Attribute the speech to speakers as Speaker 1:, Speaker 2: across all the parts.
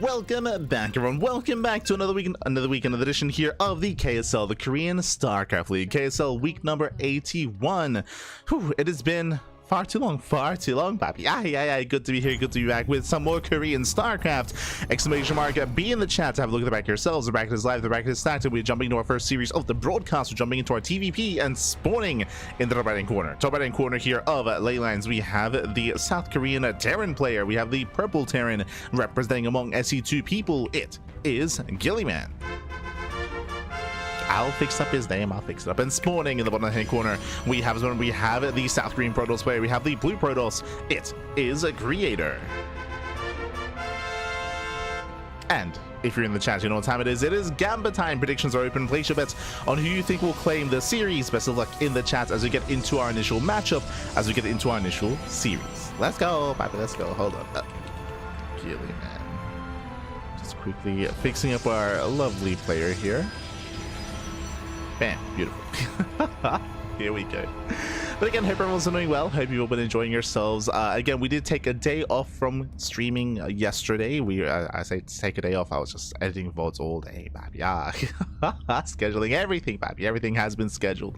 Speaker 1: welcome back, everyone. Welcome back to another weekend edition here of the KSL, the Korean StarCraft League. KSL week number 81. Whew, it has been far too long, papi. Yeah, good to be here, good to be back with some more Korean StarCraft. Exclamation mark, be in the chat to have a look at the bracket yourselves. The bracket is live, the bracket is stacked, and we're jumping into our first series of the broadcast. We're jumping into our TVP and spawning in the top right hand corner. Top right hand corner here of ley lines, we have the South Korean Terran player. We have the purple Terran representing among SE2 people. It is Gillyman. I'll fix up his name, I'll fix it up. And spawning in the bottom hand corner, we have the South Green Protoss player, we have the blue Protoss. It is a Creator. And if you're in the chat, you know what time it is. It is Gamba time. Predictions are open. Place your bets on who you think will claim the series. Best of luck in the chat as we get into our initial matchup, as we get into our initial series. Let's go, Papi, let's go. Hold on. Gillyman. Just quickly fixing up our lovely player here. Bam, beautiful. Here we go. But again, hope everyone's doing well. Hope you've all been enjoying yourselves. Again, we did take a day off from streaming yesterday. I say take a day off. I was just editing VODs all day, baby. Yeah. Scheduling everything, baby. Everything has been scheduled.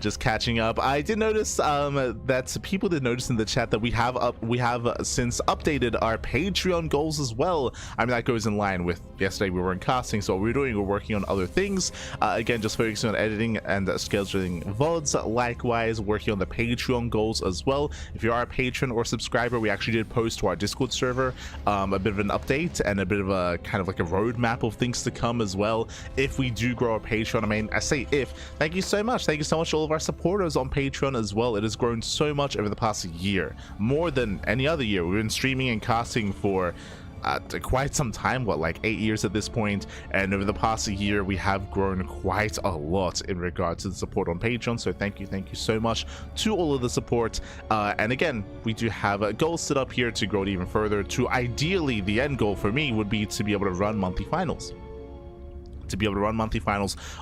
Speaker 1: Just catching up. I did notice that people did notice in the chat that we have since updated our Patreon goals as well. I mean, that goes in line with yesterday we weren't casting, so what we're doing, we're working on other things. Again, just focusing on editing and scheduling VODs. Likewise, working on the Patreon goals as well. If you are a patron or subscriber, we actually did post to our Discord server a bit of an update and a bit of a kind of like a roadmap of things to come as well. If we do grow our Patreon, I mean, I say if, thank you so much. Thank you so much to all of our supporters on Patreon as well. It has grown so much over the past year, more than any other year. We've been streaming and casting for quite some time, what, like 8 years at this point, and over the past year we have grown quite a lot in regards to the support on Patreon. So thank you so much to all of the support, and again, we do have goals set up here to grow it even further. To ideally, the end goal for me would be to be able to run monthly finals,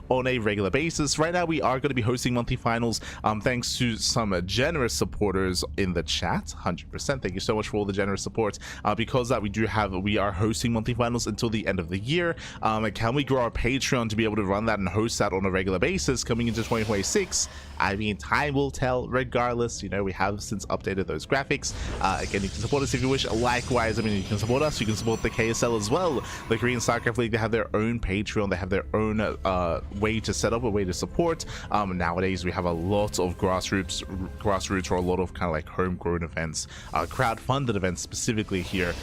Speaker 1: on a regular basis. Right now we are going to be hosting monthly finals, thanks to some generous supporters in the chat. 100% thank you so much for all the generous support. Because that we are hosting monthly finals until the end of the year. Can we grow our Patreon to be able to run that and host that on a regular basis coming into 2026? I mean, time will tell. Regardless, you know, we have since updated those graphics. Again, you can support us if you wish. Likewise, I mean, you can support us, you can support the KSL as well. The Korean StarCraft League, they have their own Patreon, they have their own way to set up, a way to support. Nowadays we have a lot of grassroots or a lot of kind of like homegrown events, crowd-funded events specifically here,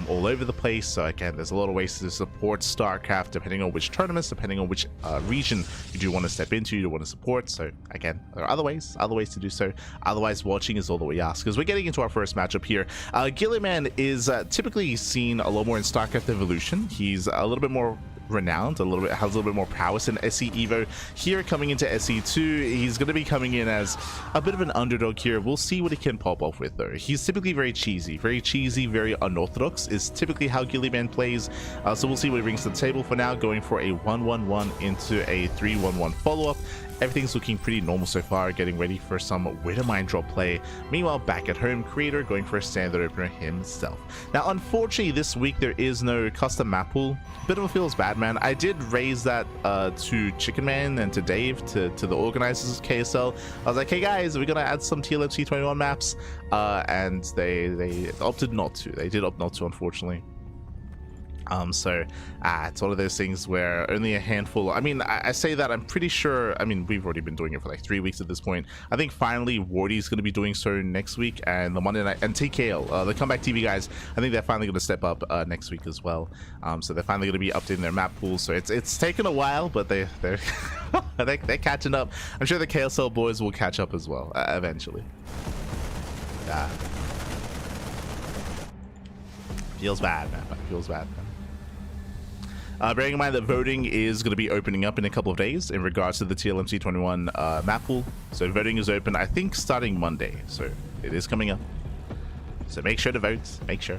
Speaker 1: all over the place. So again, there's a lot of ways to support StarCraft depending on which tournaments, depending on which region you do want to step into, you want to support. So again, there are other ways to do so. Otherwise, watching is all that we ask. Because we're getting into our first matchup here. Gillyman is typically seen a lot more in StarCraft Evolution. He's a little bit more renowned, has a little bit more prowess in SE Evo. Here coming into SE2, he's going to be coming in as a bit of an underdog here. We'll see what he can pop off with though. He's typically very cheesy, very unorthodox is typically how Gillyman plays. So we'll see what he brings to the table. For now, going for a 1-1-1 into a 3-1-1 follow-up. Everything's looking pretty normal so far, getting ready for some Widowmine drop play. Meanwhile, back at home, Creator going for a standard opener himself. Now, unfortunately, this week there is no custom map pool. Bit of a feels bad, man. I did raise that to Chicken Man and to Dave, to the organizers of KSL. I was like, hey guys, are we gonna add some TLMC 21 maps? And they opted not to. They did opt not to, unfortunately. So it's one of those things where only a handful, I mean, I say that, I'm pretty sure, I mean, we've already been doing it for like 3 weeks at this point. I think finally Wardy's going to be doing so next week, and the Monday night, and TKL, the Comeback TV guys, I think they're finally going to step up next week as well. So they're finally going to be updating their map pool. So it's taken a while, but they're they're catching up. I'm sure the KSL boys will catch up as well eventually. Feels bad, man. Feels bad, man. Bearing in mind that voting is going to be opening up in a couple of days in regards to the TLMC 21 map pool. So voting is open, I think, starting Monday. So it is coming up. So make sure to vote. Make sure.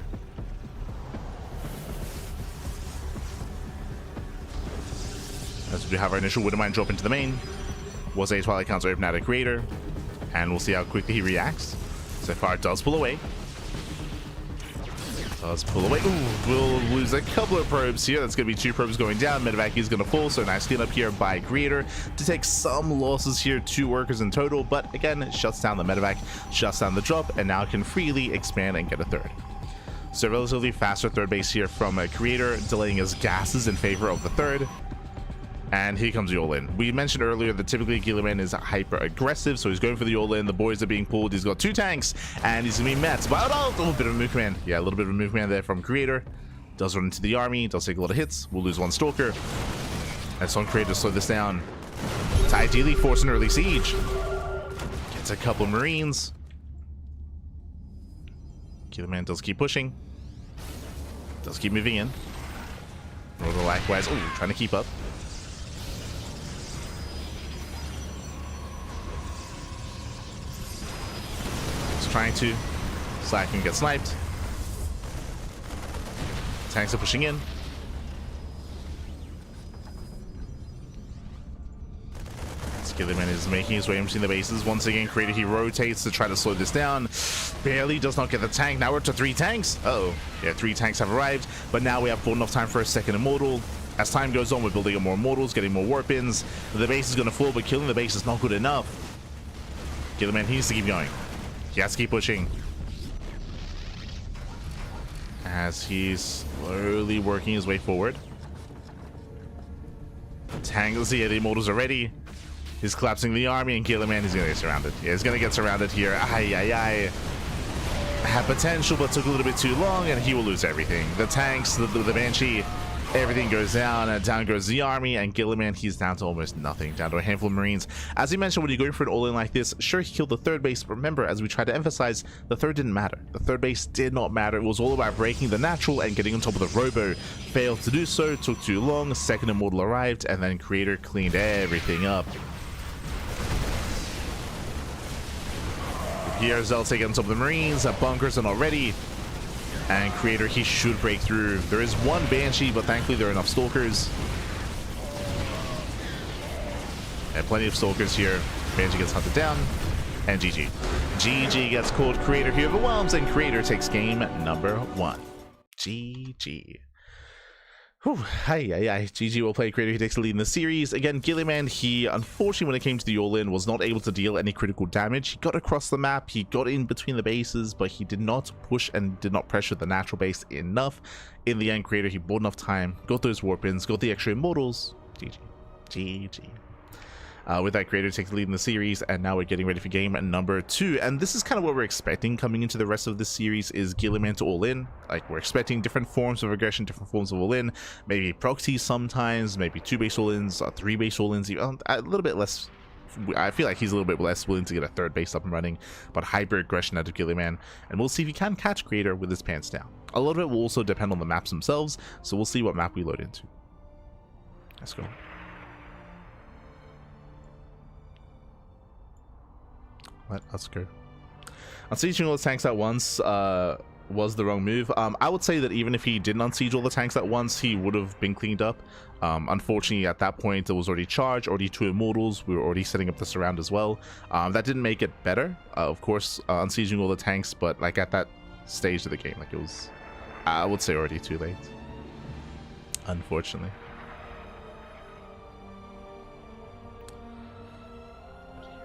Speaker 1: As we have our initial Widowmine drop into the main. Was a Twilight Council open at a Creator. And we'll see how quickly he reacts. So far, it does pull away. Does pull away. Ooh, we'll lose a couple of probes here. That's going to be 2 probes going down. Medevac is going to fall, so nice clean up here by Creator to take some losses here, 2 workers in total, but again, it shuts down the Medevac, shuts down the drop, and now can freely expand and get a 3rd. So relatively faster 3rd base here from a Creator, delaying his gases in favor of the 3rd. And here comes the all-in. We mentioned earlier that typically Gilliman is hyper aggressive, so he's going for the all-in. The boys are being pulled. He's got 2 tanks, and he's gonna be met by a little bit of a move command. Yeah, a little bit of a move command there from Creator. Does run into the army, does take a lot of hits. We'll lose 1 Stalker. And so on Creator to slow this down to ideally force an early siege. Gets a couple of Marines. Gilliman does keep pushing. Does keep moving in. Rotor likewise. Oh, trying to keep up. Trying to. Slack can get sniped. Tanks are pushing in. Skillerman is making his way in between the bases. Once again, Creator, he rotates to try to slow this down. Barely does not get the tank. Now we're up to 3 tanks. Uh-oh. Yeah, 3 tanks have arrived, but now we have full enough time for a 2nd Immortal. As time goes on, we're building up more Immortals, getting more warp-ins. The base is going to fall, but killing the base is not good enough. Skillerman, he needs to keep going. He has to keep pushing. As he's slowly working his way forward. Tangles here, the Immortals are ready. He's collapsing the army, and Gilliman is going to get surrounded. Yeah, he's going to get surrounded here. Ay. Had potential, but took a little bit too long, and he will lose everything. The tanks, the Banshee, everything goes down, and down goes the army, and Gilliman, he's down to almost nothing, down to a handful of Marines. As you mentioned, when you're going for an all-in like this, sure, he killed the 3rd base, but remember, as we tried to emphasize, the 3rd didn't matter. The 3rd base did not matter. It was all about breaking the natural and getting on top of the Robo. Failed to do so, took too long, 2nd Immortal arrived, and then Creator cleaned everything up. Here, Zell taking on top of the Marines, bunkers are not ready. And Creator, he should break through. There is 1 Banshee, but thankfully there are enough Stalkers. And plenty of Stalkers here. Banshee gets hunted down. And GG. GG gets called. Creator, he overwhelms, and Creator takes game number 1. GG. Whew, GG will play. Creator, he takes the lead in the series. Again, Gilliman, he unfortunately, when it came to the all-in, was not able to deal any critical damage. He got across the map, he got in between the bases, but he did not push and did not pressure the natural base enough. In the end, Creator, he bought enough time, got those warp-ins, got the extra Immortals. GG. GG. With that, Creator takes the lead in the series, and now we're getting ready for game number 2. And this is kind of what we're expecting coming into the rest of this series, is Gilliman to all-in. Like, we're expecting different forms of aggression, different forms of all-in, maybe proxies sometimes, maybe 2 base all-ins, 3 base all-ins, a little bit less. I feel like he's a little bit less willing to get a 3rd base up and running, but hyper aggression out of Gilliman, and we'll see if he can catch Creator with his pants down. A lot of it will also depend on the maps themselves, so we'll see what map we load into. Let's go. Let's go. Unsieging all the tanks at once was the wrong move. I would say that even if he didn't unsiege all the tanks at once, he would have been cleaned up. Unfortunately, at that point, it was already charged, already 2 Immortals. We were already setting up the surround as well. That didn't make it better, of course, unsieging all the tanks, but like at that stage of the game, like it was, I would say, already too late. Unfortunately.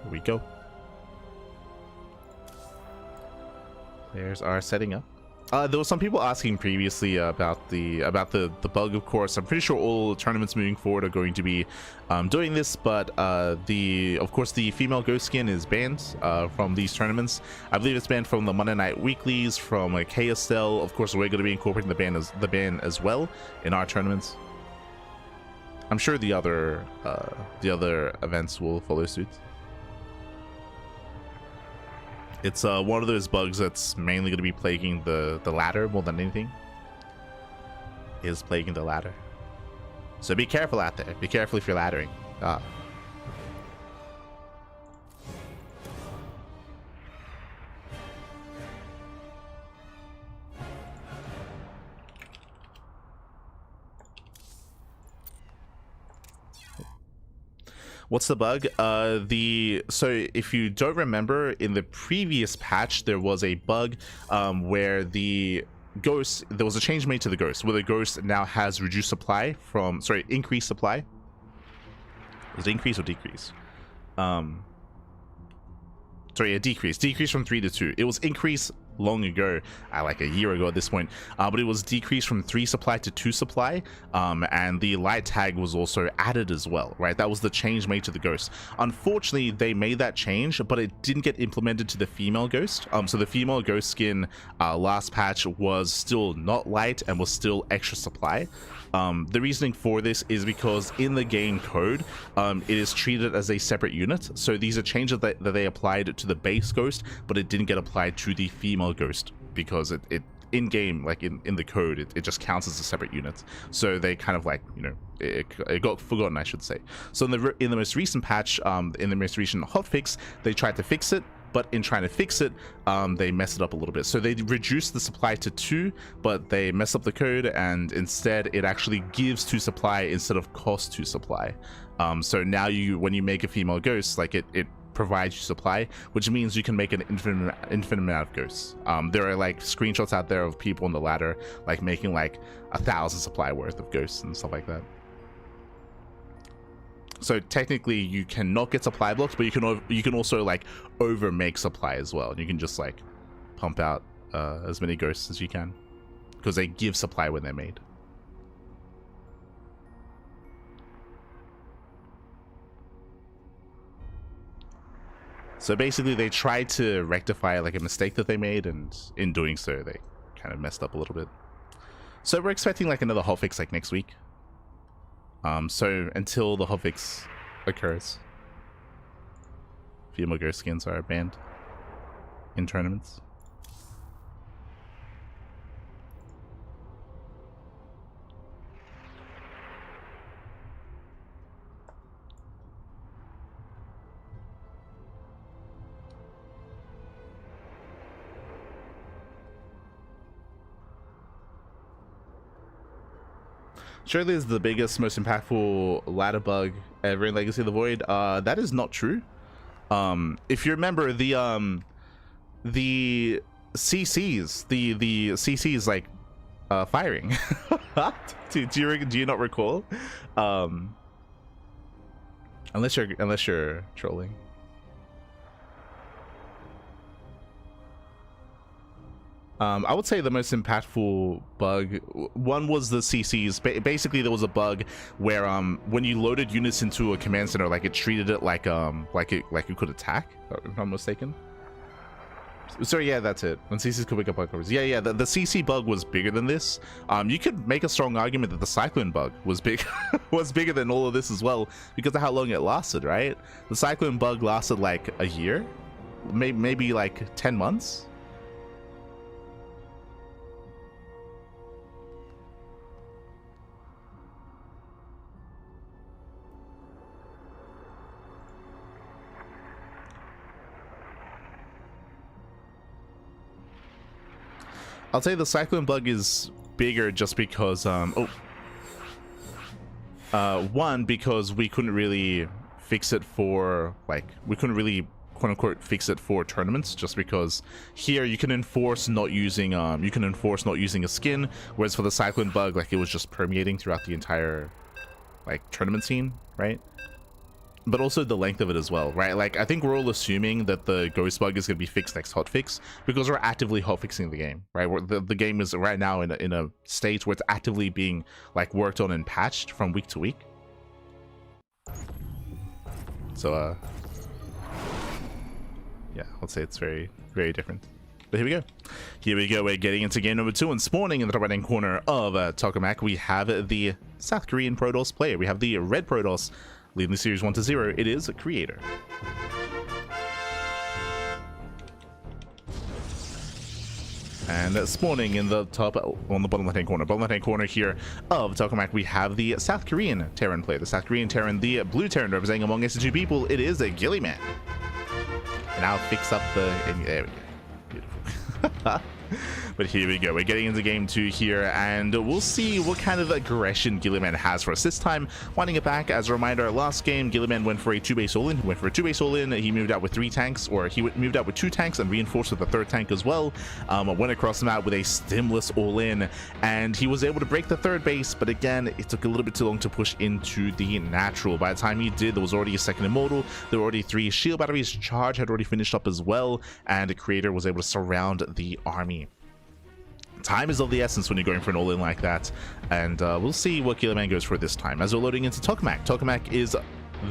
Speaker 1: Here we go. There's our setting up. There was some people asking previously about the bug. Of course, I'm pretty sure all tournaments moving forward are going to be doing this, but of course the female ghost skin is banned from these tournaments. I believe it's banned from the Monday Night Weeklies, from KSL. Of course, we're going to be incorporating the ban as well in our tournaments. I'm sure the other events will follow suit. It's one of those bugs that's mainly going to be plaguing the ladder more than anything. Is plaguing the ladder. So be careful out there. Be careful if you're laddering. What's the bug? So if you don't remember, in the previous patch there was a bug where the ghost, there was a change made to the ghost where the ghost now has reduced supply from, sorry, increased supply. Was it increase or decrease? Sorry, a decrease from 3 to 2. It was increased long ago, like a year ago at this point, but it was decreased from 3 supply to 2 supply, and the light tag was also added as well, right? That was the change made to the ghost. Unfortunately, they made that change, but it didn't get implemented to the female ghost. So the female ghost skin last patch was still not light and was still extra supply. The reasoning for this is because in the game code, it is treated as a separate unit. So these are changes that they applied to the base ghost, but it didn't get applied to the female ghost because it in game, like in the code, it just counts as a separate unit. So they kind of like, you know, it got forgotten, I should say. So in the most recent patch, in the most recent hotfix, they tried to fix it. But in trying to fix it, they messed it up a little bit. So they reduced the supply to 2, but they messed up the code, and instead it actually gives 2 supply instead of cost 2 supply. So now when you make a female ghost, like it provides you supply, which means you can make an infinite amount of ghosts. There are like screenshots out there of people on the ladder like making like 1,000 supply worth of ghosts and stuff like that. So technically you cannot get supply blocks, but you can also like over make supply as well. You can just like pump out as many ghosts as you can because they give supply when they're made. So basically they tried to rectify like a mistake that they made, and in doing so they kind of messed up a little bit. So we're expecting like another hotfix like next week. So until the hotfix occurs, female ghost skins are banned in tournaments. Surely is the biggest, most impactful ladder bug ever in Legacy of the Void. That is not true. If you remember the CCs, the CCs like firing. do you not recall? Unless you're trolling. I would say the most impactful bug, one was the CCs. Basically, there was a bug where when you loaded units into a command center, like it treated it like you could attack, if I'm not mistaken. So yeah, that's it. When CCs could pick up covers. Yeah, the CC bug was bigger than this. You could make a strong argument that the Cyclone bug was bigger than all of this as well, because of how long it lasted, right? The Cyclone bug lasted like a year, maybe like 10 months. I'll say the Cyclone bug is bigger just because, one, because we couldn't really fix it for, we couldn't really, quote-unquote, fix it for tournaments, just because here you can enforce not using, a skin, whereas for the Cyclone bug, it was just permeating throughout the entire, tournament scene, right? But also the length of it as well, right? I think we're all assuming that the ghost bug is going to be fixed next hotfix because we're actively hotfixing the game, right? The game is right now in a state where it's actively being worked on and patched from week to week. So yeah, let's say it's very, very different. But here we go. We're getting into game number 2, and spawning in the top right hand corner of Tokamak, we have the South Korean Protoss player. We have the red Protoss leading the series 1-0. It is a creator. And spawning in the top, on the bottom left-hand corner here of Tokamak, we have the South Korean Terran player. The South Korean Terran, the blue Terran representing among us the two people. It is a Gillyman. And I'll fix up the... There we go. Beautiful. But here we go. We're getting into game 2 here, and we'll see what kind of aggression Gilliman has for us this time. Winding it back, as a reminder, last game, Gilliman went for a 2-base all-in. He went for a 2-base all-in. He moved out with 3 tanks, or he moved out with 2 tanks and reinforced with a 3rd tank as well. Went across the map with a stimless all-in, and he was able to break the 3rd base, but again, it took a little bit too long to push into the natural. By the time he did, there was already a 2nd immortal. There were already 3 shield batteries. Charge had already finished up as well, and the creator was able to surround the army. Time is of the essence when you're going for an all-in like that, and we'll see what Gilliman goes for this time. As we're loading into Tokamak. Tokamak is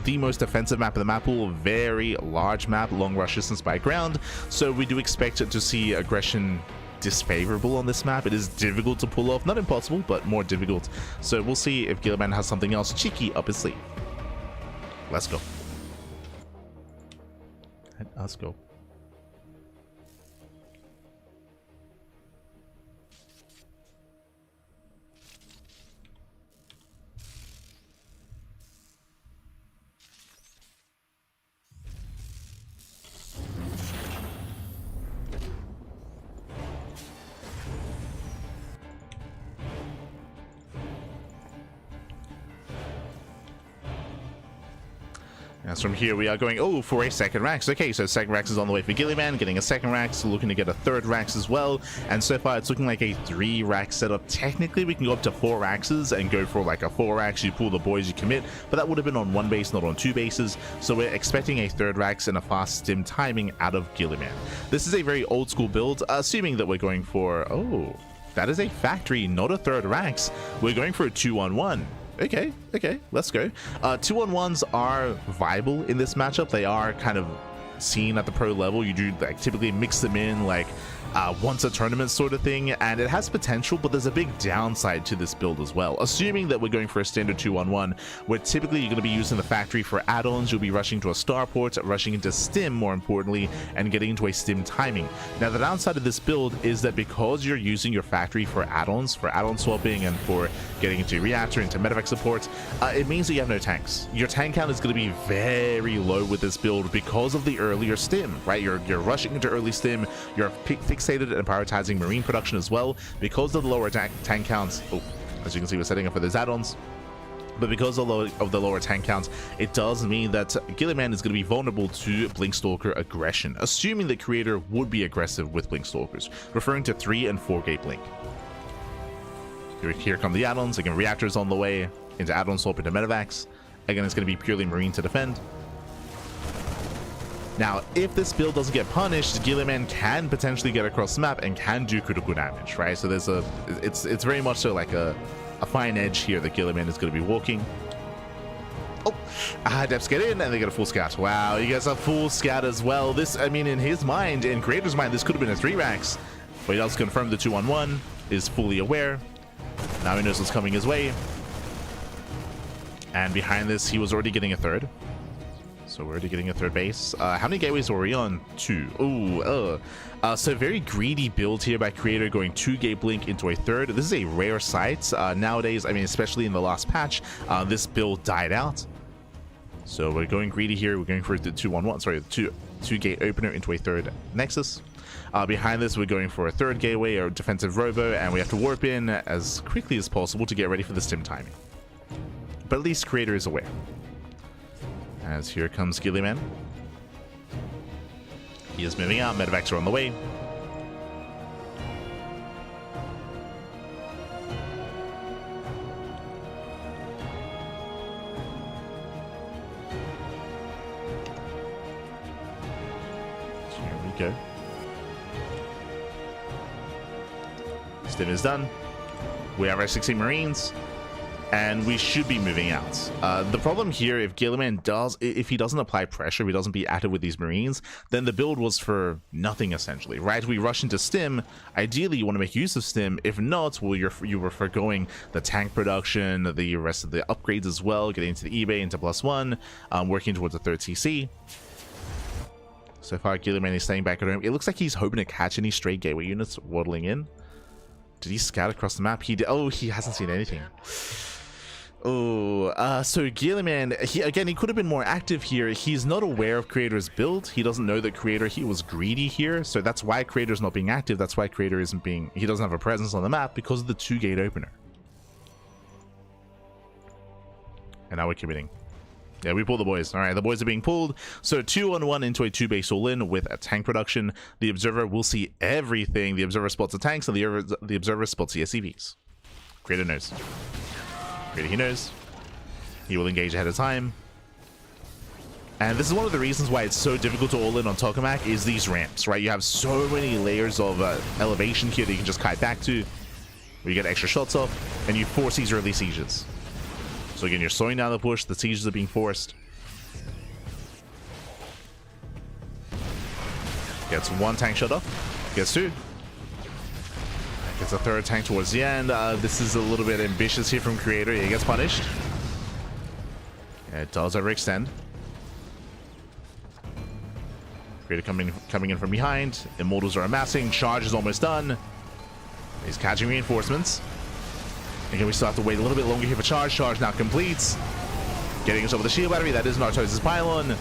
Speaker 1: the most defensive map of the map pool, very large map, long rush distance by ground, so we do expect to see aggression disfavorable on this map. It is difficult to pull off, not impossible, but more difficult. So we'll see if Gilliman has something else cheeky up his sleeve. Let's go. Let's go. As from here, we are going, oh, for a 2nd Rax. Okay, so 2nd Rax is on the way for Gilliman, getting a 2nd Rax, looking to get a 3rd Rax as well. And so far, it's looking like a 3 Rax setup. Technically, we can go up to 4 Raxes and go for like a 4 Rax. You pull the boys, you commit, but that would have been on 1 base, not on 2 bases. So we're expecting a 3rd Rax and a fast stim timing out of Gilliman. This is a very old school build, assuming that we're going for, oh, that is a factory, not a 3rd Rax. We're going for a 2-on-1. Okay, let's go. 2-on-1s are viable in this matchup. They are kind of seen at the pro level. You do like typically mix them in like once a tournament sort of thing, and it has potential, but there's a big downside to this build as well. Assuming that we're going for a standard 2-on-1, where typically you're going to be using the factory for add-ons, you'll be rushing to a starport, rushing into stim more importantly, and getting into a stim timing. Now the downside of this build is that because you're using your factory for add-ons, for add-on swapping, and for getting into reactor, into medevac support, it means that you have no tanks. Your tank count is going to be very low with this build because of the earlier stim, right? You're rushing into early stim, you're fixated and prioritizing marine production as well because of the lower tank counts. Oh, as you can see, we're setting up for those add-ons. But because of the lower tank counts, it does mean that Gilliman is going to be vulnerable to Blinkstalker aggression, assuming the creator would be aggressive with Blinkstalkers, referring to 3 and 4 gate blink. Here come the add-ons. Again, reactors on the way into add-on swap into medevacs. Again, it's going to be purely marine to defend. Now, if this build doesn't get punished, Gilliman can potentially get across the map and can do critical damage, right? So there's it's very much so like a fine edge here that Gilliman is going to be walking. Oh, Adepts get in and they get a full scout. Wow, he gets a full scout as well. This, I mean, in his mind, in Creator's mind, this could have been a 3 Rax, but he does confirm the 2-on-1, is fully aware. Now he knows what's coming his way. And behind this, he was already getting a 3rd. So we're already getting a 3rd base. How many gateways were we on? 2. Ooh, so very greedy build here by Creator, going 2 gate blink into a 3rd. This is a rare sight. Nowadays, I mean, especially in the last patch, this build died out. So we're going greedy here. We're going for the 2-on-1. Sorry, the 2 gate opener into a 3rd Nexus. Behind this, we're going for a 3rd gateway or defensive robo, and we have to warp in as quickly as possible to get ready for the stim timing. But at least Creator is aware. As here comes Gilliman. He is moving out. Medevacs are on the way. Here we go. Stim is done. We have our 16 Marines. And we should be moving out. The problem here, if Gilliman if he doesn't apply pressure, if he doesn't be active with these Marines, then the build was for nothing essentially, right? We rush into stim. Ideally, you want to make use of stim. If not, well, you were forgoing the tank production, the rest of the upgrades as well, getting into the eBay into +1, working towards a 3rd TC. So far, Gilliman is staying back at home. It looks like he's hoping to catch any stray gateway units waddling in. Did he scout across the map? He did. Oh, he hasn't seen anything. So Gilliman, he could have been more active here. He's not aware of Creator's build. He doesn't know that Creator, he was greedy here. So that's why Creator's not being active. That's why Creator isn't being, he doesn't have a presence on the map because of the 2-gate opener. And now we're committing. Yeah, we pull the boys. All right, the boys are being pulled. So 2-on-1 into a 2-base all-in with a tank production. The Observer will see everything. The Observer spots the tanks, and the Observer spots the SCVs. Creator knows. Creator, he knows. He will engage ahead of time. And this is one of the reasons why it's so difficult to all-in on Tokamak is these ramps, right? You have so many layers of elevation here that you can just kite back to, where you get extra shots off, and you force these early sieges. So again, you're slowing down the push, the sieges are being forced. Gets 1 tank shot off, gets 2. Gets a 3rd tank towards the end. This is a little bit ambitious here from Creator. He gets punished. Yeah, it does overextend. Creator coming in from behind. Immortals are amassing. Charge is almost done. He's catching reinforcements. Again, we still have to wait a little bit longer here for charge. Charge now completes. Getting us over the shield battery. That is Nartos' pylon.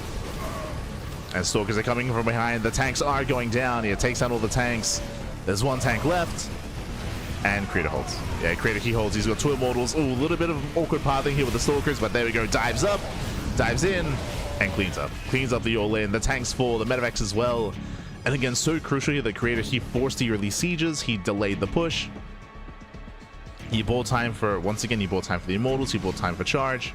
Speaker 1: And Stalkers are coming from behind. The tanks are going down. He takes down all the tanks. There's 1 tank left. And Creator holds. Yeah, Creator, he holds. He's got 2 Immortals. Ooh, a little bit of awkward pathing here with the Stalkers, but there we go. Dives up, dives in, and cleans up. Cleans up the all-in. The tanks fall, the Medivacs as well. And again, so crucial here that Creator, he forced the early sieges. He delayed the push. He bought time for, once again, he bought time for the Immortals. He bought time for charge.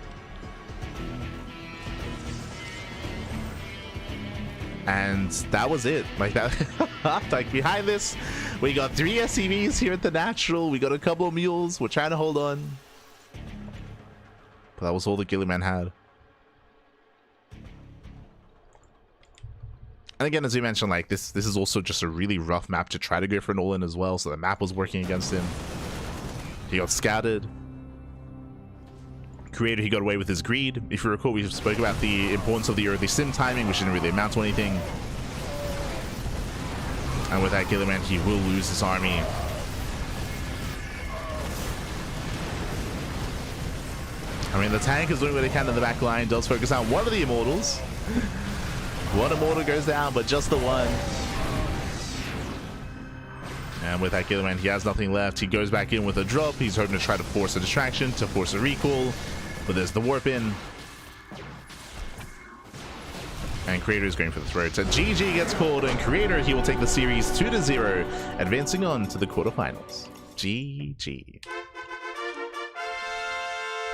Speaker 1: And that was it. Like that. Like behind this, we got 3 SCVs here at the natural. We got a couple of mules. We're trying to hold on. But that was all the Gilliman had. And again, as we mentioned, like this is also just a really rough map to try to go for an all-in as well. So the map was working against him. He got scouted. Creator, he got away with his greed. If you recall, we spoke about the importance of the early sim timing, which didn't really amount to anything. And with that, Gilliman, he will lose his army. I mean, the tank is doing what they can in the back line. Does focus on one of the Immortals. 1 Immortal goes down, but just the 1. And with that, Gilliman, he has nothing left. He goes back in with a drop. He's hoping to try to force a distraction, to force a recall. But there's the warp in. And Creator is going for the throat. So GG gets called, and Creator, he will take the series 2-0, advancing on to the quarterfinals. GG.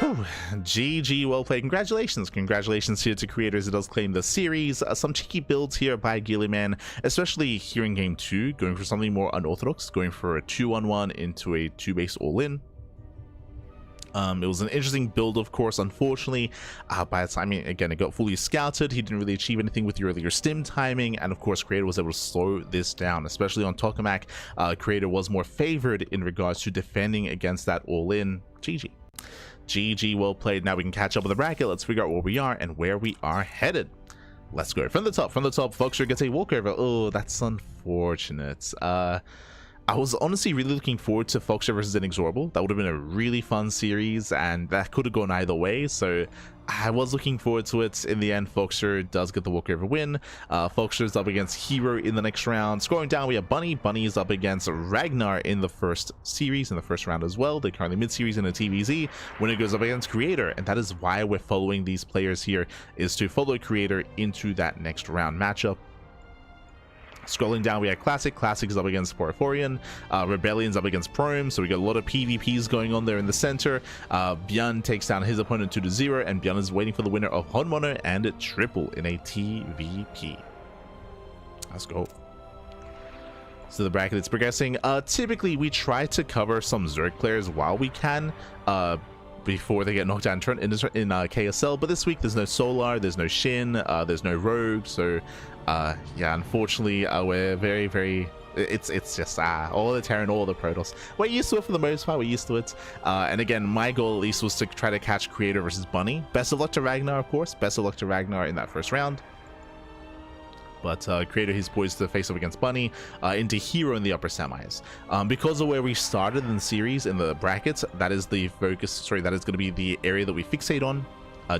Speaker 1: Whew. GG, well played. Congratulations here to Creators. It does claim the series. Some cheeky builds here by Gilliman, especially here in game 2, going for something more unorthodox, going for a 2-on-1 into a 2-base all-in. It was an interesting build, of course. Unfortunately, by the time, again, it got fully scouted, he didn't really achieve anything with the earlier stim timing, and of course, Creator was able to slow this down, especially on Tokamak. Creator was more favored in regards to defending against that all-in. GG. GG, well played. Now we can catch up with the bracket. Let's figure out where we are and where we are headed. Let's go from the top. Foxer gets a walkover. Oh, that's unfortunate. I was honestly really looking forward to Foxer versus Inexorable. That would have been a really fun series, and that could have gone either way. So I was looking forward to it. In the end, Foxer does get the walkover win. Foxer is up against herO in the next round. Scoring down, we have Bunny. Bunny is up against Ragnar in the first series, in the first round as well. They're currently mid-series in a TVZ. Winner goes up against Creator, and that is why we're following these players here, is to follow Creator into that next round matchup. Scrolling down, we have Classic. Classic is up against Porphorian. Rebellion's up against Prome, so we got a lot of PvPs going on there in the center. ByuN takes down his opponent 2-0, and ByuN is waiting for the winner of Honmono and Triple in a TVP. Let's go. So the bracket is progressing. Typically, we try to cover some Zerg players while we can, before they get knocked down in KSL, but this week there's no Solar, there's no Shin, there's no Rogue, so yeah, unfortunately, we're very it's just all the Terran, all the Protoss. We're used to it for the most part. We're used to it, and again, my goal at least was to try to catch Creator versus Bunny. Best of luck to Ragnar, of course. Best of luck to Ragnar in that first round. but Creator, he's poised to face off against Bunny, into herO in the upper semis. Because of where we started in the series, in the brackets, that is the focus, sorry, that is going to be the area that we fixate on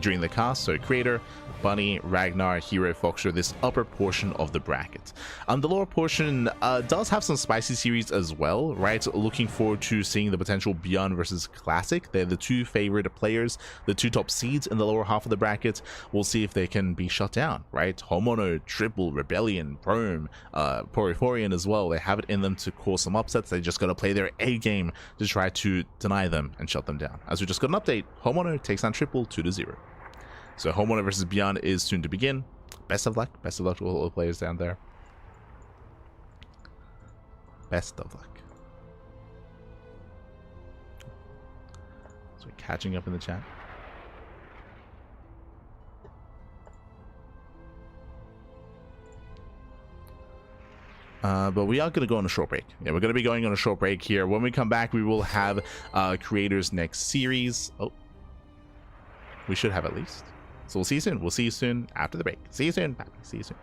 Speaker 1: during the cast. So Creator, Bunny, Ragnar, herO, Foxer, this upper portion of the bracket. The lower portion does have some spicy series as well, right? Looking forward to seeing the potential ByuN versus Classic. They're the two favorite players, the two top seeds in the lower half of the bracket. We'll see if they can be shut down, right? Homono, Triple, Rebellion, Brome, Poriforian as well. They have it in them to cause some upsets. They just got to play their A game to try to deny them and shut them down. As we just got an update, Homono takes down Triple 2-0. So Homeowner versus ByuN is soon to begin. Best of luck to all the players down there. Best of luck. So we're catching up in the chat. But we are going to go on a short break. Yeah, we're going to be going on a short break here. When we come back, we will have Creator's next series. Oh, we should have at least. So we'll see you soon. We'll see you soon after the break. See you soon. See you soon.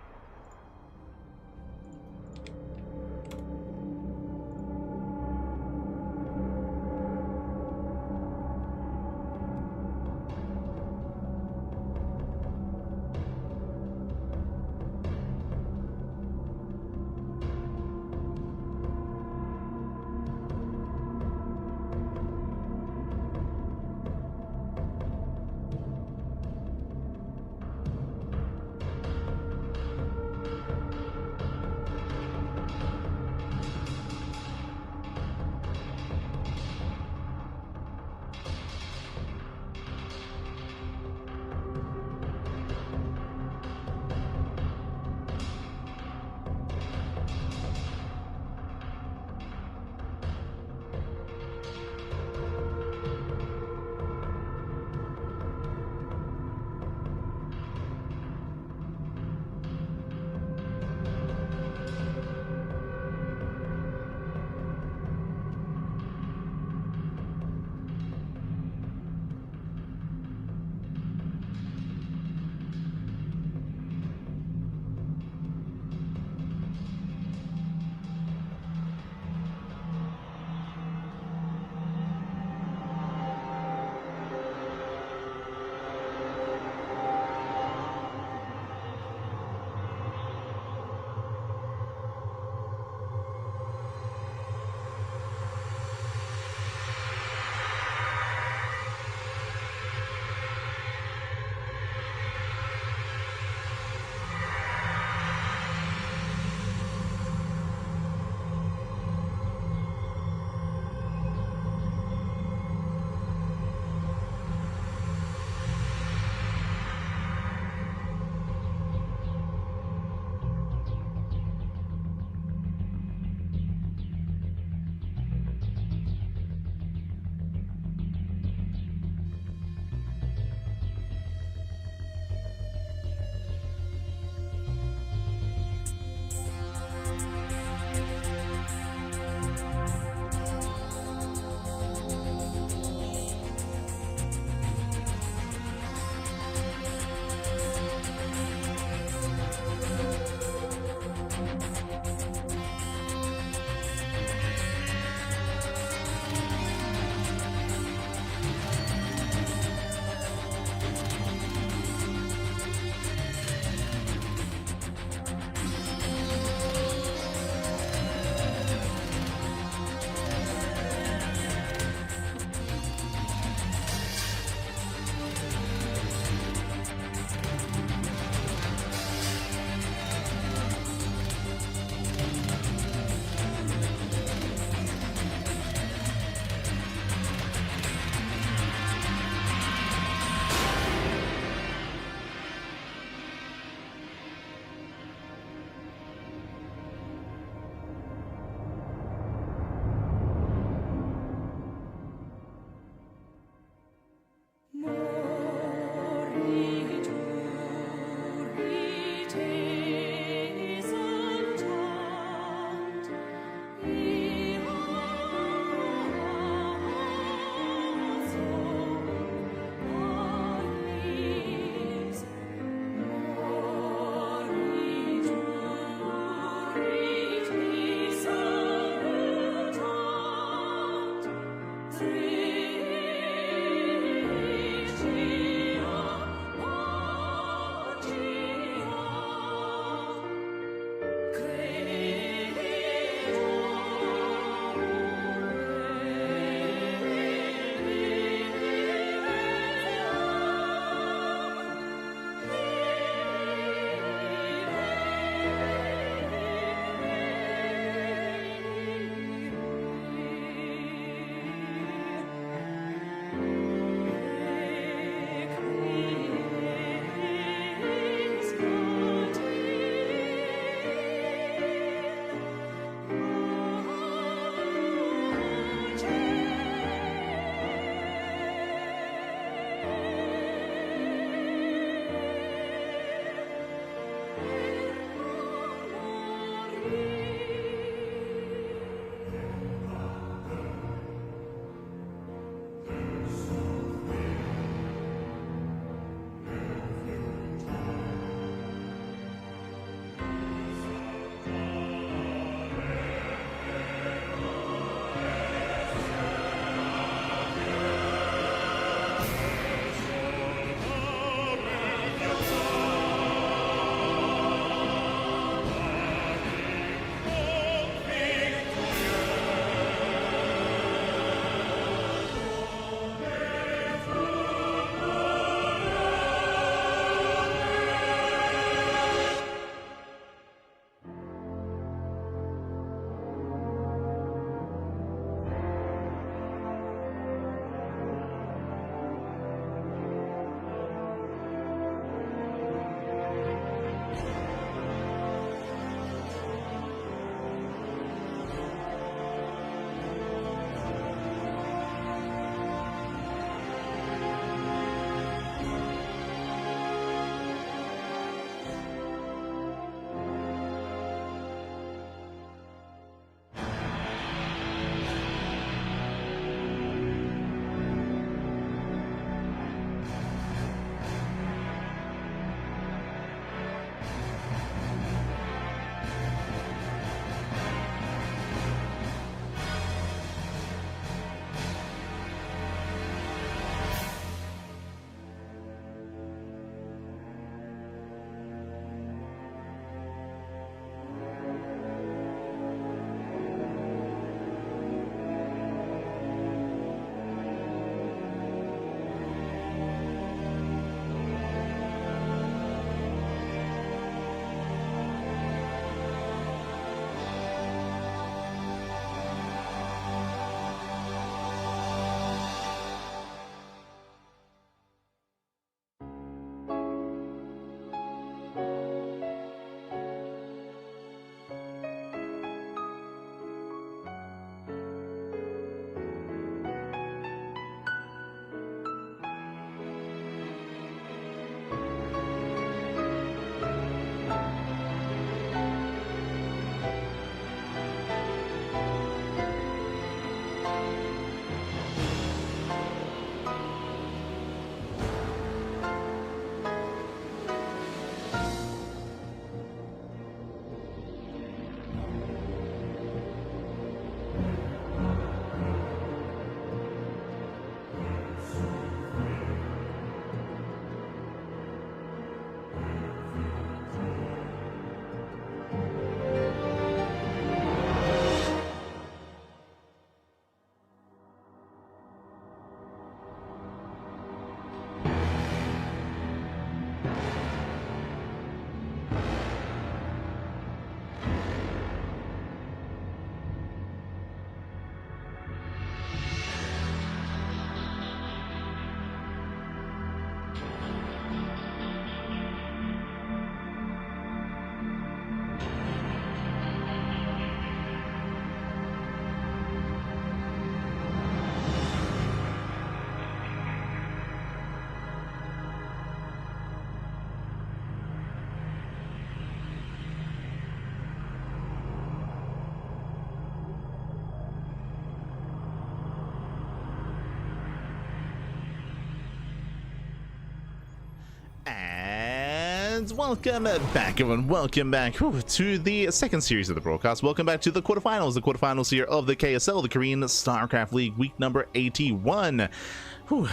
Speaker 1: And welcome back, everyone. Welcome back to the second series of the broadcast. Welcome back to the quarterfinals here of the KSL, the Korean StarCraft League, week number 81.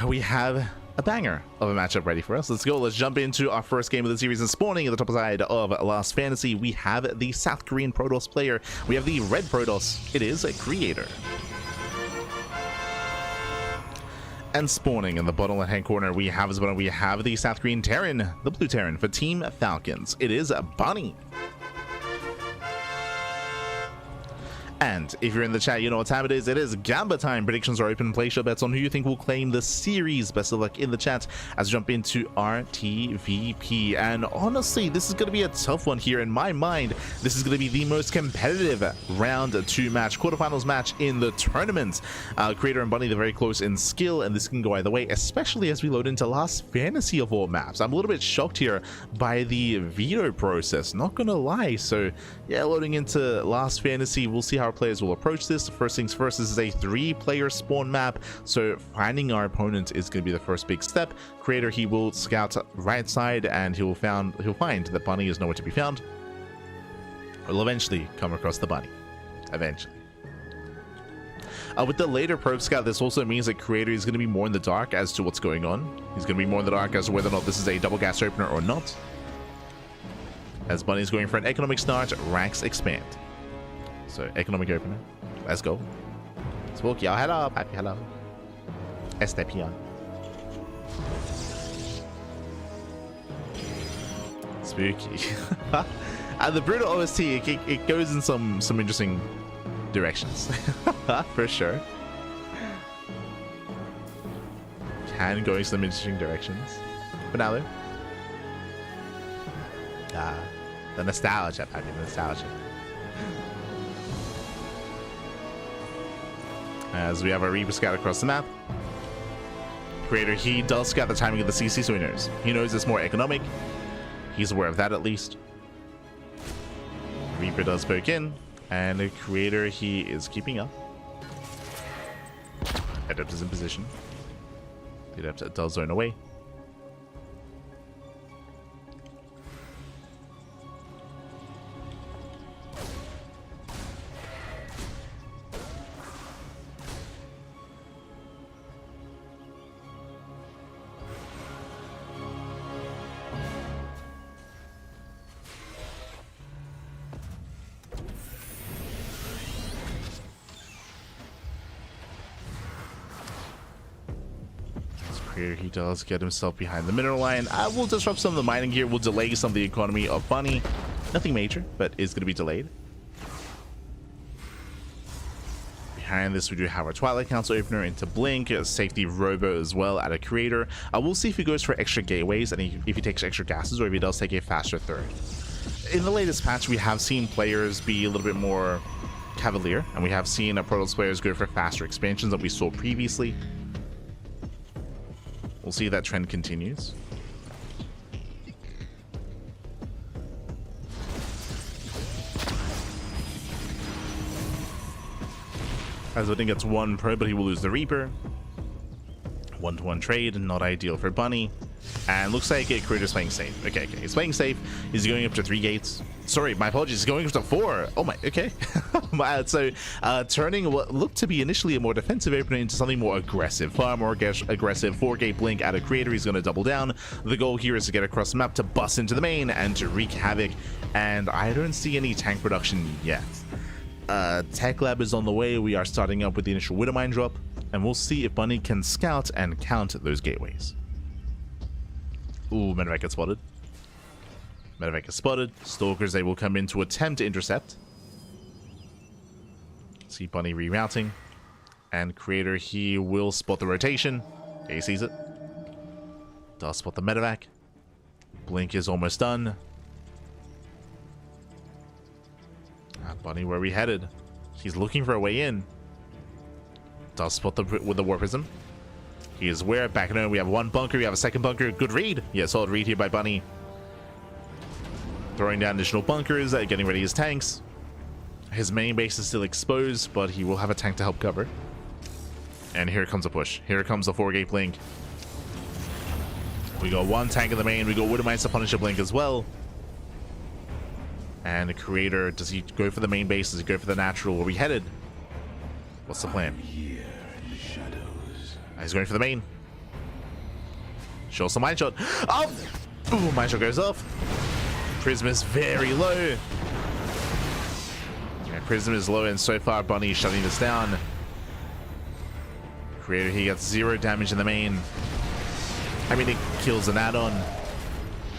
Speaker 1: We have a banger of a matchup ready for us. Let's go. Let's jump into our first game of the series. And spawning at the top side of Last Fantasy, we have the South Korean Protoss player. We have the red Protoss. It is a creator. And spawning in the bottom left-hand corner, we have the South Korean Terran, the blue Terran for Team Falcons. It is Bunny. And if you're in the chat, you know what time it is. It is Gamba time. Predictions are open. Place your bets on who you think will claim the series. Best of luck in the chat as we jump into RTVP. And honestly, this is going to be a tough one here. In my mind, this is going to be the most competitive round 2 match, quarterfinals match in the tournament. Creator and Bunny, they're very close in skill, and this can go either way, especially as we load into Last Fantasy of all maps. I'm a little bit shocked here by the veto process, not going to lie. So yeah, loading into Last Fantasy, we'll see how our players will approach this. First things first, this is a 3-player spawn map, so finding our opponent is going to be the first big step. Creator, he will scout right side and he'll find that Bunny is nowhere to be found. We'll eventually come across the Bunny. Eventually. With the later probe scout, this also means that Creator is going to be more in the dark as to what's going on. He's going to be more in the dark as to whether or not this is a double gas opener or not. As Bunny's going for an economic start, ranks expand. So, economic opener. Let's go. Spooky, oh, hello. Happy hello. Estepion. Spooky. And the brutal OST, it goes in some interesting directions. For sure. Can go in some interesting directions. But now though. The nostalgia, Pappy, the nostalgia. As we have our Reaper scout across the map. Creator, he does scout the timing of the CC, so he knows. He knows it's more economic. He's aware of that at least. Reaper does poke in, and the Creator, he is keeping up. Adept is in position. The Adept does zone away. Here he does get himself behind the mineral line. We'll disrupt some of the mining here. We'll delay some of the economy of Bunny. Nothing major, but is going to be delayed. Behind this, we do have our Twilight Council opener into Blink, a safety robo as well at a Creator. We'll see if he goes for extra gateways and if he takes extra gases, or if he does take a faster third. In the latest patch, we have seen players be a little bit more cavalier, and we have seen Protoss players go for faster expansions than we saw previously. We'll see if that trend continues. As Odin gets 1 probe, but he will lose the Reaper. 1-to-1 trade, not ideal for Bunny. And looks like Creator's playing safe. Okay, he's playing safe. He's going up to 3 gates. Sorry, my apologies. He's going up to 4. Oh my, okay. So turning what looked to be initially a more defensive opener into something more aggressive. Far more aggressive. 4-gate Blink at a Creator. He's going to double down. The goal here is to get across the map, to bust into the main, and to wreak havoc. And I don't see any tank production yet. Tech Lab is on the way. We are starting up with the initial Widowmine drop. And we'll see if Bunny can scout and count those gateways. Ooh, Medevac gets spotted. Medevac is spotted. Stalkers, they will come in to attempt to intercept. See Bunny rerouting. And Creator, he will spot the rotation. He sees it. Does spot the Medevac. Blink is almost done. Bunny, where are we headed? He's looking for a way in. Does spot with the War Prism. He is aware. Back in, we have 1 bunker. We have a 2nd bunker. Good read. Yeah, solid read here by Bunny. Throwing down additional bunkers, getting ready his tanks. His main base is still exposed, but he will have a tank to help cover. And here comes a push. Here comes a 4-gate Blink. We got one tank in the main. We got Widowmines to punish a blink as well. And the creator, does he go for the main base? Does he go for the natural? Where are we headed? What's the plan? He's going for the main. Show some mine shot. Oh! Ooh, mine shot goes off. Prism is very low. Yeah, Prism is low, and so far Bunny is shutting this down. Creator, he gets 0 damage in the main. I mean, it kills an add-on.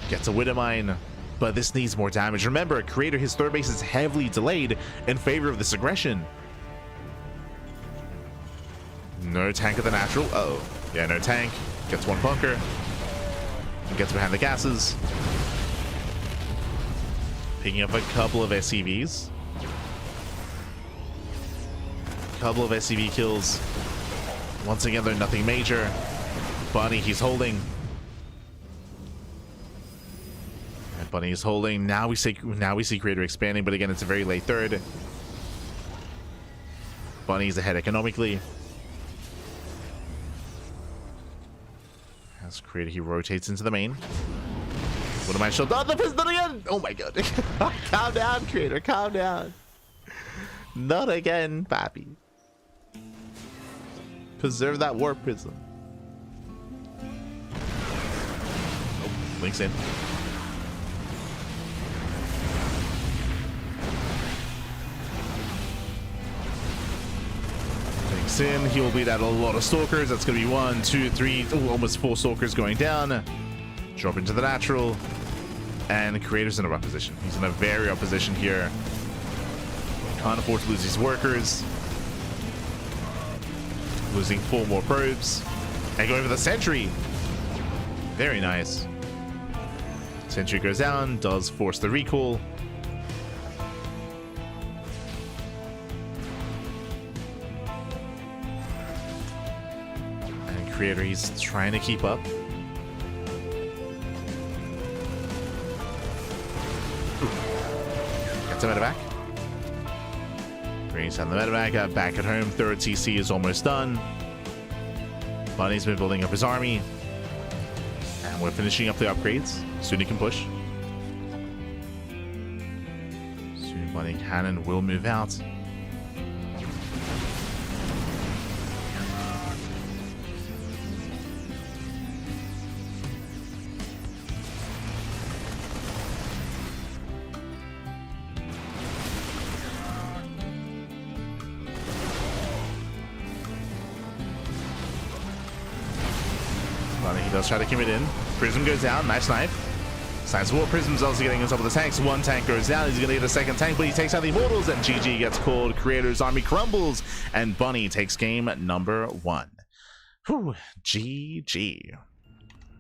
Speaker 1: Gets a Widowmine. But this needs more damage. Remember, Creator, his third base is heavily delayed in favor of this aggression. No tank of the natural. Uh-oh. Yeah, no tank. Gets one bunker. And gets behind the gases. Picking up a couple of SCVs. Couple of SCV kills. Once again, they're nothing major. Bunny, he's holding. And Bunny is holding. Now we see Creator expanding, but again, it's a very late third. Bunny's ahead economically. As Creator, he rotates into the main. What am I showing? Oh, the pistol again! Oh my god. Calm down, Creator, calm down. Not again, papi. Preserve that warp prism. Oh, links in. Links in. He will bleed out a lot of stalkers. That's going to be 1, 2, 3, almost 4 stalkers going down. Drop into the natural. And Creator's in a rough position. He's in a very rough position here. Can't afford to lose these workers. Losing 4 more probes. And going for the sentry. Very nice. Sentry goes down, does force the recall. And Creator, he's trying to keep up. Gets a medevac. Brings down the medevac, back at home. Third TC is almost done. Bunny's been building up his army. And we're finishing up the upgrades. Soon he can push. Soon Bunny Cannon will move out. He does try to commit in. Prism goes down. Nice knife. Science War. Prism's also getting on top of the tanks. One tank goes down. He's going to get a second tank, but he takes out the Immortals, and GG gets called. Creator's army crumbles, and Bunny takes game number 1. Whew. GG.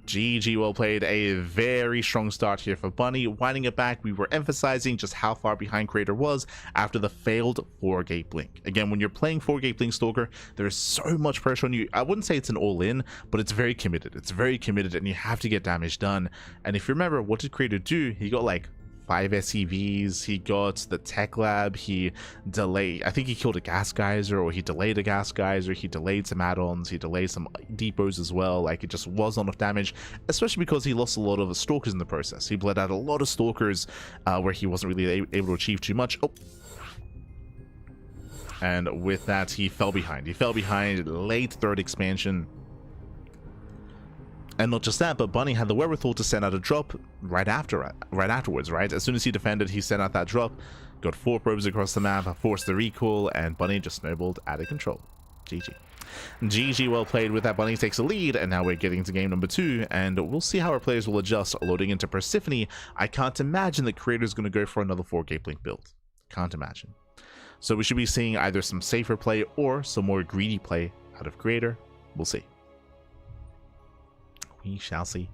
Speaker 1: GG, well played. A very strong start here for Bunny. Winding it back, we were emphasizing just how far behind Creator was after the failed 4-gate blink. Again, when you're playing 4-gate blink Stalker, there's so much pressure on you. I wouldn't say it's an all-in, but it's very committed. It's very committed, and you have to get damage done. And if you remember, what did Creator do? He got like 5 SCVs, he got the tech lab, he delayed, I think he killed a gas geyser, or he delayed a gas geyser, he delayed some add-ons, he delayed some depots as well. Like, it just was not enough damage, especially because he lost a lot of stalkers in the process. He bled out a lot of stalkers where he wasn't really able to achieve too much. Oh. And with that, he fell behind. He fell behind late third expansion. And not just that, but Bunny had the wherewithal to send out a drop right afterwards, right? As soon as he defended, he sent out that drop, got 4 probes across the map, forced the recall, and Bunny just snowballed out of control. GG. GG, well played. With that, Bunny takes a lead, and now we're getting to game number 2, and we'll see how our players will adjust loading into Persephone. I can't imagine that Creator's going to go for another 4-gate blink build. Can't imagine. So we should be seeing either some safer play or some more greedy play out of Creator. We'll see. We shall see.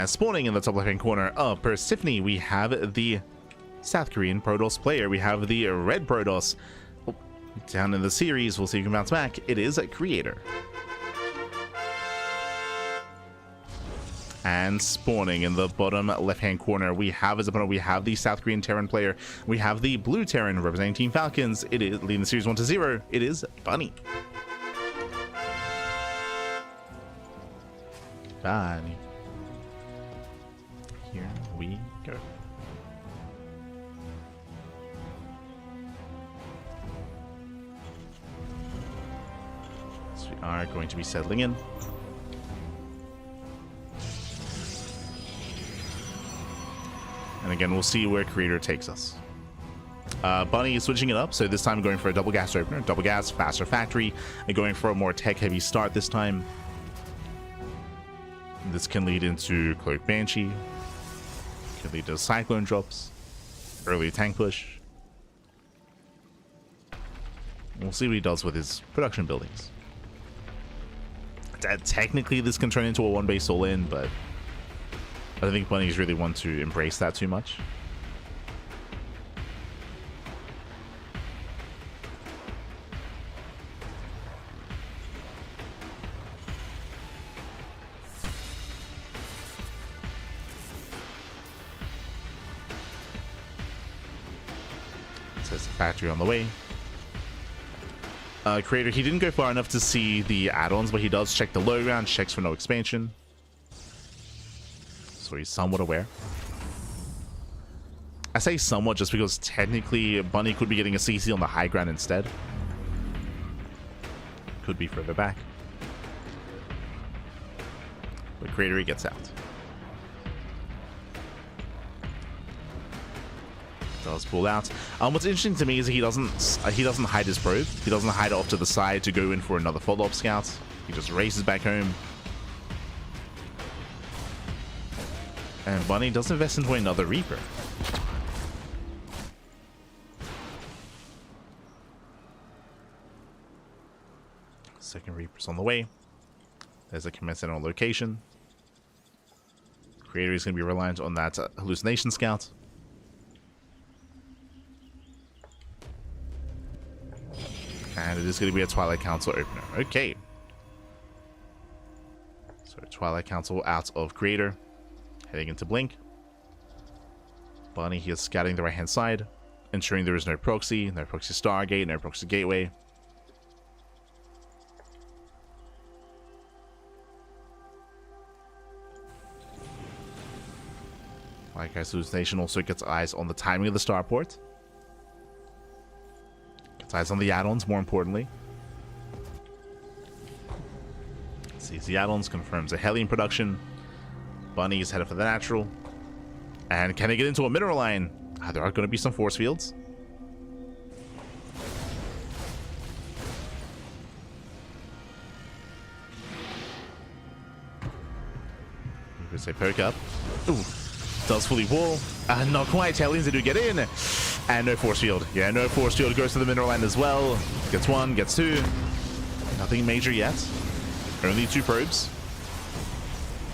Speaker 1: Spawning in the top left-hand corner of Persephone, we have the South Korean Protoss player. We have the red Protoss. Oh, down in the series, we'll see if we can bounce back. It is a Creator. And spawning in the bottom left-hand corner, we have as opponent, we have the South Korean Terran player. We have the blue Terran representing Team Falcons. It is leading the series 1-0. It is Bunny. Bunny. Here we go. So we are going to be settling in. And again, we'll see where Creator takes us. Bunny is switching it up, so this time going for a double gas opener, double gas, faster factory, and going for a more tech-heavy start this time. This can lead into Cloak Banshee, can lead to Cyclone drops, early tank push. We'll see what he does with his production buildings. Technically, this can turn into a one-base all-in, but I don't think Bunnies really want to embrace that too much. It says the factory on the way. Creator, he didn't go far enough to see the add-ons, but he does check the low ground, checks for no expansion. So he's somewhat aware. I say somewhat just because technically Bunny could be getting a CC on the high ground instead. Could be further back. But Creator, he gets out. Does pull out. What's interesting to me is he doesn't hide his probe. He doesn't hide it off to the side to go in for another follow-up scout. He just races back home. And Bunny does invest into another Reaper. Second Reaper's on the way. There's a command center on location. Creator is going to be reliant on that hallucination scout. And it is going to be a Twilight Council opener. Okay. So Twilight Council out of Creator. Heading into Blink. Bunny, he is scouting the right-hand side, ensuring there is no proxy Stargate, no proxy gateway. Like Guy's hallucination also gets eyes on the timing of the starport. Gets eyes on the add-ons, more importantly. Sees the add-ons, confirms a Hellion production. Bunny is headed for the natural. And can they get into a mineral line? There are going to be some force fields. You could say poke up. Ooh, does fully wall. Not quite. Hellions do get in. And no force field. Yeah, no force field. Goes to the mineral line as well. Gets one, gets two. Nothing major yet. Only two probes.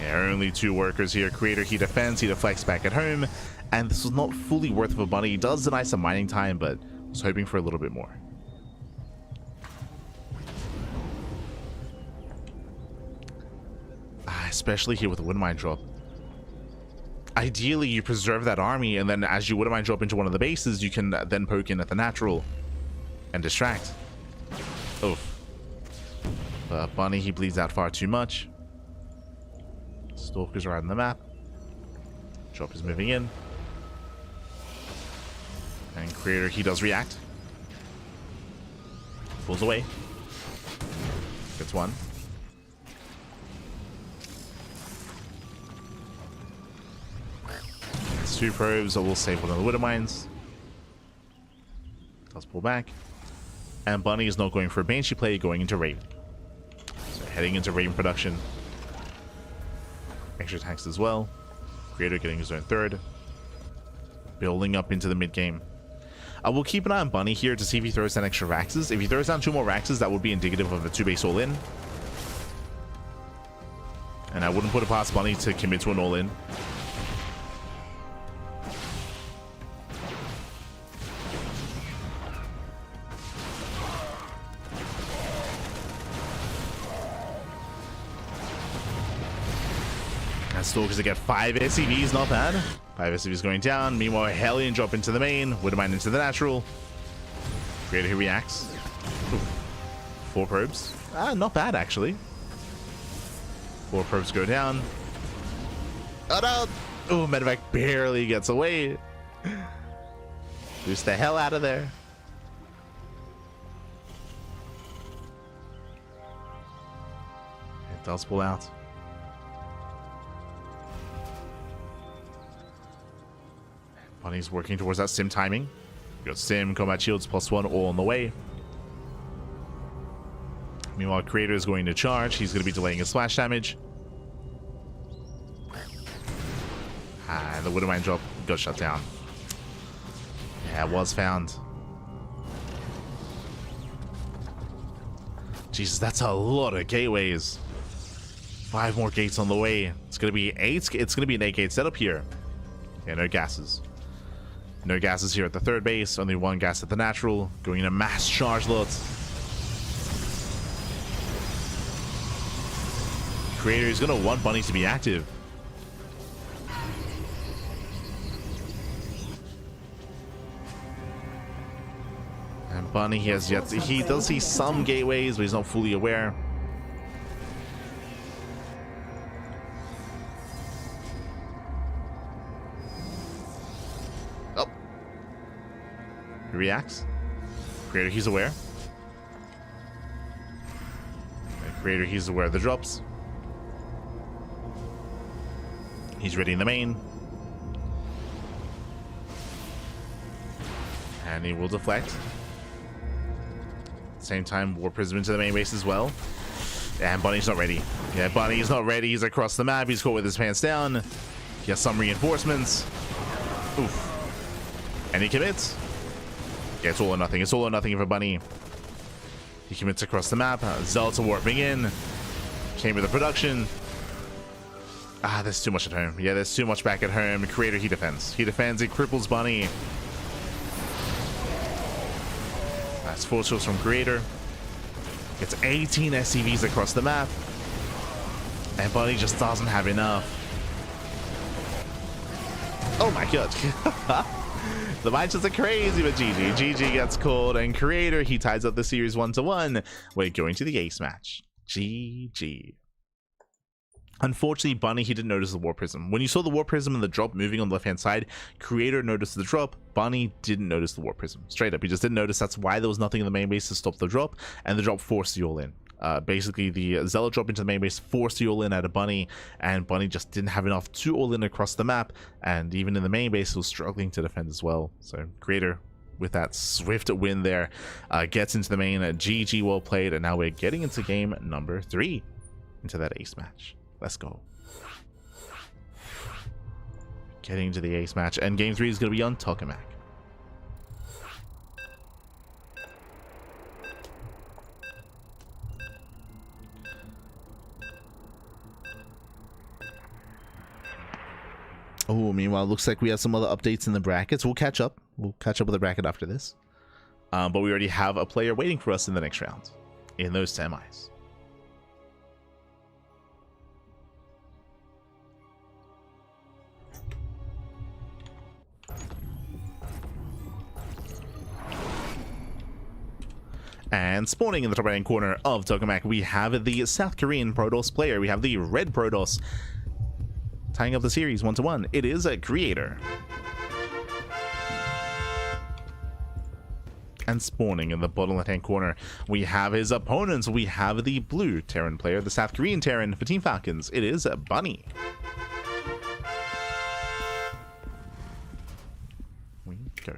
Speaker 1: Yeah, only two workers here. Creator, he defends, he deflects back at home. And this was not fully worth of a Bunny. He does deny some mining time, but was hoping for a little bit more. Especially here with the Wind Mine drop. Ideally, you preserve that army, and then as you Wind Mine drop into one of the bases, you can then poke in at the natural and distract. Oof. But Bunny, he bleeds out far too much. Stalkers are out on the map. Drop is moving in. And Creator, he does react. Pulls away. Gets one. Gets two probes. We'll save one of the Widow Mines. Does pull back. And Bunny is not going for a Banshee play, going into Raven. So heading into Raven production. Extra tanks as well. Creator getting his own third. Building up into the mid game. We'll keep an eye on Bunny here to see if he throws down extra Raxes. If he throws down two more Raxes, that would be indicative of a 2-base all-in. And I wouldn't put it past Bunny to commit to an all-in. Stalkers to get 5 SCVs, not bad. 5 SCVs going down. Meanwhile, Hellion drop into the main. Widowmine into the natural. Creator who reacts. Ooh. 4 probes. Not bad, actually. 4 probes go down. Oh no! Oh, Medevac barely gets away. Boost the hell out of there. It does pull out. Bunny's working towards that sim timing. We got sim, combat shields, +1 all on the way. Meanwhile, Creator is going to charge. He's going to be delaying his splash damage. And the Widowmine drop got shut down. Yeah, it was found. Jesus, that's a lot of gateways. 5 more gates on the way. It's going to be 8. It's going to be an 8-gate setup here. Yeah, no gases. No gases here at the third base. Only 1 gas at the natural. Going in a mass charge lot. Creator is going to want Bunny to be active. And Bunny, he has yet to, he does see some gateways, but he's not fully aware. Oh. He reacts. Creator, he's aware. And Creator, he's aware of the drops. He's ready in the main. And he will deflect. Same time, War Prism into the main base as well. And Bunny's not ready. Yeah, Bunny's not ready. He's across the map. He's caught with his pants down. He has some reinforcements. Oof. And he commits. Yeah, it's all or nothing. It's all or nothing for Bunny. He commits across the map. Zealots are warping in. Came with the production. There's too much at home. Yeah, there's too much back at home. Creator, he defends. He defends. He cripples Bunny. That's 4 shots from Creator. Gets 18 SCVs across the map. And Bunny just doesn't have enough. Oh my god. The matches are crazy with GG. GG gets called, and Creator, he ties up the series 1-1. We're going to the ace match. GG. Unfortunately, Bunny, he didn't notice the War Prism. When you saw the War Prism and the drop moving on the left-hand side, Creator noticed the drop. Bunny didn't notice the War Prism. Straight up, he just didn't notice. That's why there was nothing in the main base to stop the drop, and the drop forced you all in. Basically, the Zealot drop into the main base forced you all in at a Bunny, and Bunny just didn't have enough to all in across the map, and even in the main base, was struggling to defend as well. So, Creator, with that swift win there, gets into the main. GG, well played, and now we're getting into game number 3, into that ace match. Let's go. Getting to the ace match, and game 3 is going to be on Tokamak. Oh, meanwhile, looks like we have some other updates in the brackets. We'll catch up. We'll catch up with the bracket after this. But we already have a player waiting for us in the next round in those semis. And spawning in the top right-hand corner of Tokamak, we have the South Korean Protoss player. We have the Red Protoss tying up the series 1-1. It is a Creator. And spawning in the bottom left-hand corner, we have his opponents. We have the blue Terran player, the South Korean Terran for Team Falcons. It is Bunny. We go.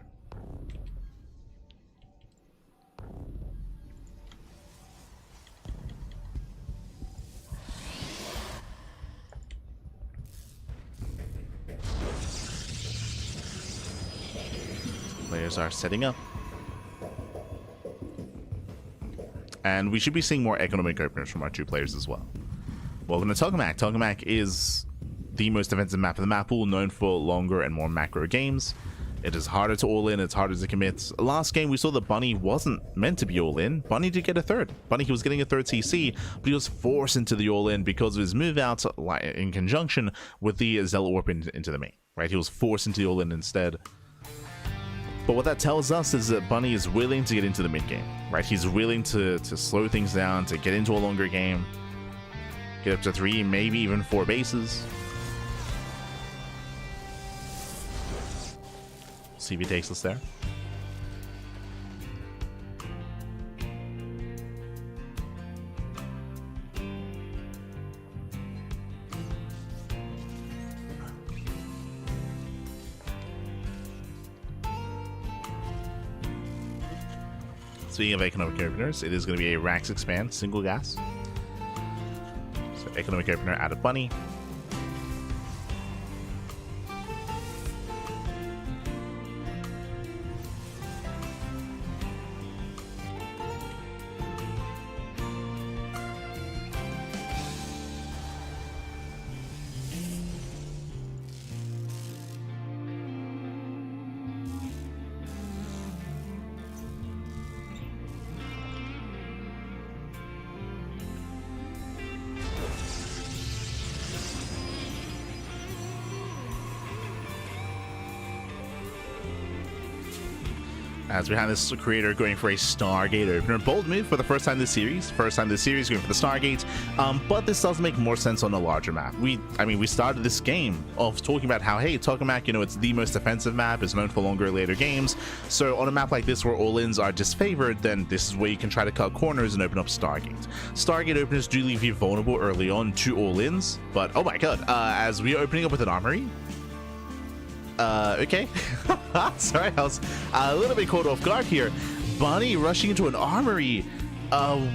Speaker 1: Players are setting up. And we should be seeing more economic openers from our 2 players as well. Welcome to Tokamak. Tokamak is the most defensive map of the map pool, known for longer and more macro games. It is harder to all in, it's harder to commit. Last game we saw that Bunny wasn't meant to be all in. Bunny did get a third. Bunny, he was getting a third CC, but he was forced into the all in because of his move out in conjunction with the Zealot Warp into the main, right? He was forced into the all in instead. But what that tells us is that Bunny is willing to get into the mid game, right? He's willing to slow things down, to get into a longer game, get up to 3, maybe even 4 bases. See if he takes us there. Speaking of economic openers, it is going to be a Rax Expand single gas. So economic opener out of Bunny. As we have this creator going for a Stargate opener. Bold move for the first time this series. First time this series going for the Stargate. But this does make more sense on a larger map. We started this game off talking about how, hey, Tokamak, you know, it's the most defensive map. It's known for longer, later games. So on a map like this where all-ins are disfavored, then this is where you can try to cut corners and open up Stargate. Stargate openers do leave you vulnerable early on to all-ins. But, oh my god, as we are opening up with an armory, okay. Sorry, I was a little bit caught off guard here. Bunny rushing into an armory.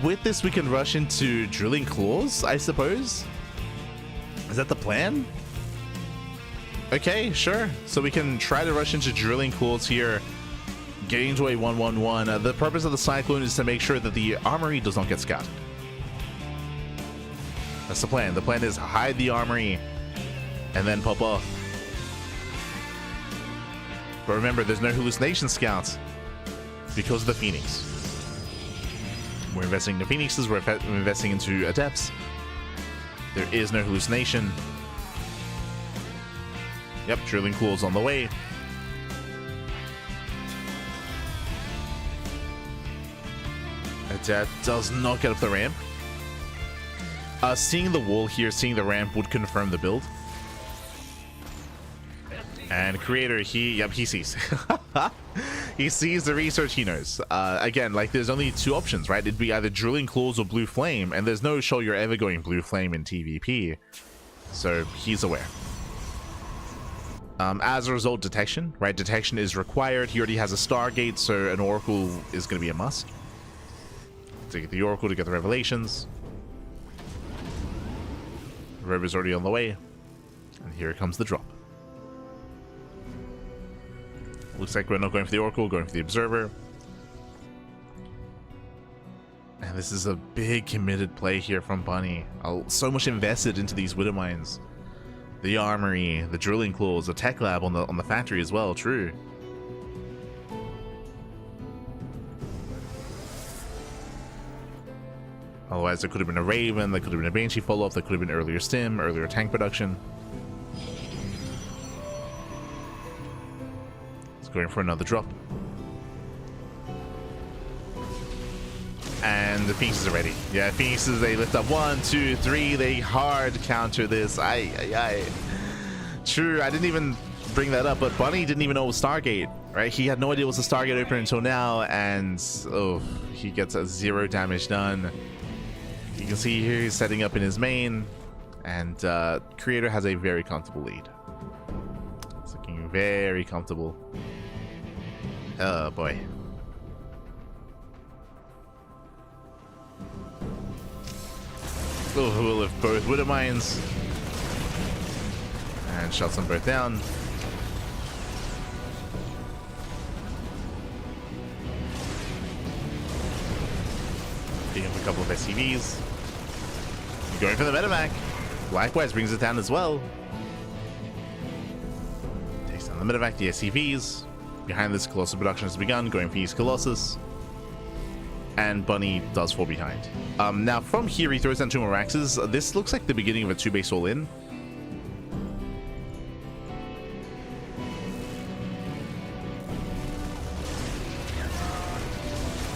Speaker 1: With this, we can rush into Drilling Claws, I suppose. Is that the plan? Okay, sure. So we can try to rush into Drilling Claws here, getting into a 1-1-1. The purpose of the Cyclone is to make sure that the armory does not get scouted. That's the plan. The plan is hide the armory and then pop off. But remember, there's no hallucination scouts because of the Phoenix. We're investing into Phoenixes, we're investing into Adepts. There is no hallucination. Yep, Drilling Claws on the way. Adept does not get up the ramp. Seeing the wall here, seeing the ramp would confirm the build. And creator, he sees. He sees the research, he knows. Again, like, there's only 2 options, right? It'd be either Drilling Claws or Blue Flame, and there's no show you're ever going Blue Flame in TVP. So he's aware. As a result, detection, right? Detection is required. He already has a Stargate, so an Oracle is going to be a must. To get the Oracle, to get the Revelations. Robe is already on the way. And here comes the drop. Looks like we're not going for the Oracle, going for the Observer. And this is a big committed play here from Bunny. So much invested into these Widow Mines. The Armory, the Drilling Claws, the Tech Lab on the factory as well, true. Otherwise, there could have been a Raven, there could have been a Banshee follow-up, there could have been earlier Stim, earlier tank production. Going for another drop. And the Phoenixes are ready. Yeah, Phoenixes, they lift up 1, 2, 3. They hard counter this. True, I didn't even bring that up, but Bunny didn't even know it was Stargate, right? He had no idea it was a Stargate opener until now, and oh, he gets a 0 damage done. You can see here he's setting up in his main, and creator has a very comfortable lead. It's looking very comfortable. Oh boy. Oh, we'll lift both Widow Mines. And shuts them both down. Picking up a couple of SCVs. Going for the Metamac. Likewise brings it down as well. Takes down the Metavac, the SCVs. Behind this, Colossus production has begun, going for East Colossus. And Bunny does fall behind. Now from here, he throws down 2 more Axes. This looks like the beginning of a 2-base all-in.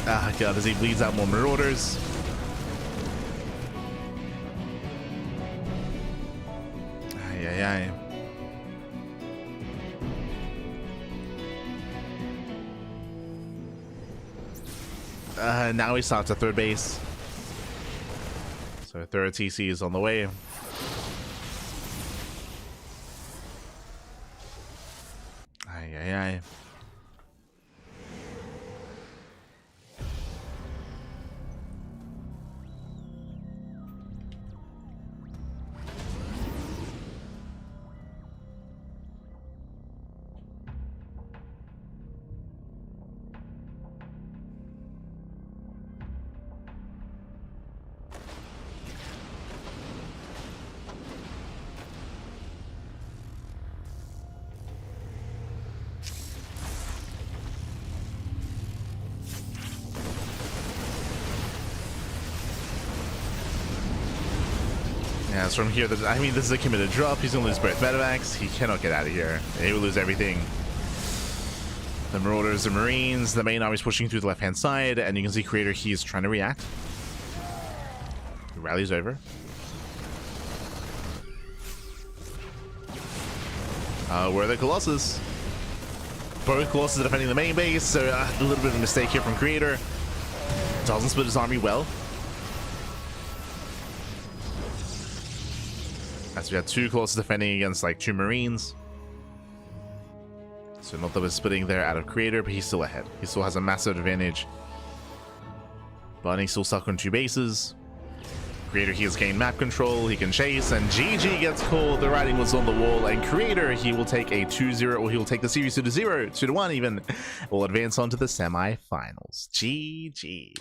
Speaker 1: Ah, God, as he bleeds out more Marauders. Ay, ay, ay. Now he starts at 3rd base. So 3rd TC is on the way. Ay, ay, ay. Yeah, so from here, I mean, this is a committed drop. He's gonna lose both medevacs. He cannot get out of here. He will lose everything. The Marauders, the Marines, the main army's pushing through the left-hand side, and you can see Creator, he is trying to react. The rally's over. Where are the Colossus? Both Colossus are defending the main base, so a little bit of a mistake here from Creator. Doesn't split his army well. As we had 2 Colossus defending against like 2 Marines. So not that we're splitting there out of Creator, but he's still ahead. He still has a massive advantage. Bunny's still stuck on 2 bases. Creator, he has gained map control, he can chase, and GG gets called. The writing was on the wall, and Creator, he will take a 2-0, or he will take the series to the 0, 2-1 even. Will advance on to the semi-finals. GG.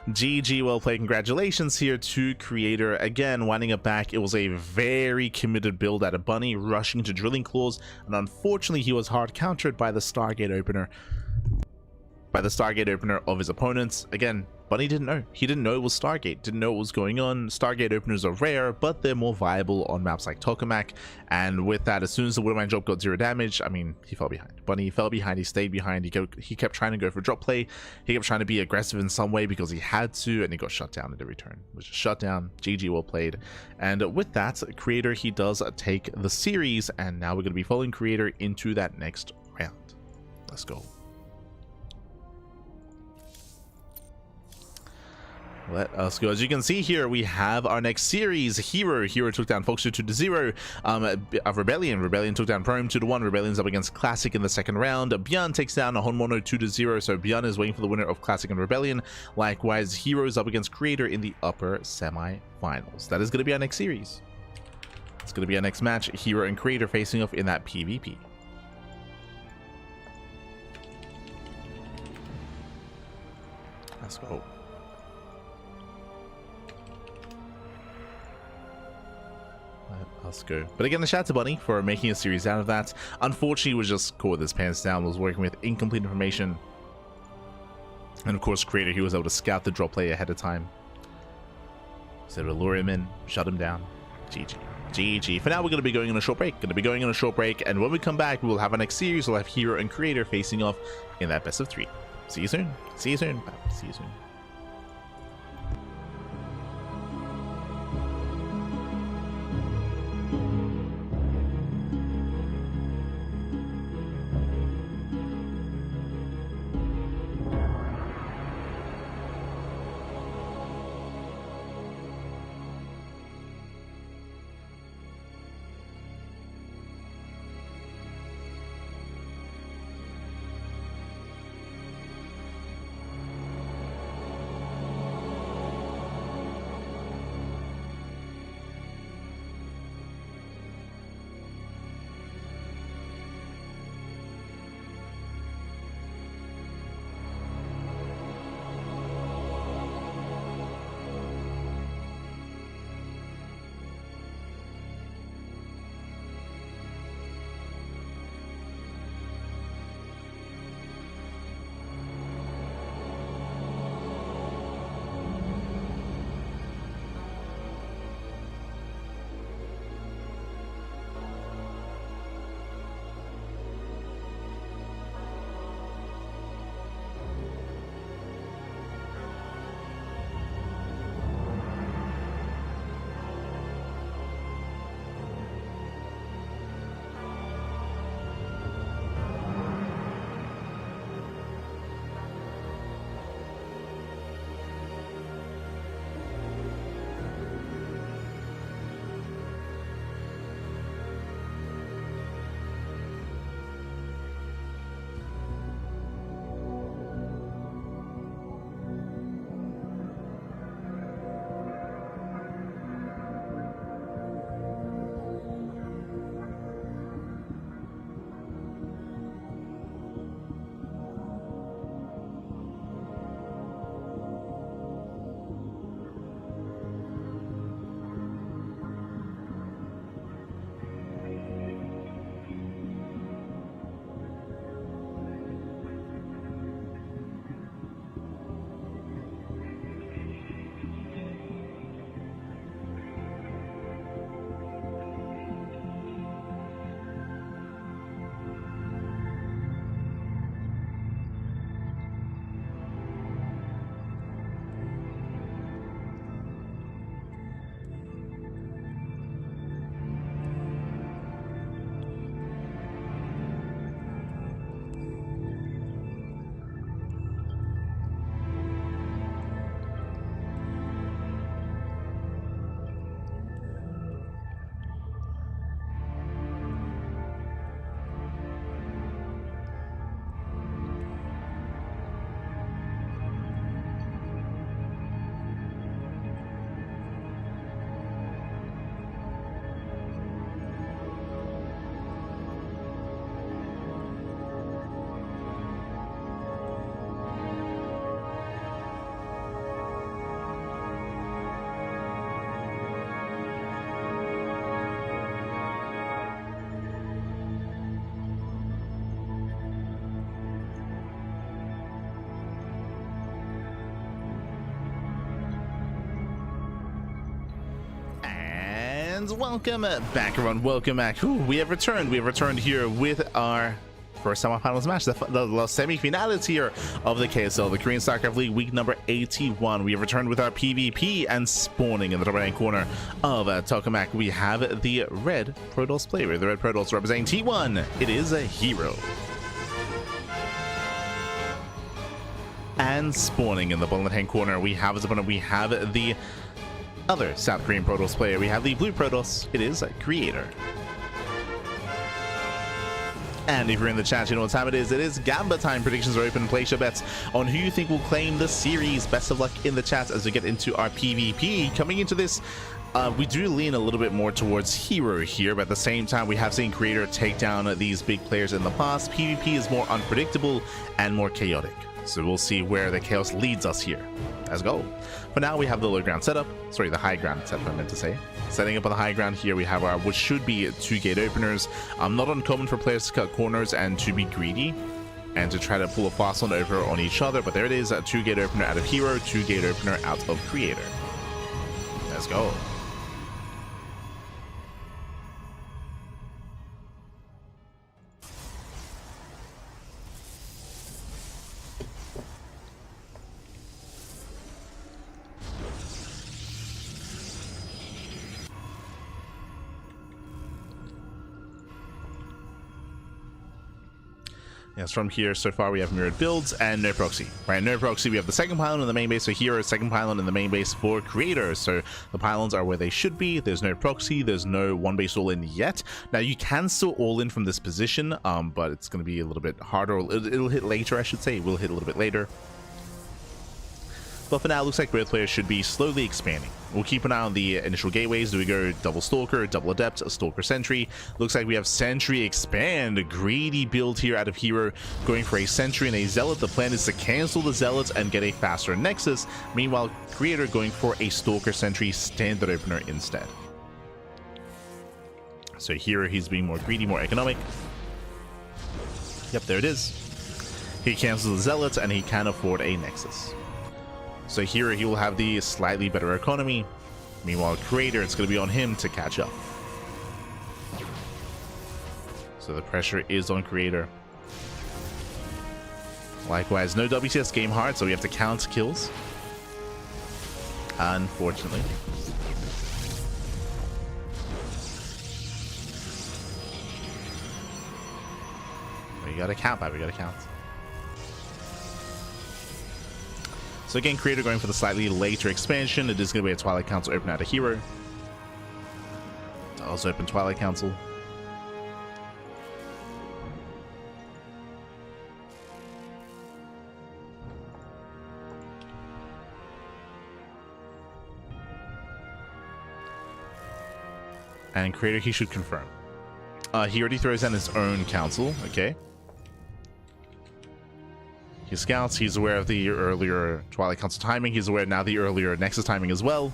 Speaker 1: GG, well played. Congratulations here to Creator. Again, winding it back, it was a very committed build out of Bunny, rushing to Drilling Claws, and unfortunately he was hard countered by the Stargate opener. Of his opponents. Again, Bunny didn't know. He didn't know it was Stargate, didn't know what was going on. Stargate openers are rare, but they're more viable on maps like Tokamak, and with that, as soon as the Widowmine drop got 0 damage, I mean, he fell behind. Bunny fell behind, he stayed behind, he kept trying to go for drop play, he kept trying to be aggressive in some way because he had to, and he got shut down at every turn. It was just shut down. GG, well played. And with that, Creator, he does take the series, and now we're going to be following Creator into that next round. Let's go. Let us go. As you can see here, we have our next series. herO took down Foxtrot 2-0. Rebellion took down Prome 2-1. Rebellion's up against Classic in the second round. ByuN takes down a Honmono 2-0. So ByuN is waiting for the winner of Classic and Rebellion. Likewise, herO's up against Creator in the upper semi-finals. That is going to be our next series. It's going to be our next match. herO and Creator facing off in that PvP. Let's go. Let's go. But again, the shout out to Bunny for making a series out of that. Unfortunately, he was just caught with his pants down, was working with incomplete information. And of course, Creator, he was able to scout the drop play ahead of time. So to lure him in, shut him down. GG. GG. For now, we're going to be going on a short break. And when we come back, we will have our next series. We'll have herO and Creator facing off in that best of 3. See you soon. See you soon. Bye. See you soon. And welcome back, everyone. Welcome back. Ooh, we have returned. We have returned here with our first semifinals match, the semi-finals here of the KSL, the Korean StarCraft League, week number 81. We have returned with our PvP, and spawning in the top right-hand corner of Tokamak, we have the red Protoss player. The red Protoss representing T1. It is a herO. And spawning in the bottom left-hand corner, we have as opponent, we have the other South Korean Protoss player. We have the blue Protoss. It is a creator. And if you're in the chat, you know what time it is. It is Gamba time. Predictions are open. Place your bets on who you think will claim the series. Best of luck in the chat as we get into our PvP. Coming into this, we do lean a little bit more towards herO here, but at the same time, we have seen creator take down these big players in the past. PvP is more unpredictable and more chaotic. So we'll see where the chaos leads us here. Let's go. For now, we have the low ground setup. Sorry, the high ground setup, I meant to say. Setting up on the high ground here, we have our, which should be 2 gate openers. Not uncommon for players to cut corners and to be greedy and to try to pull a fast one over on each other. But there it is, a 2 gate opener out of herO, 2 gate opener out of creator. Let's go. Yes, from here, so far we have mirrored builds and no proxy. Right, no proxy. We have the second pylon in the main base for herO, second pylon in the main base for creator. So the pylons are where they should be. There's no proxy. There's no one base all in yet. Now you can still all in from this position, but it's going to be a little bit harder. It'll hit later, I should say. It will hit a little bit later. But for now, it looks like both players should be slowly expanding. We'll keep an eye on the initial gateways. Do we go double Stalker, double Adept, a Stalker Sentry? Looks like we have Sentry expand. A greedy build here out of herO, going for a Sentry and a Zealot. The plan is to cancel the Zealots and get a faster Nexus. Meanwhile, Creator going for a Stalker Sentry standard opener instead. So herO, he's being more greedy, more economic. Yep, there it is. He cancels the Zealots and he can afford a Nexus. So here he will have the slightly better economy. Meanwhile, creator, it's going to be on him to catch up. So the pressure is on creator. Likewise, no WCS game hard, so we have to count kills. Unfortunately. We gotta count, we gotta count. So again, creator going for the slightly later expansion. It is going to be a Twilight Council open out of herO. Also open Twilight Council. And creator, he should confirm. He already throws in his own council. Okay. He scouts, he's aware of the earlier Twilight Council timing, he's aware now the earlier Nexus timing as well.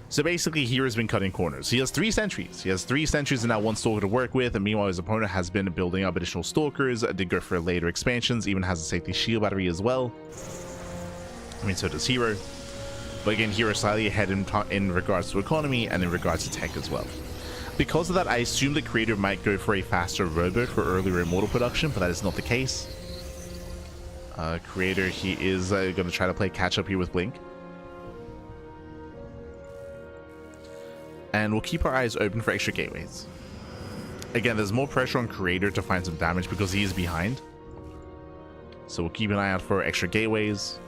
Speaker 1: So basically, hero's been cutting corners. He has 3 sentries. He has 3 sentries and now 1 Stalker to work with, and meanwhile his opponent has been building up additional Stalkers, did go for later expansions, even has a safety shield battery as well. I mean, so does herO. But again, herO slightly ahead in regards to economy and in regards to tech as well. Because of that, I assume the creator might go for a faster robot for earlier Immortal production, but that is not the case. Creator, he is going to try to play catch up here with Blink. And we'll keep our eyes open for extra gateways. Again, there's more pressure on creator to find some damage because he is behind. So we'll keep an eye out for extra gateways.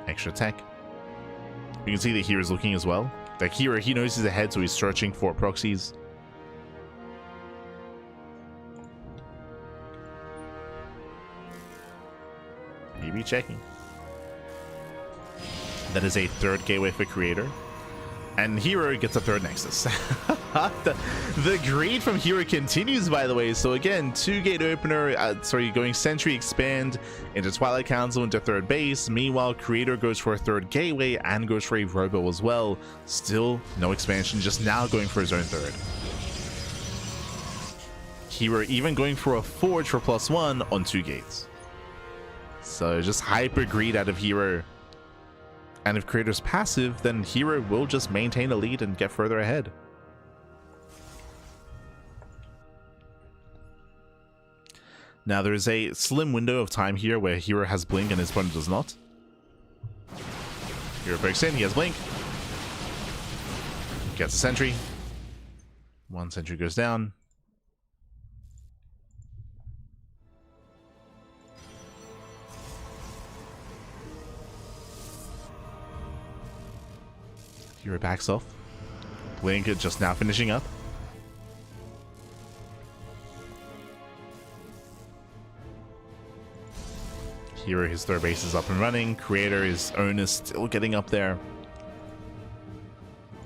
Speaker 1: Extra tech. You can see that hero's looking as well. Like herO, he knows he's ahead, so he's searching for proxies. Be checking. That is a 3rd gateway for creator, and herO gets a 3rd Nexus. the greed from herO continues, by the way. So again, 2 gate opener, going Sentry expand into Twilight Council into 3rd base. Meanwhile, creator goes for a 3rd gateway and goes for a robo as well. Still no expansion, just now going for his own 3rd. herO even going for a forge for +1 on 2 gates. So just hyper greed out of herO. And if Creator's passive, then herO will just maintain a lead and get further ahead. Now there is a slim window of time here where herO has blink and his opponent does not. herO breaks in, he has blink. Gets a sentry. One sentry goes down. herO backs off. Blink just now finishing up. herO, his third base is up and running. Creator, his own is still getting up there.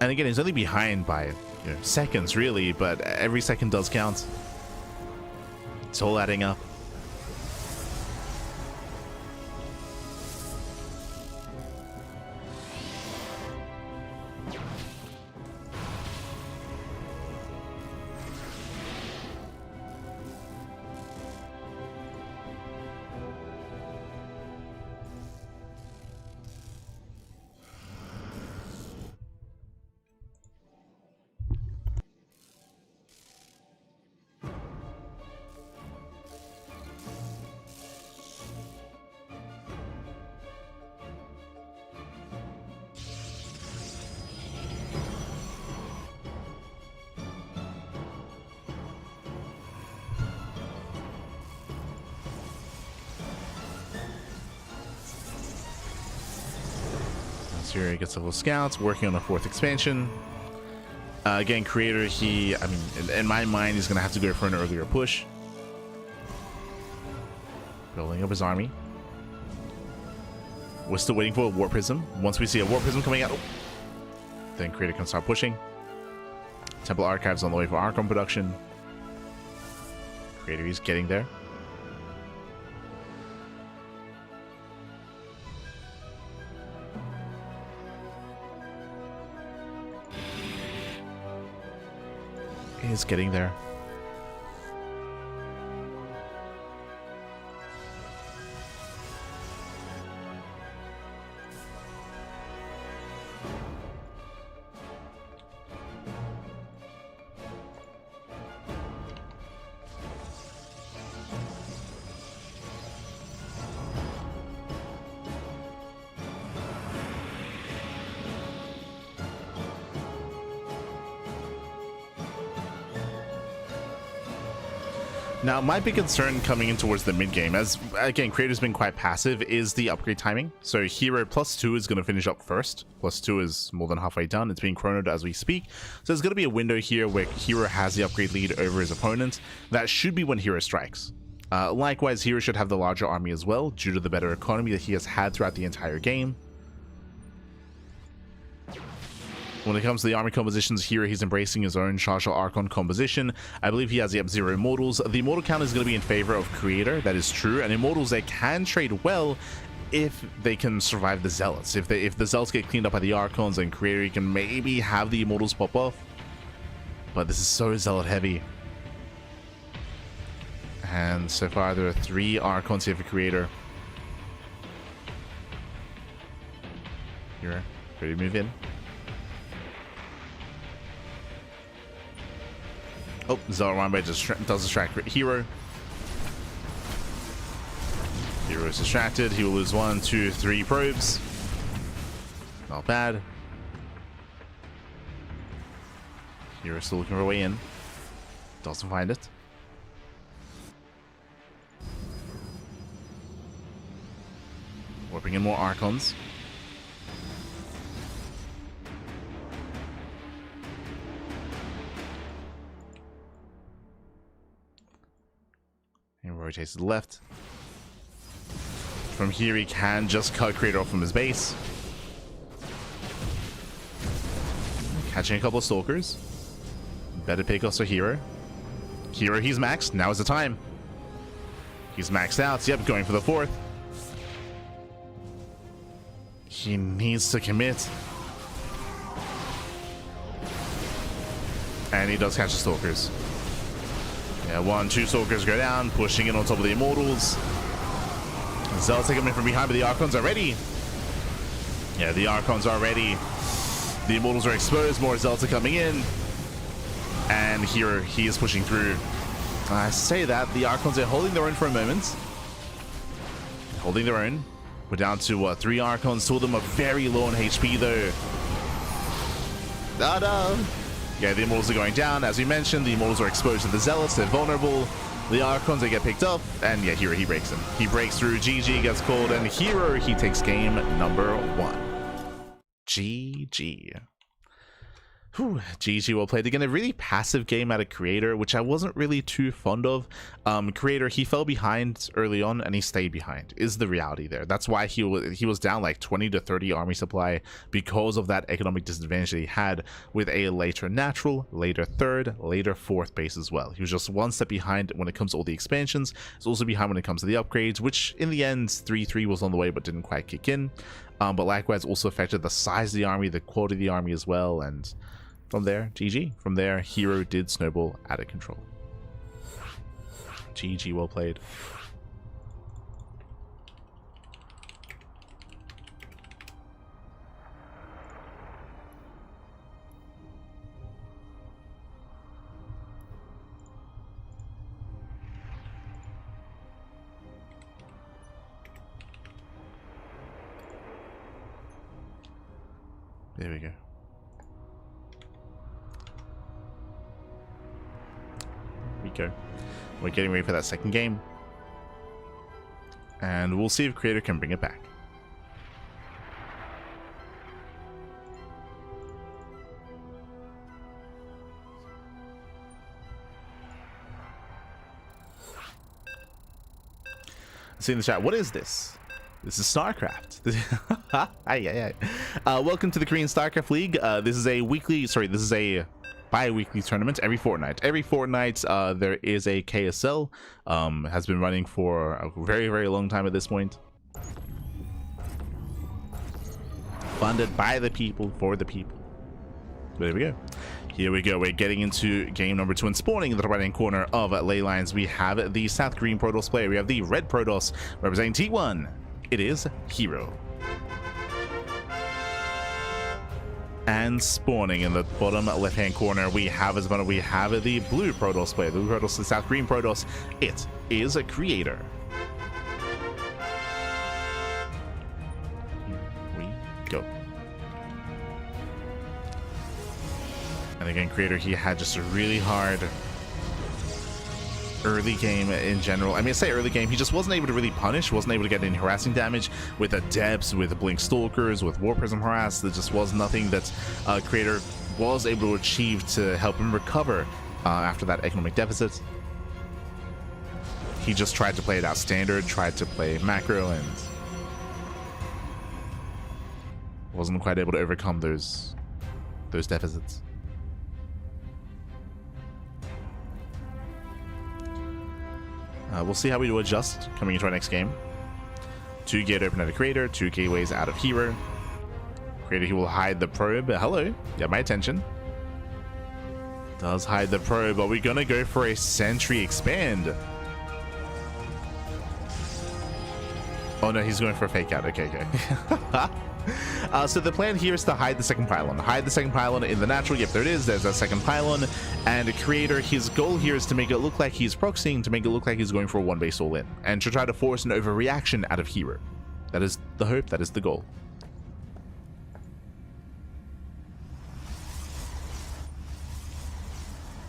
Speaker 1: And again, he's only behind by seconds, really, but every second does count. It's all adding up. Here he gets a little scouts, working on a 4th expansion. Again, Creator, I mean, in my mind, he's going to have to go for an earlier push. Building up his army. We're still waiting for a War Prism. Once we see a War Prism coming out, then Creator can start pushing. Temple Archives on the way for Archon production. Creator is getting there. Is getting there. Now, my big concern coming in towards the mid game, as again, Creator's been quite passive, is the upgrade timing. So herO +2 is going to finish up first. +2 is more than halfway done. It's being chronoed as we speak. So there's going to be a window here where herO has the upgrade lead over his opponent. That should be when herO strikes. Likewise, herO should have the larger army as well, due to the better economy that he has had throughout the entire game. When it comes to the army compositions here, he's embracing his own Chargeur Archon composition. I believe he has the Zero Immortals. The Immortal count is going to be in favor of Creator, that is true. And Immortals, they can trade well if they can survive the Zealots. If the Zealots get cleaned up by the Archons, and Creator can maybe have the Immortals pop off. But this is so Zealot heavy. And so far there are 3 Archons here for Creator. Here, ready to move in. Oh, Zealot Runway does distract herO. herO is distracted. He will lose 1, 2, 3 probes. Not bad. herO still looking for a way in. Doesn't find it. Warping in more Archons. And rotates to the left. From here, he can just cut Creator off from his base. Catching a couple of Stalkers. Better pick also herO. herO, he's maxed. Now is the time. He's maxed out. Yep, going for the 4th. He needs to commit. And he does catch the Stalkers. Yeah, 1, 2 Stalkers go down, pushing in on top of the Immortals. Zealots take him in from behind, but the Archons are ready. Yeah, the Archons are ready. The Immortals are exposed. More Zelda coming in. And here he is pushing through. I say that. The Archons are holding their own for a moment. Holding their own. We're down to 3 Archons. 2 of them are very low on HP though. Yeah, the Immortals are going down. As we mentioned, the Immortals are exposed to the Zealots. They're vulnerable. The Archons, they get picked up. And yeah, here he breaks them. He breaks through. GG gets called. And herO, he takes game number 1. GG. Whew, GG well played. Again, a really passive game out of Creator, which I wasn't really too fond of. Creator, he fell behind early on and he stayed behind, is the reality there. That's why he was down like 20 to 30 army supply because of that economic disadvantage that he had with a later natural, later third, later fourth base as well. He was just one step behind when it comes to all the expansions. He's also behind when it comes to the upgrades, which in the end 3-3 was on the way but didn't quite kick in. But likewise also affected the size of the army, the quality of the army as well, and from there, GG. From there, herO did snowball out of control. GG, well played. There we go. Go. We're getting ready for that second game, and we'll see if Creator can bring it back. See in the chat, what is this? This is StarCraft. Welcome to the Korean StarCraft League. This is a weekly, this is a bi-weekly tournament every fortnight. Every fortnight there is a KSL. Has been running for a very, very long time at this point. Funded by the people, for the people. There we go. Here we go. We're getting into game number 2 and spawning in the right-hand corner of ley lines. We have the South Green Protoss player. We have the Red Protoss representing T1. It is herO. And spawning in the bottom left-hand corner, we have the Blue Protoss player. The Blue Protoss, the South Green Protoss. It is a Creator. Here we go. And again, Creator, he had just a really hard early game in general. I mean, I say early game, he just wasn't able to really punish, wasn't able to get any harassing damage with the Depths, with the Blink Stalkers, with War Prism Harass. There just was nothing that Creator was able to achieve to help him recover after that economic deficit. He just tried to play it out standard, tried to play macro, and wasn't quite able to overcome those deficits. We'll see how we do adjust coming into our next game. 2 gate open out of Creator, 2 gateways out of herO. Creator, he will hide the probe. Hello, get my attention. Does hide the probe. Are we gonna go for a sentry expand? Oh no, he's going for a fake out. Okay. So the plan here is to hide the second pylon. Hide the second pylon in the natural. Yep, there it is. There's that second pylon. And Creator, his goal here is to make it look like he's proxying, to make it look like he's going for a 1 base all in, and to try to force an overreaction out of herO. That is the hope. That is the goal.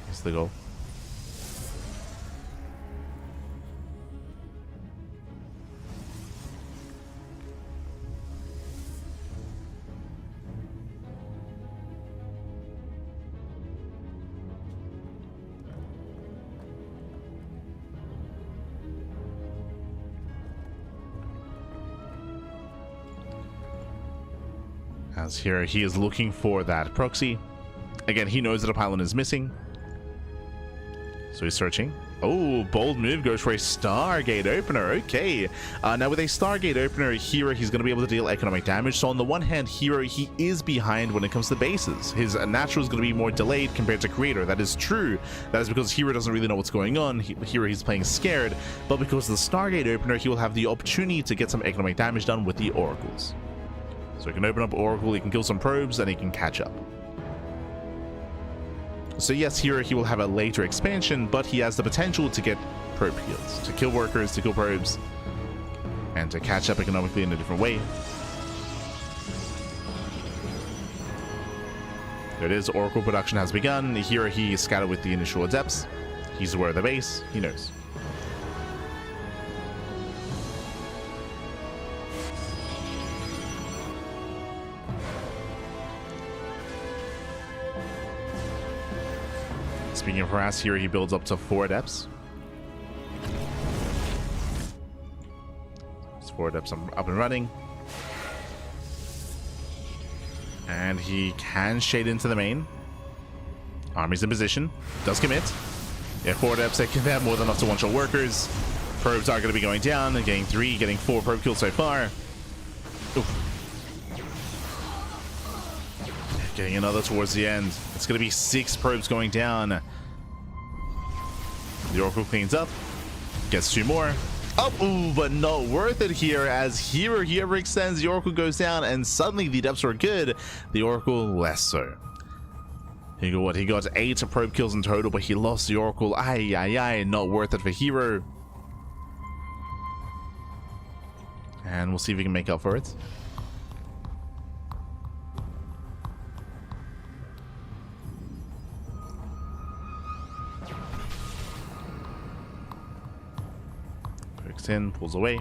Speaker 1: Here's the goal. As here, he is looking for that proxy. Again, he knows that a pylon is missing, so he's searching. Oh, bold move, goes for a Stargate opener. Okay. Now with a Stargate opener, herO, he's going to be able to deal economic damage. So on the one hand, herO, he is behind when it comes to bases. His natural is going to be more delayed compared to Creator. That is true. That is because herO doesn't really know what's going on. herO, he's playing scared. But because of the Stargate opener, he will have the opportunity to get some economic damage done with the oracles. So he can open up Oracle, he can kill some probes, and he can catch up. So yes, here he will have a later expansion, but he has the potential to get probe heals, to kill workers, to kill probes, and to catch up economically in a different way. There it is, Oracle production has begun. Here he is scattered with the initial adepts. He's aware of the base, he knows. Speaking of harass, here he builds up to 4 adepts. It's 4 adepts up and running. And he can shade into the main. Army's in position. Does commit. If 4 adepts, they have more than enough to one-shot workers. Probes are going to be going down. And getting 3, getting 4 probe kills so far. Oof. Getting another towards the end. It's going to be 6 probes going down. The Oracle cleans up. Gets 2 more. Oh, ooh, but not worth it here, as here he overextends, the Oracle goes down, and suddenly the adepts were good, the Oracle less so. He got what? He got 8 probe kills in total, but he lost the Oracle. Aye, not worth it for herO. And we'll see if we can make up for it. In, pulls away.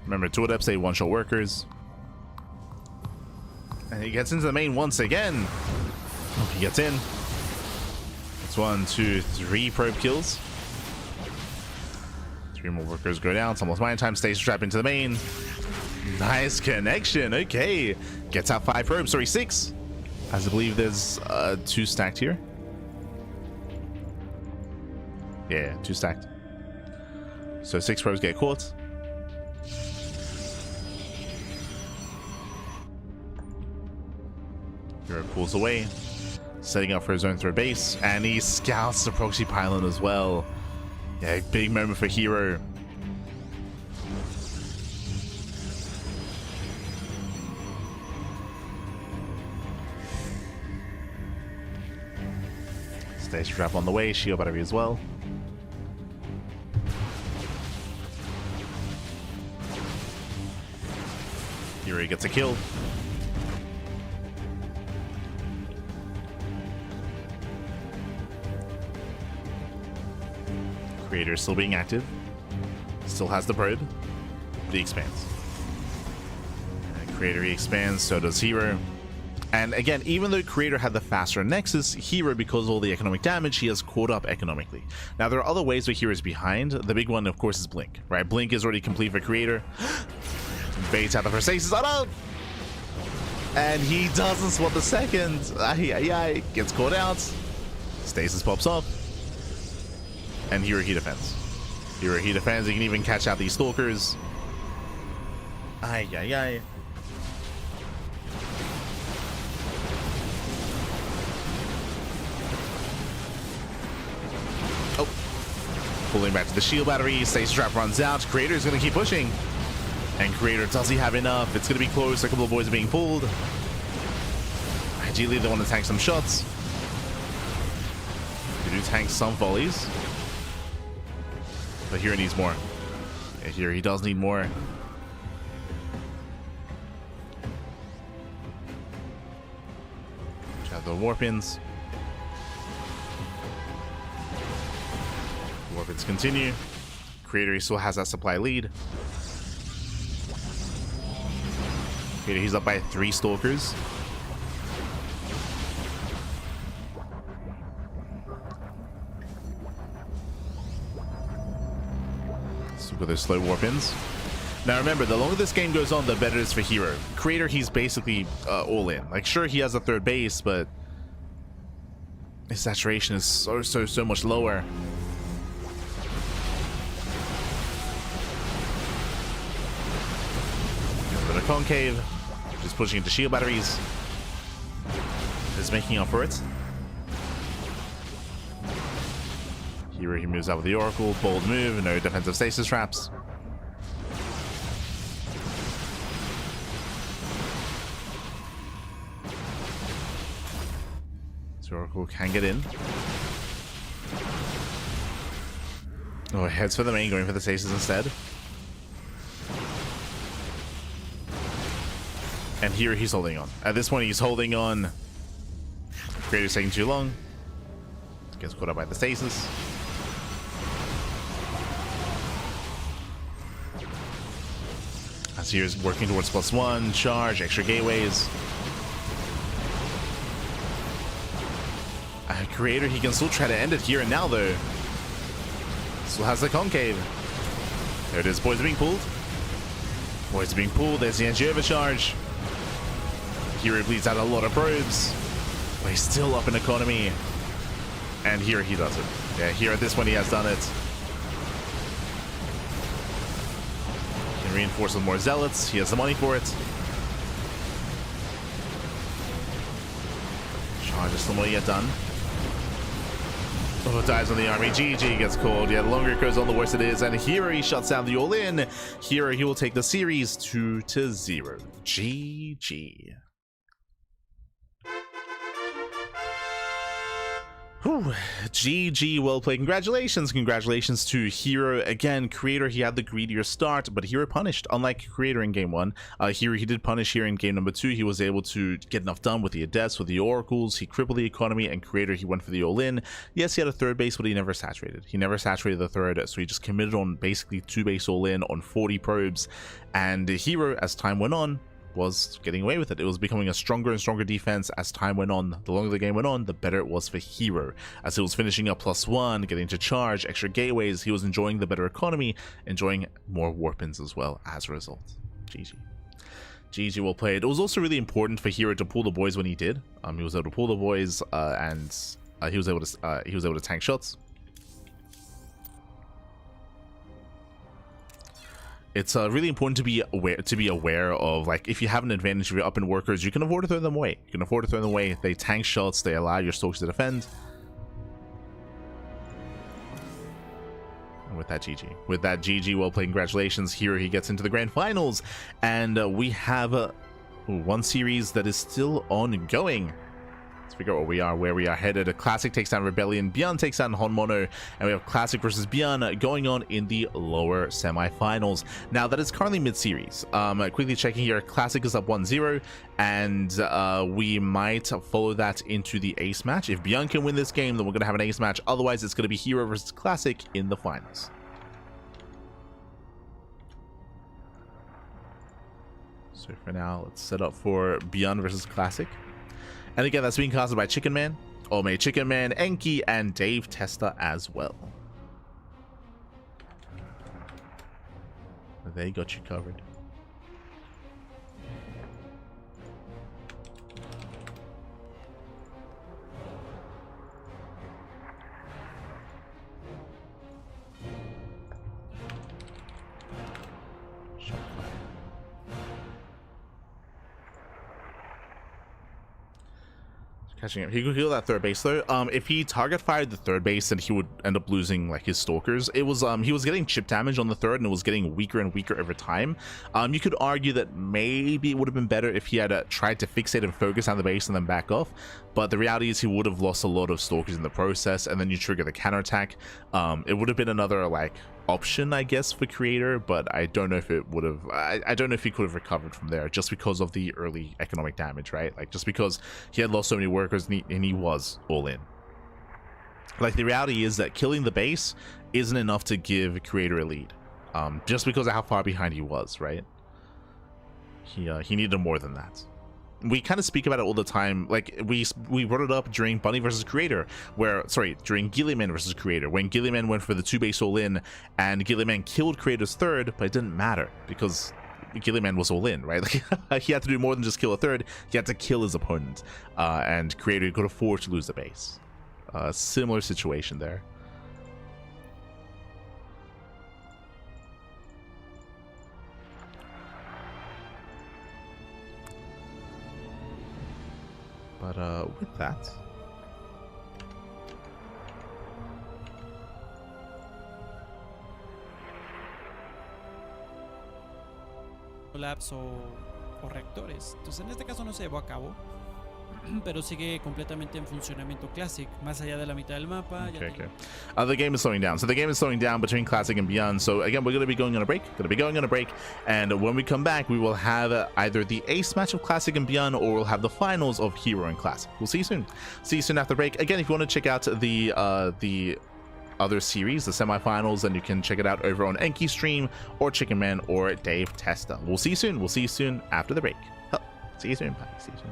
Speaker 1: Remember, 2 adepts, they one-shot workers. And he gets into the main once again. Oh, he gets in. It's 1, 2, 3 probe kills. 3 more workers go down. It's almost mine time. Stays trapped into the main. Nice connection. Okay. Gets out 5 probes. Sorry, 6. As I believe there's 2 stacked here. Yeah, 2 stacked. So 6 probes get caught. herO pulls away, setting up for his own third base, and he scouts the proxy pylon as well. Yeah, big moment for herO. Stays trap on the way, shield battery as well. herO gets a kill. Creator still being active. Still has the probe. But he expands. Creator expands, so does herO. And again, even though Creator had the faster Nexus, herO, because of all the economic damage, he has caught up economically. Now, there are other ways where herO is behind. The big one, of course, is Blink, right? Blink is already complete for Creator. Baits out the first aces. Oh no! And he doesn't swap the second. Gets caught out. Stasis pops up. And herO he defends. herO he defends. He can even catch out these stalkers. Oh. Pulling back to the shield battery. Stasis trap runs out. Creator is going to keep pushing. And Creator, does he have enough? It's going to be close. A couple of boys are being pulled. Ideally, they want to tank some shots. They do tank some volleys. But herO needs more. Yeah, here he does need more. Have the warp-ins. Warp-ins continue. Creator still has that supply lead. He's up by 3 stalkers. Let's look at those slow warp-ins. Now remember, the longer this game goes on, the better it is for herO. Creator, he's basically all in. Like, sure, he has a third base, but his saturation is so much lower. A bit of concave. Just pushing into shield batteries. Is making up for it. herO, he moves out with the Oracle. Bold move, no defensive stasis traps. So Oracle can get in. Oh, heads for the main, going for the stasis instead. And here he's holding on. At this point, he's holding on. Creator's taking too long. Gets caught up by the stasis. As here's working towards +1, charge, extra gateways. Creator, he can still try to end it here and now, though. Still has the concave. There it is. Boys are being pulled. Boys are being pulled. There's the energy overcharge. herO bleeds out a lot of probes. But he's still up in economy. And here he does it. Yeah, here at this one he has done it. Can reinforce with more zealots. He has the money for it. Charge is still not yet done. Oh, dies on the army. GG gets called. Yeah, the longer it goes on, the worse it is. And herO, he shuts down the all-in. herO, he will take the series 2-0. GG. Whew. GG, well played. Congratulations to herO. Again, Creator, he had the greedier start, but herO punished. Unlike Creator in game 1, herO, he did punish here in game number 2. He was able to get enough done with the Adepts, with the Oracles. He crippled the economy, and Creator, he went for the all-in. Yes, he had a third base, but he never saturated. He never saturated the third, so he just committed on basically 2-base all-in on 40 probes. And herO, as time went on, was getting away with it. It was becoming a stronger and stronger defense as time went on. The longer the game went on, the better it was for herO. As he was finishing up +1, getting to charge, extra gateways, he was enjoying the better economy, enjoying more warpins as well as a result. GG. GG, well played. It was also really important for herO to pull the boys when he did. He was able to pull the boys, and he was able to tank shots. It's really important to be aware of, like, if you have an advantage, if you're up in workers, you can afford to throw them away. You can afford to throw them away. They tank shots, they allow your Storks to defend. And with that, GG. With that, GG, well played. Congratulations. herO, he gets into the grand finals. And we have one series that is still ongoing. Let's figure out where we are headed. A Classic takes down Rebellion, ByuN takes down Honmono, and we have Classic versus ByuN going on in the lower semifinals. Now, that is currently mid-series. Quickly checking here, Classic is up 1-0, and we might follow that into the ace match. If ByuN can win this game, then we're going to have an ace match. Otherwise, it's going to be herO versus Classic in the finals. So for now, let's set up for ByuN versus Classic. And again, that's being casted by Chicken Man, Ome Chicken Man, Enki, and Dave Testa as well. They got you covered. Catching him. He could heal that third base though. If he target fired the third base, then he would end up losing like his Stalkers. It was he was getting chip damage on the third, and it was getting weaker and weaker over time. You could argue that maybe it would have been better if he had tried to fixate and focus on the base and then back off. But the reality is he would have lost a lot of Stalkers in the process, and then you trigger the counterattack. It would have been another like option, I guess, for Creator, but I don't know if it would have. I don't know if he could have recovered from there just because of the early economic damage, right? Like just because he had lost so many workers and he was all in. Like the reality is that killing the base isn't enough to give Creator a lead, just because of how far behind he was, right? He needed more than that. We kind of speak about it all the time. Like we brought it up during Bunny versus Creator, during Gilliman versus Creator, when Gilliman went for the 2-base all-in, and Gilliman killed Creator's third, but it didn't matter because Gilliman was all in, right? Like he had to do more than just kill a third. He had to kill his opponent, and Creator could afford to lose the base. Similar situation there. But with that,
Speaker 2: labs o reactores. Entonces en este caso no se llevó a cabo, pero sigue completamente en funcionamiento Classic, más allá de la mitad del mapa.
Speaker 1: Okay. The game is slowing down. So the game is slowing down between Classic and ByuN. So again, we're going to be going on a break. And when we come back, we will have either the ace match of Classic and ByuN, or we'll have the finals of herO and Classic. We'll see you soon. See you soon after the break. Again, if you want to check out the other series, the semifinals, then you can check it out over on Enki stream or Chicken Man or Dave Testa. We'll see you soon. We'll see you soon after the break. See you soon. Bye. See you soon.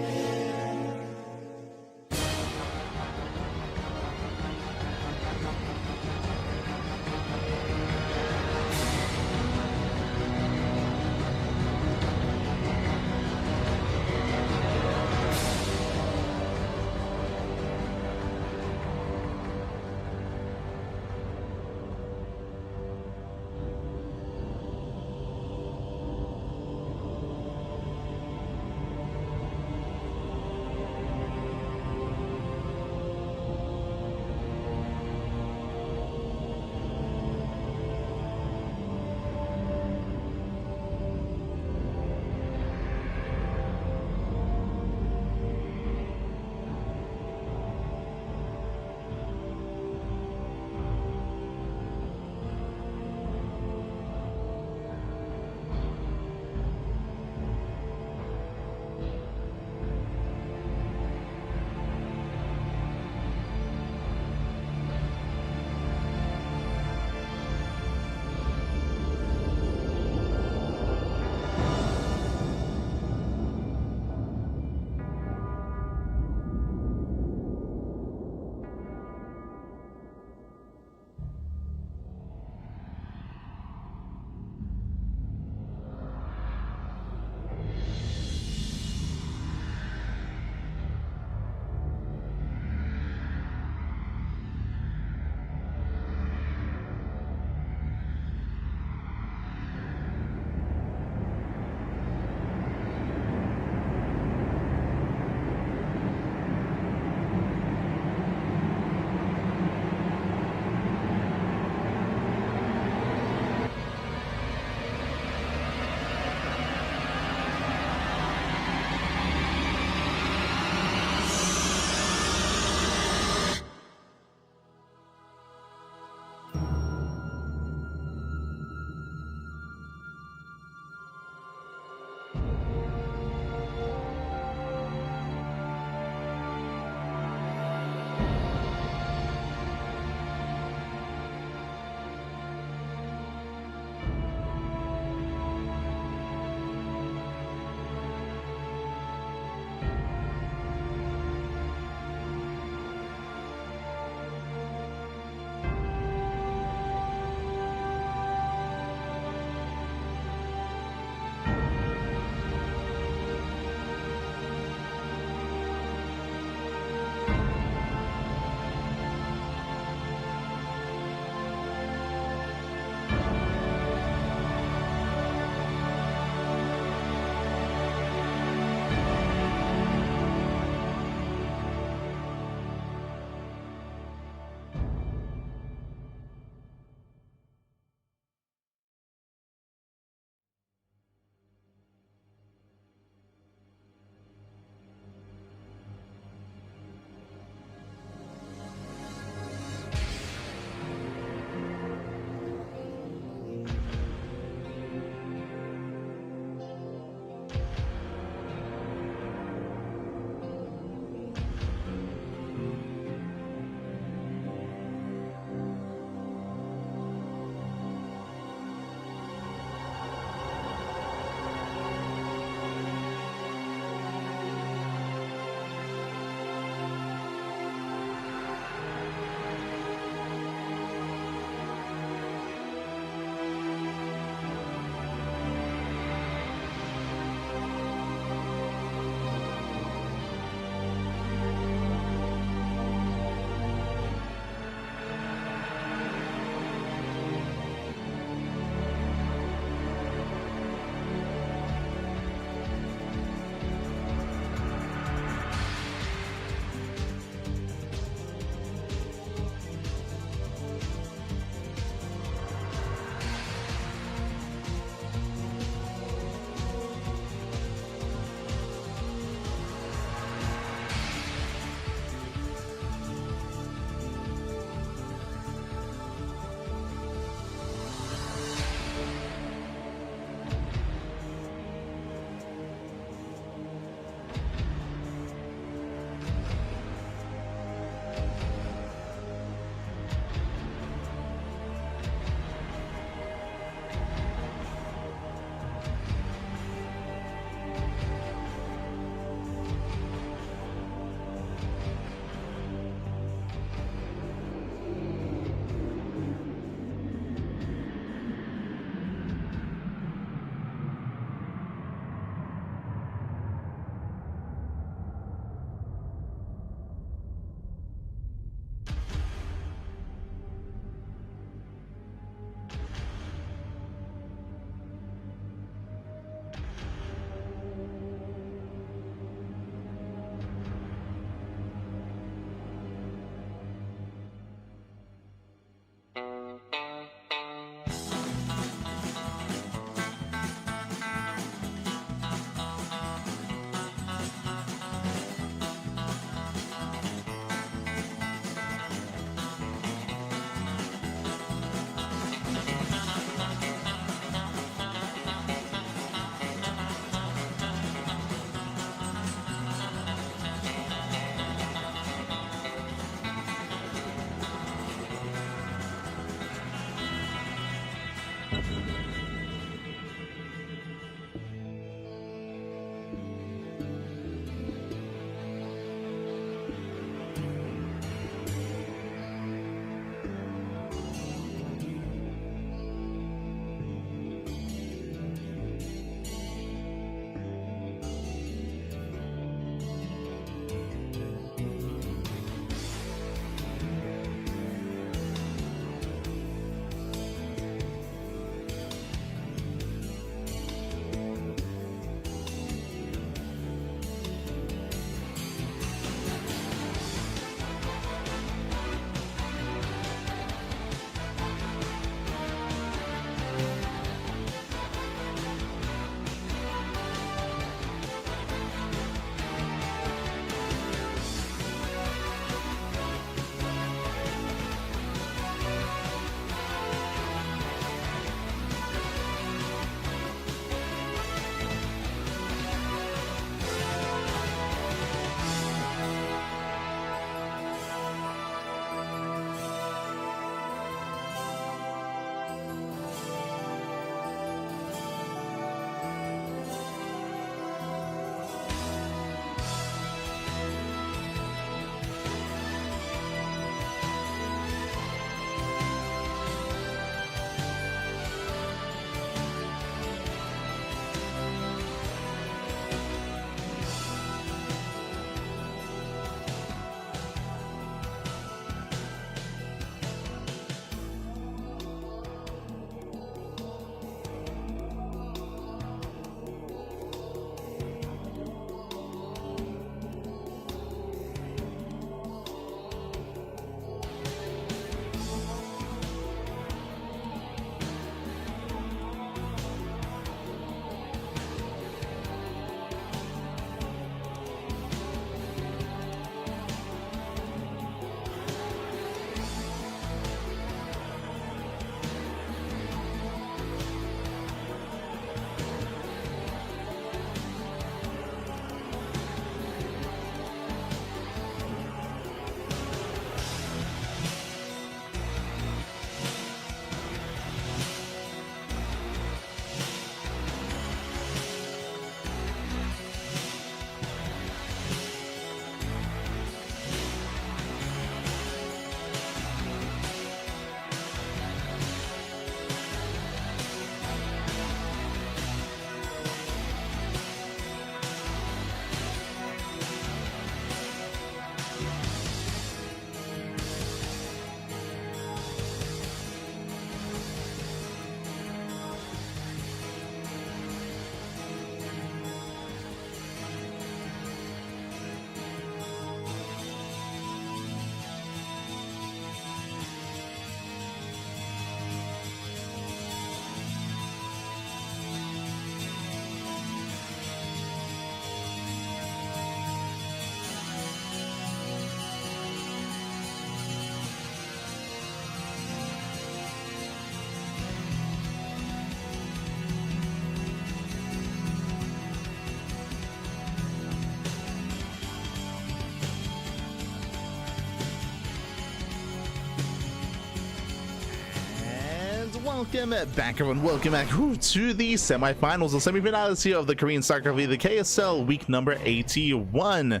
Speaker 1: Welcome back, everyone. Welcome back to the semifinals or semi-finality of the Korean StarCraft League, the KSL week number 81.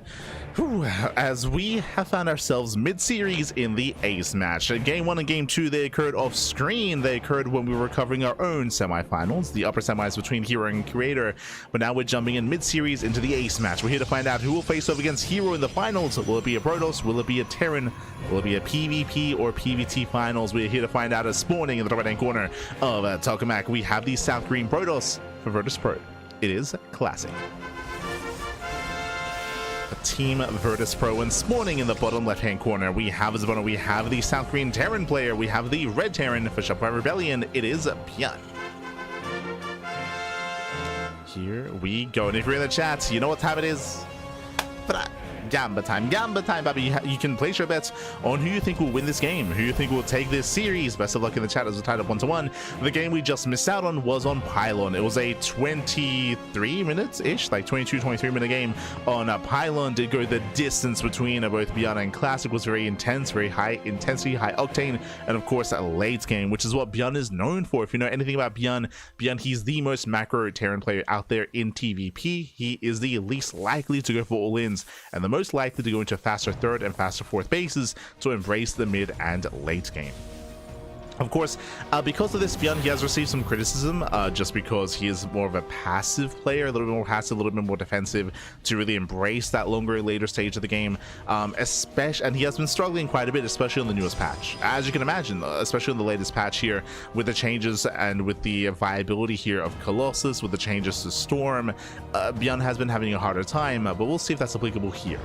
Speaker 1: As we have found ourselves mid-series in the ace match. Game 1 and Game 2, they occurred off-screen. They occurred when we were covering our own semifinals, the upper semis between herO and Creator. But now we're jumping in mid-series into the ace match. We're here to find out who will face off against herO in the finals. Will it be a Protoss? Will it be a Terran? Will it be a PvP or PvT finals? We're here to find out. As spawning in the right-hand corner of Tokamak, we have the South Green Protoss for Virtus Pro. It is classic. Team Virtus Pro, and spawning in the bottom left-hand corner, we have as opponent, we have the South Green Terran player, we have the Red Terran for Shopify Rebellion. It is ByuN. Here we go, and if you're in the chat, you know what time it is. Gamba time, baby. You can place your bets on who you think will win this game, who you think will take this series. Best of luck in the chat as we're tied up 1-1. The game we just missed out on was on Pylon. It was a 23 minutes-ish, like 22, 23-minute game on Pylon. Did go the distance between both ByuN and Classic. Was very intense, very high intensity, high octane, and of course a late game, which is what ByuN is known for. If you know anything about ByuN, he's the most macro Terran player out there in TVP. He is the least likely to go for all-ins and the most likely to go into faster third and faster fourth bases to embrace the mid and late game. Of course, because of this, ByuN, he has received some criticism just because he is more of a passive player, a little bit more passive, a little bit more defensive, to really embrace that longer, later stage of the game. And he has been struggling quite a bit, especially on the newest patch. As you can imagine, especially in the latest patch here, with the changes and with the viability here of Colossus, with the changes to Storm, ByuN has been having a harder time, but we'll see if that's applicable here.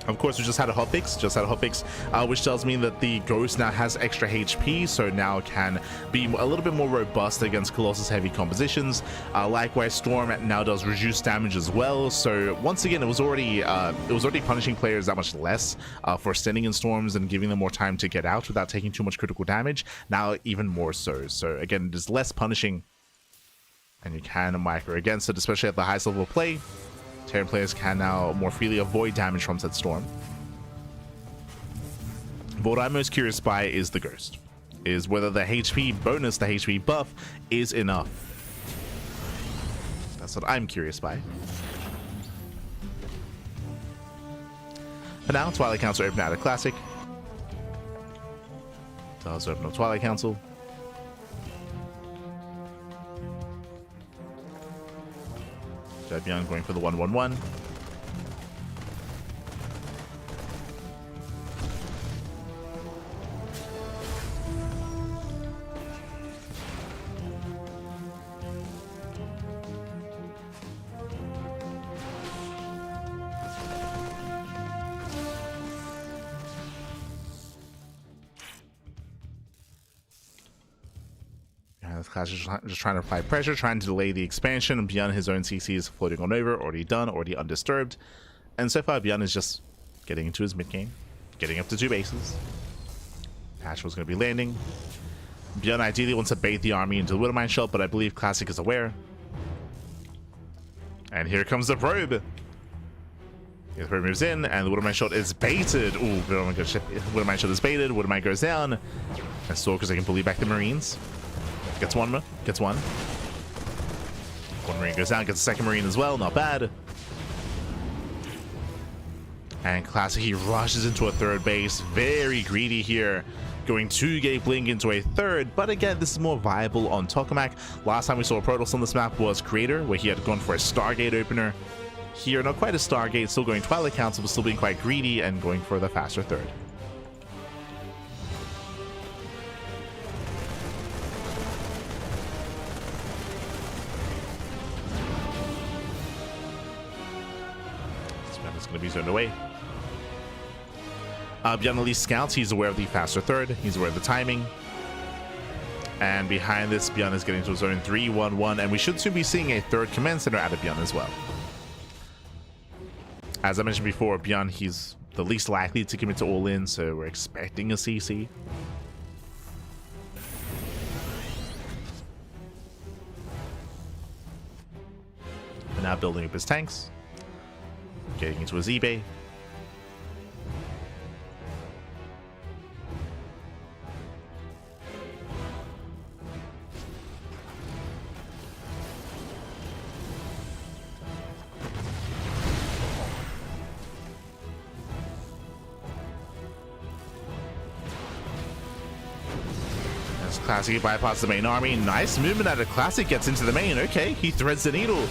Speaker 1: Of course, we just had a hotfix, which tells me that the Ghost now has extra HP, so now can be a little bit more robust against Colossus heavy compositions. Likewise, Storm now does reduced damage as well. So once again, it was already punishing players that much less for standing in storms and giving them more time to get out without taking too much critical damage. Now even more so. So again, it is less punishing, and you can micro against it, especially at the highest level of play. Terran players can now more freely avoid damage from said storm. But what I'm most curious by is the Ghost, is whether the HP bonus, the HP buff, is enough. That's what I'm curious by. For now, Twilight Council open out of Classic. Does open up Twilight Council. ByuN going for the 1-1-1. Clash is just trying to apply pressure, trying to delay the expansion. ByuN, his own CC is floating on over, already done, already undisturbed. And so far, ByuN is just getting into his mid game, getting up to 2 bases. Patch was going to be landing. ByuN ideally wants to bait the army into the Widowmine Shot, but I believe Classic is aware. And here comes the probe. The probe moves in, and the Widowmine Shot is baited. Ooh, Widowmine Shot is baited. Widowmine goes down. And Stalkers, they can bully back the Marines. Gets one. One Marine goes down, gets a second Marine as well, not bad. And Classic, he rushes into a third base, very greedy here, going 2-gate blink into a third, but again, this is more viable on Tokamak. Last time we saw a Protoss on this map was Creator, where he had gone for a Stargate opener. Here, not quite a Stargate, still going Twilight Council, but still being quite greedy and going for the faster third. Going to be zoned away. ByuN at least scouts. He's aware of the faster third. He's aware of the timing. And behind this, ByuN is getting to zone 3-1-1, and we should soon be seeing a third command center out of ByuN as well. As I mentioned before, ByuN, he's the least likely to commit to all-in, so we're expecting a CC. And now building up his tanks. Getting into his eBay. As Classic bypasses the main army. Nice movement out of Classic, gets into the main. Okay, he threads the needle.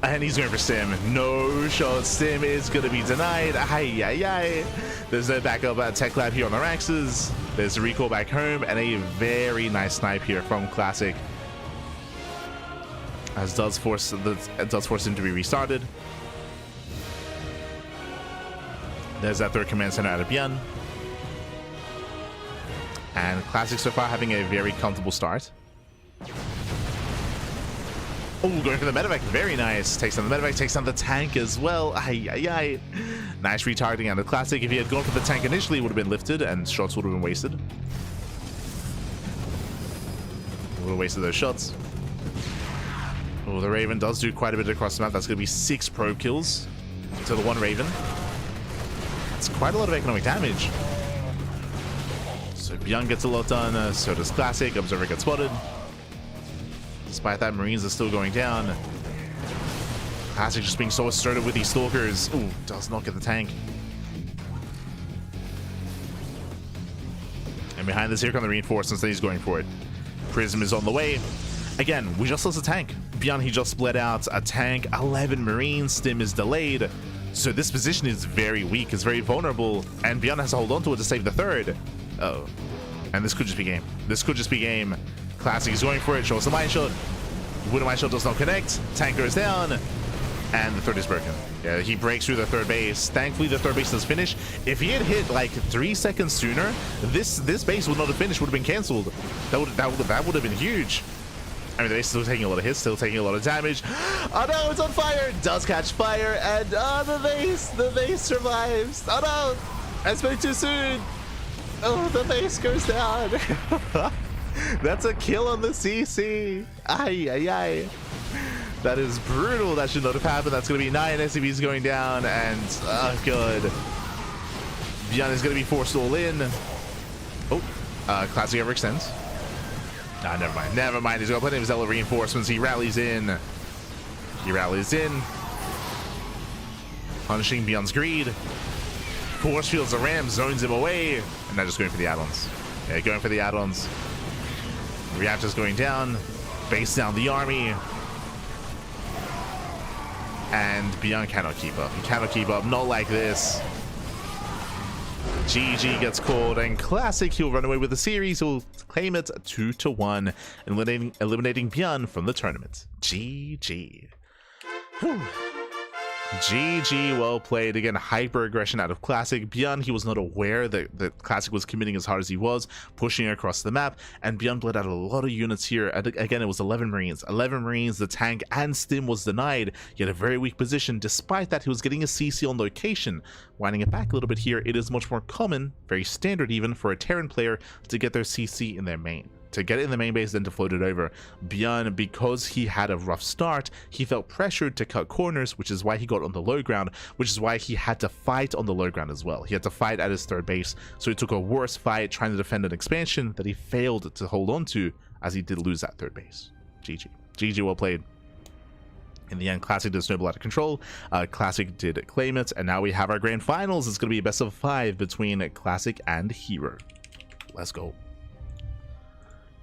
Speaker 1: And he's going for Sim. No shot. Sim is going to be denied. Ay. There's no backup Tech Lab here on the Raxes. There's a recall back home, and a very nice snipe here from Classic. As does force him to be restarted. There's that third command center out of ByuN. And Classic so far having a very comfortable start. Oh, going for the medevac. Very nice. Takes down the medevac, takes down the tank as well. Ay, ay, ay. Nice retargeting on the classic. If he had gone for the tank initially, it would have been lifted and shots would have been wasted. Would have wasted those shots. Oh, the Raven does do quite a bit across the map. That's going to be 6 probe kills to the 1 Raven. It's quite a lot of economic damage. So ByuN gets a lot done. So does Classic. Observer gets spotted. Despite that, Marines are still going down. Classic just being so assertive with these Stalkers. Ooh, does not get the tank. And behind this, here come the reinforcements that he's going for it. Prism is on the way. Again, we just lost a tank. ByuN, he just split out a tank, 11 Marines, Stim is delayed. So this position is very weak, it's very vulnerable, and ByuN has to hold on to it to save the 3rd. Uh-oh. And this could just be game. This could just be game. Classic is going for it, shows the mine shot. Wind mine shot does not connect. Tank goes down, and the 3rd is broken. Yeah, he breaks through the 3rd base. Thankfully, the 3rd base does finish. If he had hit like 3 seconds sooner, this base would not have finished, would have been cancelled. That would have been huge. I mean, the base is still taking a lot of hits, still taking a lot of damage. Oh no, it's on fire! It does catch fire, and the base survives. Oh no, I spoke too soon. Oh, the base goes down. That's a kill on the CC. Ay, ay, ay. That is brutal. That should not have happened. That's going to be 9 SCVs going down, and oh, good. ByuN is going to be forced all in. Oh, Classic overextends. Ah, never mind. Never mind. He's got plenty of Zealot reinforcements. He rallies in. He rallies in. Punishing ByuN's greed. Force fields the ram, zones him away. And now just going for the add-ons. Yeah, going for the add-ons. Reactors going down. Base down the army. And ByuN cannot keep up. He cannot keep up. Not like this. GG gets called, and Classic, he'll run away with the series. He'll claim it 2-1, eliminating ByuN from the tournament. GG. Whew. GG, well played. Again, hyper aggression out of Classic. ByuN, he was not aware that Classic was committing as hard as he was, pushing across the map, and ByuN bled out a lot of units here. And again, it was 11 Marines. 11 Marines, the tank and Stim was denied. He had a very weak position. Despite that, he was getting a CC on location. Winding it back a little bit here, it is much more common, very standard even, for a Terran player to get their CC in their main. To get it in the main base, then to float it over. ByuN, because he had a rough start, he felt pressured to cut corners, which is why he got on the low ground, which is why he had to fight on the low ground as well. He had to fight at his 3rd base, so he took a worse fight trying to defend an expansion that he failed to hold on to, as he did lose that 3rd base. GG. GG, well played. In the end, Classic did snowball out of control. Classic did claim it, and now we have our grand finals. It's going to be a best of 5 between Classic and herO. Let's go.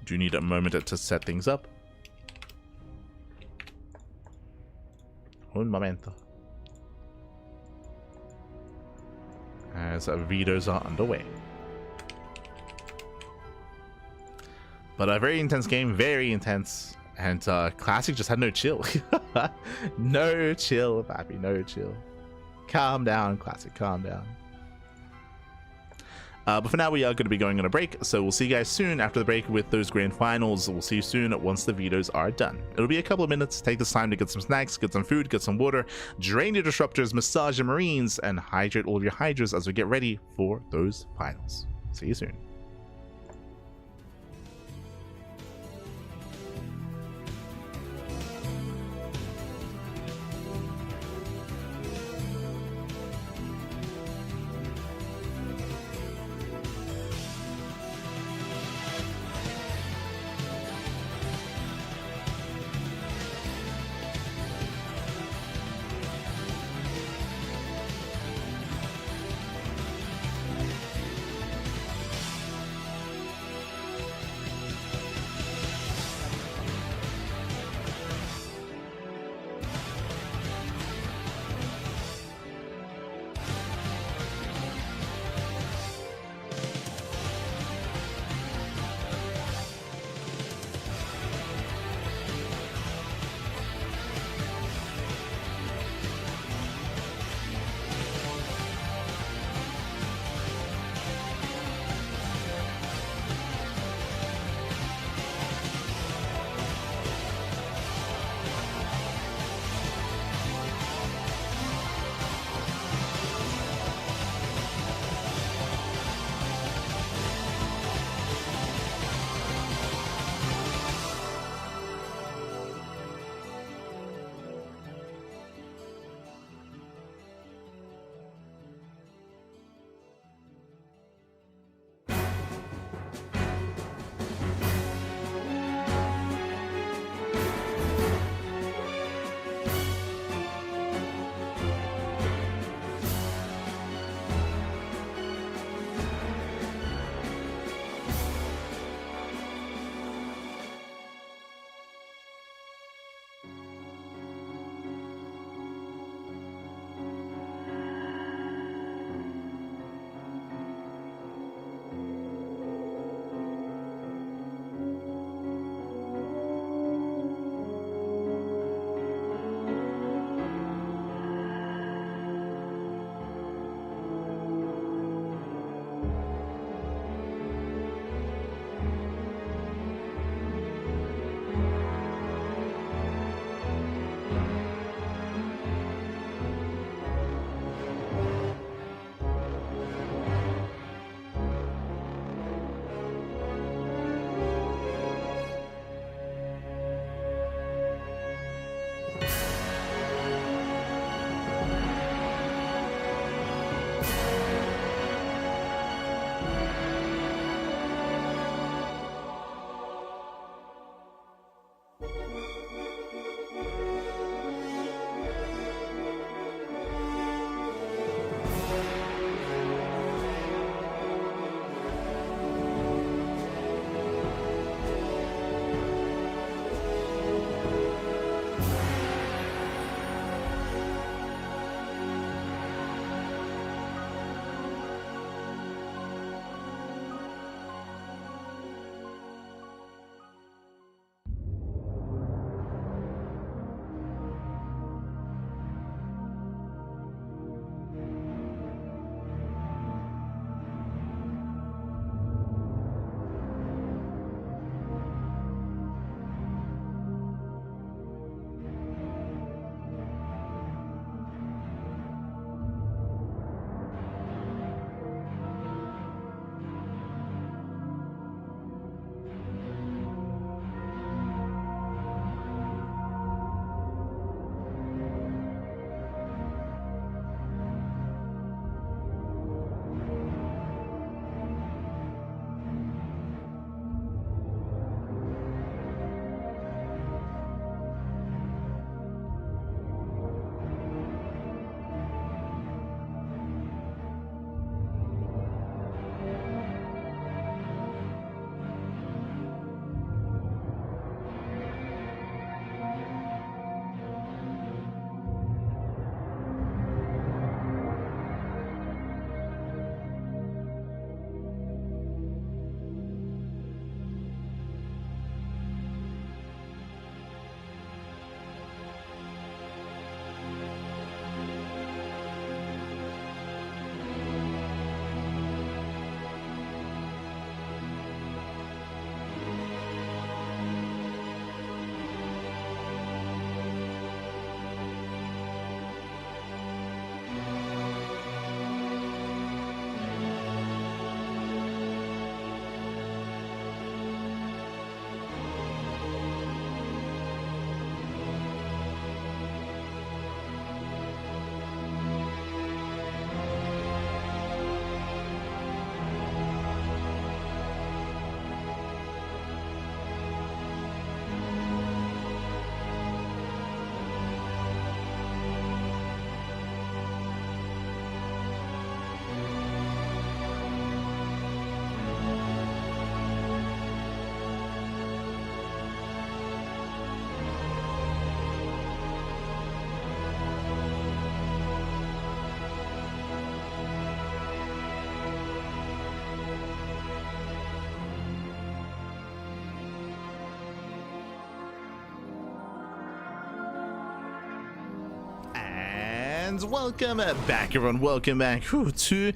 Speaker 1: Do need a moment to set things up. Un momento. As vetoes are underway. But a very intense game, very intense. And Classic just had no chill. No chill, Pappy, no chill. Calm down, Classic, calm down. But for now, we are going to be going on a break, so we'll see you guys soon after the break with those grand finals. We'll see you soon once the vetoes are done. It'll be a couple of minutes. Take this time to get some snacks, get some food, get some water, drain your disruptors, massage your Marines, and hydrate all of your Hydras as we get ready for those finals. See you soon. And welcome back, everyone. Welcome back to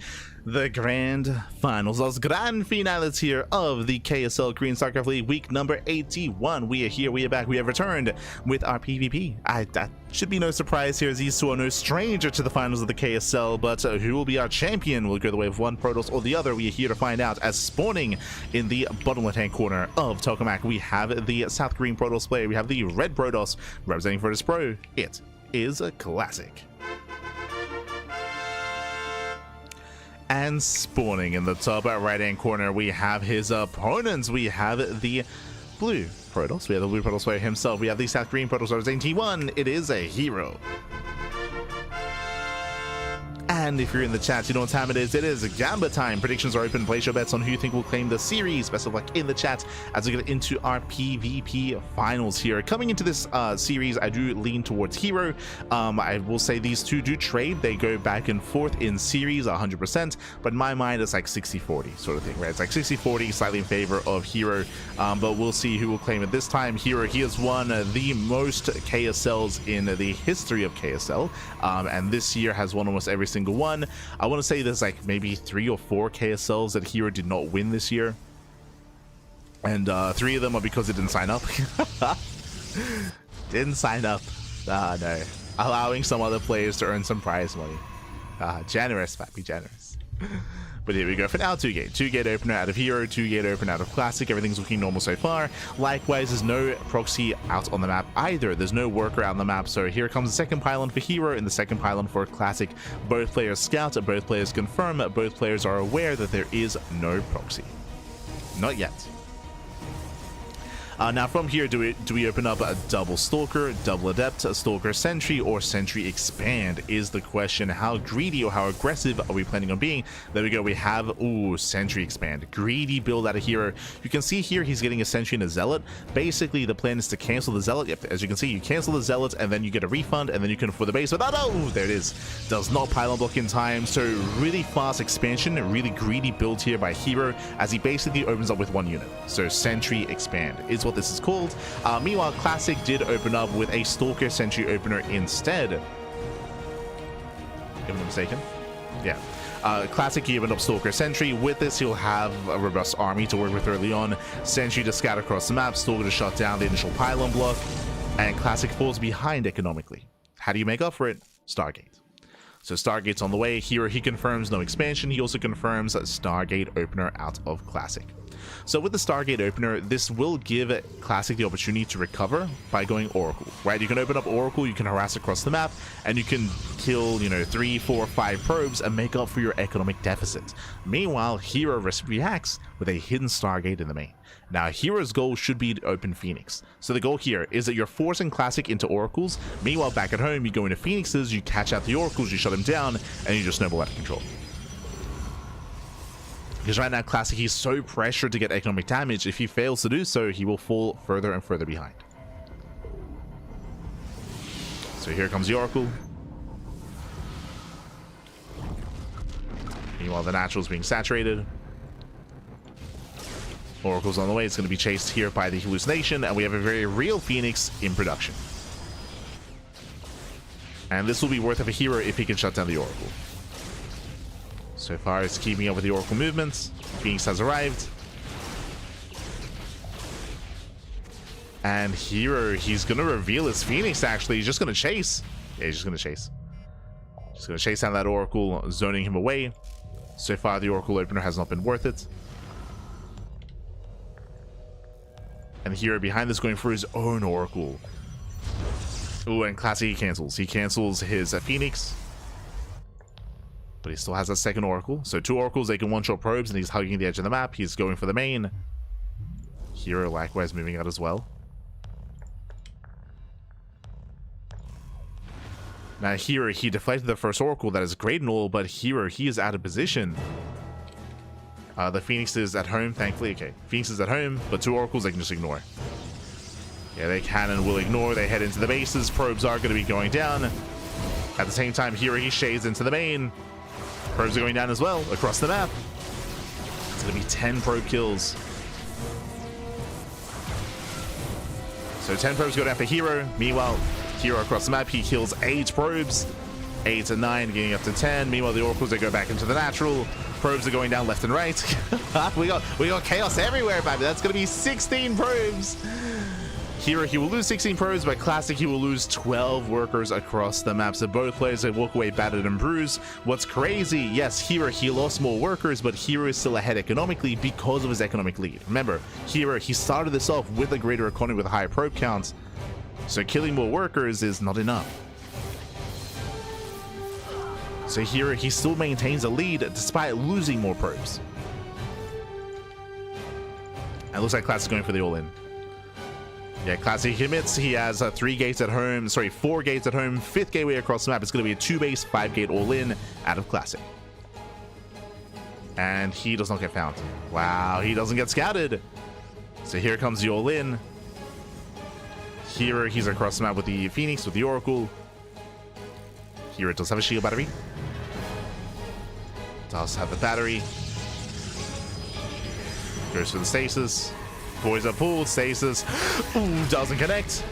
Speaker 1: the grand finals, those grand finales here of the KSL Korean StarCraft League week number 81. We are here, we are back, we have returned with our PvP. That should be no surprise here, as these two are no stranger to the finals of the KSL, but who will be our champion? Will it go the way of one Protoss or the other? We are here to find out, as spawning in the bottom left-hand corner of Tokamak, we have the South Korean Protoss player, we have the red Protoss representing Virtus Pro. It is a classic. And spawning in the top right-hand corner, we have his opponents. We have the blue Protoss. We have the blue Protoss player himself. We have the South Korean Protoss representing T1. It is a herO. And if you're in the chat, you know what time it is. It is Gamba time. Predictions are open. Place your bets on who you think will claim the series. Best of luck in the chat as we get into our PvP finals here. Coming into this series, I do lean towards herO. I will say these two do trade. They go back and forth in series 100%. But in my mind, it's like 60-40 sort of thing, right? It's like 60-40, slightly in favor of herO. But we'll see who will claim it this time. herO, he has won the most KSLs in the history of KSL. And this year has won almost every single one. I want to say there's like maybe 3 or 4 KSLs that herO did not win this year, and 3 of them are because it didn't sign up. Didn't sign up. No, allowing some other players to earn some prize money. Generous, Pappy, generous. But here we go. For now, 2-gate opener out of herO, 2-gate opener out of Classic. Everything's looking normal so far. Likewise, there's no proxy out on the map either. There's no worker out on the map. So here comes the second pylon for herO and the second pylon for Classic. Both players scout, both players confirm, both players are aware that there is no proxy. Not yet. Now from here, do we open up a double Stalker, double Adept, Stalker Sentry, or Sentry Expand is the question. How greedy or how aggressive are we planning on being? There we go, we have, Sentry Expand. Greedy build out of herO. You can see here he's getting a Sentry and a Zealot. Basically, the plan is to cancel the Zealot. Yep, as you can see, you cancel the Zealot, and then you get a refund, and then you can afford the base. But no, there it is. Does not pylon block in time, so really fast expansion, a really greedy build here by herO, as he basically opens up with 1 unit. So Sentry Expand is what this is called. Meanwhile, Classic did open up with a Stalker Sentry opener instead. If I'm not mistaken. Yeah. Classic, he opened up Stalker Sentry. With this, he'll have a robust army to work with early on. Sentry to scatter across the map, Stalker to shut down the initial pylon block, and Classic falls behind economically. How do you make up for it? Stargate. So Stargate's on the way. Here he confirms no expansion. He also confirms Stargate opener out of Classic. So with the Stargate opener, this will give Classic the opportunity to recover by going Oracle, right? You can open up Oracle, you can harass across the map, and you can kill, 3, 4, 5 probes and make up for your economic deficit. Meanwhile, herO reacts with a hidden Stargate in the main. Now, herO's goal should be to open Phoenix. So the goal here is that you're forcing Classic into Oracles. Meanwhile, back at home, you go into Phoenixes, you catch out the Oracles, you shut them down, and you just snowball out of control. Because right now, Classic, he's so pressured to get economic damage. If he fails to do so, he will fall further and further behind. So here comes the Oracle. Meanwhile, the Natural's being saturated. Oracle's on the way. It's going to be chased here by the Hallucination, and we have a very real Phoenix in production. And this will be worth of a herO if he can shut down the Oracle. So far, it's keeping up with the Oracle movements. Phoenix has arrived. And herO, he's going to reveal his Phoenix, actually. He's just going to chase. Yeah, he's just going to chase. Just going to chase down that Oracle, zoning him away. So far, the Oracle opener has not been worth it. And herO behind this going for his own Oracle. Ooh, and Classic, he cancels. He cancels his Phoenix. But he still has a second Oracle. So 2 Oracles, they can one-shot probes, and he's hugging the edge of the map. He's going for the main. herO likewise moving out as well. Now herO, he deflected the first Oracle. That is great and all, but herO, he is out of position. The Phoenix is at home, thankfully. Okay, Phoenix is at home, but 2 Oracles they can just ignore. Yeah, they can and will ignore. They head into the bases. Probes are going to be going down. At the same time, herO, he shades into the main. Probes are going down as well, across the map. It's going to be 10 probe kills. So 10 probes go down for herO. Meanwhile, herO across the map, he kills 8 probes. 8 and 9, getting up to 10. Meanwhile, the oracles, they go back into the natural. Probes are going down left and right. we got chaos everywhere, baby. That's going to be 16 probes. herO, he will lose 16 probes, but Classic, he will lose 12 workers across the map. So both players, they walk away battered and bruised. What's crazy, yes, herO, he lost more workers, but herO is still ahead economically because of his economic lead. Remember, herO, he started this off with a greater economy with a higher probe count. So killing more workers is not enough. So herO, he still maintains a lead despite losing more probes. And it looks like Classic going for the all-in. Yeah, Classic commits. He has 3 gates at home. Sorry, 4 gates at home. 5th gateway across the map. It's going to be a 2-base, 5-gate all-in out of Classic. And he does not get found. Wow, he doesn't get scouted. So here comes the all-in. herO, he's across the map with the Phoenix, with the Oracle. herO does have a shield battery. Does have the battery. Goes for the stasis. Boys are pulled. Stasis. Ooh, doesn't connect.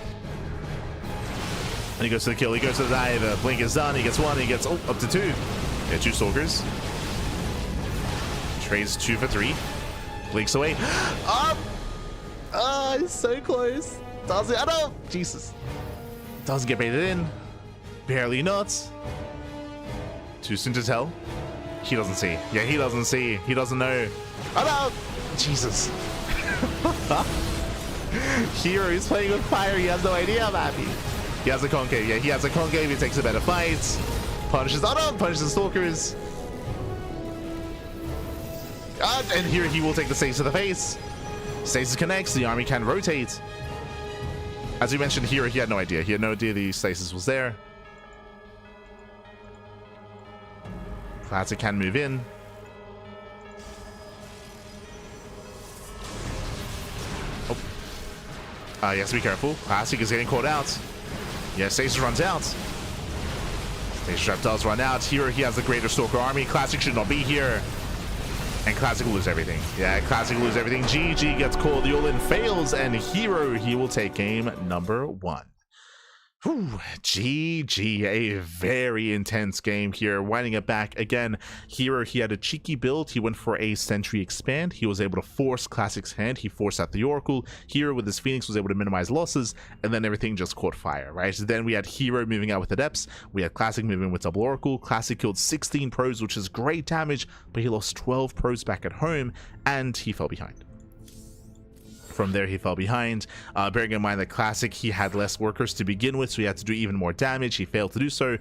Speaker 1: And he goes to the kill. He goes to the dive. Blink is done. He gets 1. He gets up to 2. Yeah, 2 stalkers. Trades 2 for 3. Blinks away. Up. Oh, it's so close. Does it? I don't. Jesus. Doesn't get baited in. Barely not. Too soon to tell. He doesn't see. Yeah, he doesn't see. He doesn't know. Oh no! Jesus. herO is playing with fire. He has no idea, Mappy. He has a concave. Yeah, he has a concave. He takes a better fight. Punishes. Oh no! Punishes the stalkers. And here he will take the stasis to the face. Stasis connects. The army can rotate. As we mentioned here, he had no idea. He had no idea the stasis was there. Classic can move in. Oh. Yes, be careful. Classic is getting caught out. Yeah, stasis runs out. Stasis trap does run out. herO, he has the greater stalker army. Classic should not be here. And Classic will lose everything. Yeah, Classic will lose everything. GG gets called. The all-in fails, and herO, he will take game number 1. Whew, GG, a very intense game here. Winding it back again. herO, he had a cheeky build. He went for a Sentry Expand. He was able to force Classic's hand. He forced out the Oracle. herO with his Phoenix was able to minimize losses, and then everything just caught fire, right? So then we had herO moving out with the Depths. We had Classic moving with double Oracle. Classic killed 16 pros, which is great damage, but he lost 12 pros back at home, and he fell behind. From there, he fell behind. Bearing in mind that Classic, he had less workers to begin with, so he had to do even more damage. He failed to do so.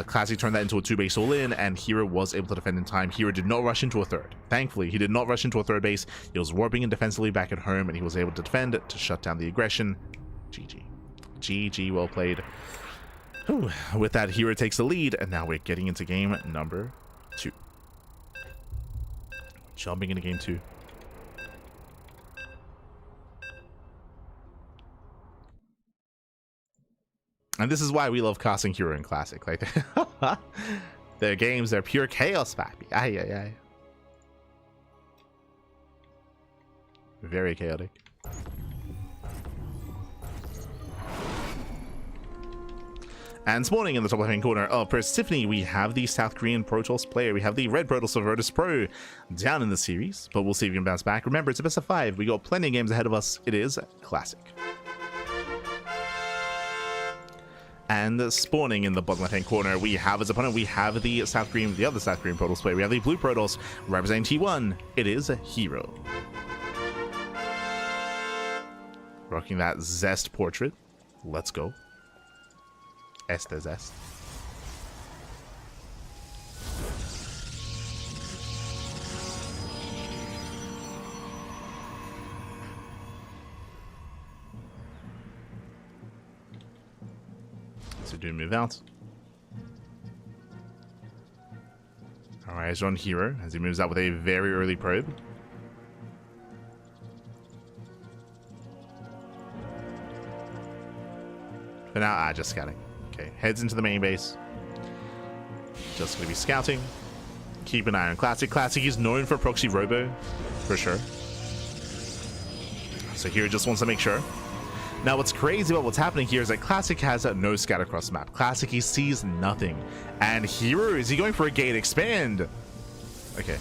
Speaker 1: Classic turned that into a 2-base all-in, and herO was able to defend in time. herO did not rush into a third. Thankfully, he did not rush into a third base. He was warping in defensively back at home, and he was able to defend to shut down the aggression. GG. GG, well played. Whew. With that, herO takes the lead, and now we're getting into game number 2. Jumping into game 2. And this is why we love casting herO in Classic. Like, their games, they're pure chaos, papi. Ay, ay, ay. Very chaotic. And spawning in the top left-hand corner of Persephone, we have the South Korean Protoss player. We have the Red Protoss of Virtus Pro down in the series, but we'll see if we can bounce back. Remember, it's a best of 5. We got plenty of games ahead of us. It is Classic. And spawning in the bottom left-hand corner, we have as opponent, we have the other South Korean Protoss player. We have the Blue Protoss representing T1. It is herO. Rocking that Zest portrait. Let's go. Este Zest. So do move out. Our eyes are on herO as he moves out with a very early probe. For now, just scouting. Okay, heads into the main base. Just gonna be scouting. Keep an eye on Classic. Classic is known for proxy robo, for sure. So herO just wants to make sure. Now, what's crazy about what's happening here is that Classic has no scatter across the map. Classic, he sees nothing. And herO, is he going for a gate expand? Okay.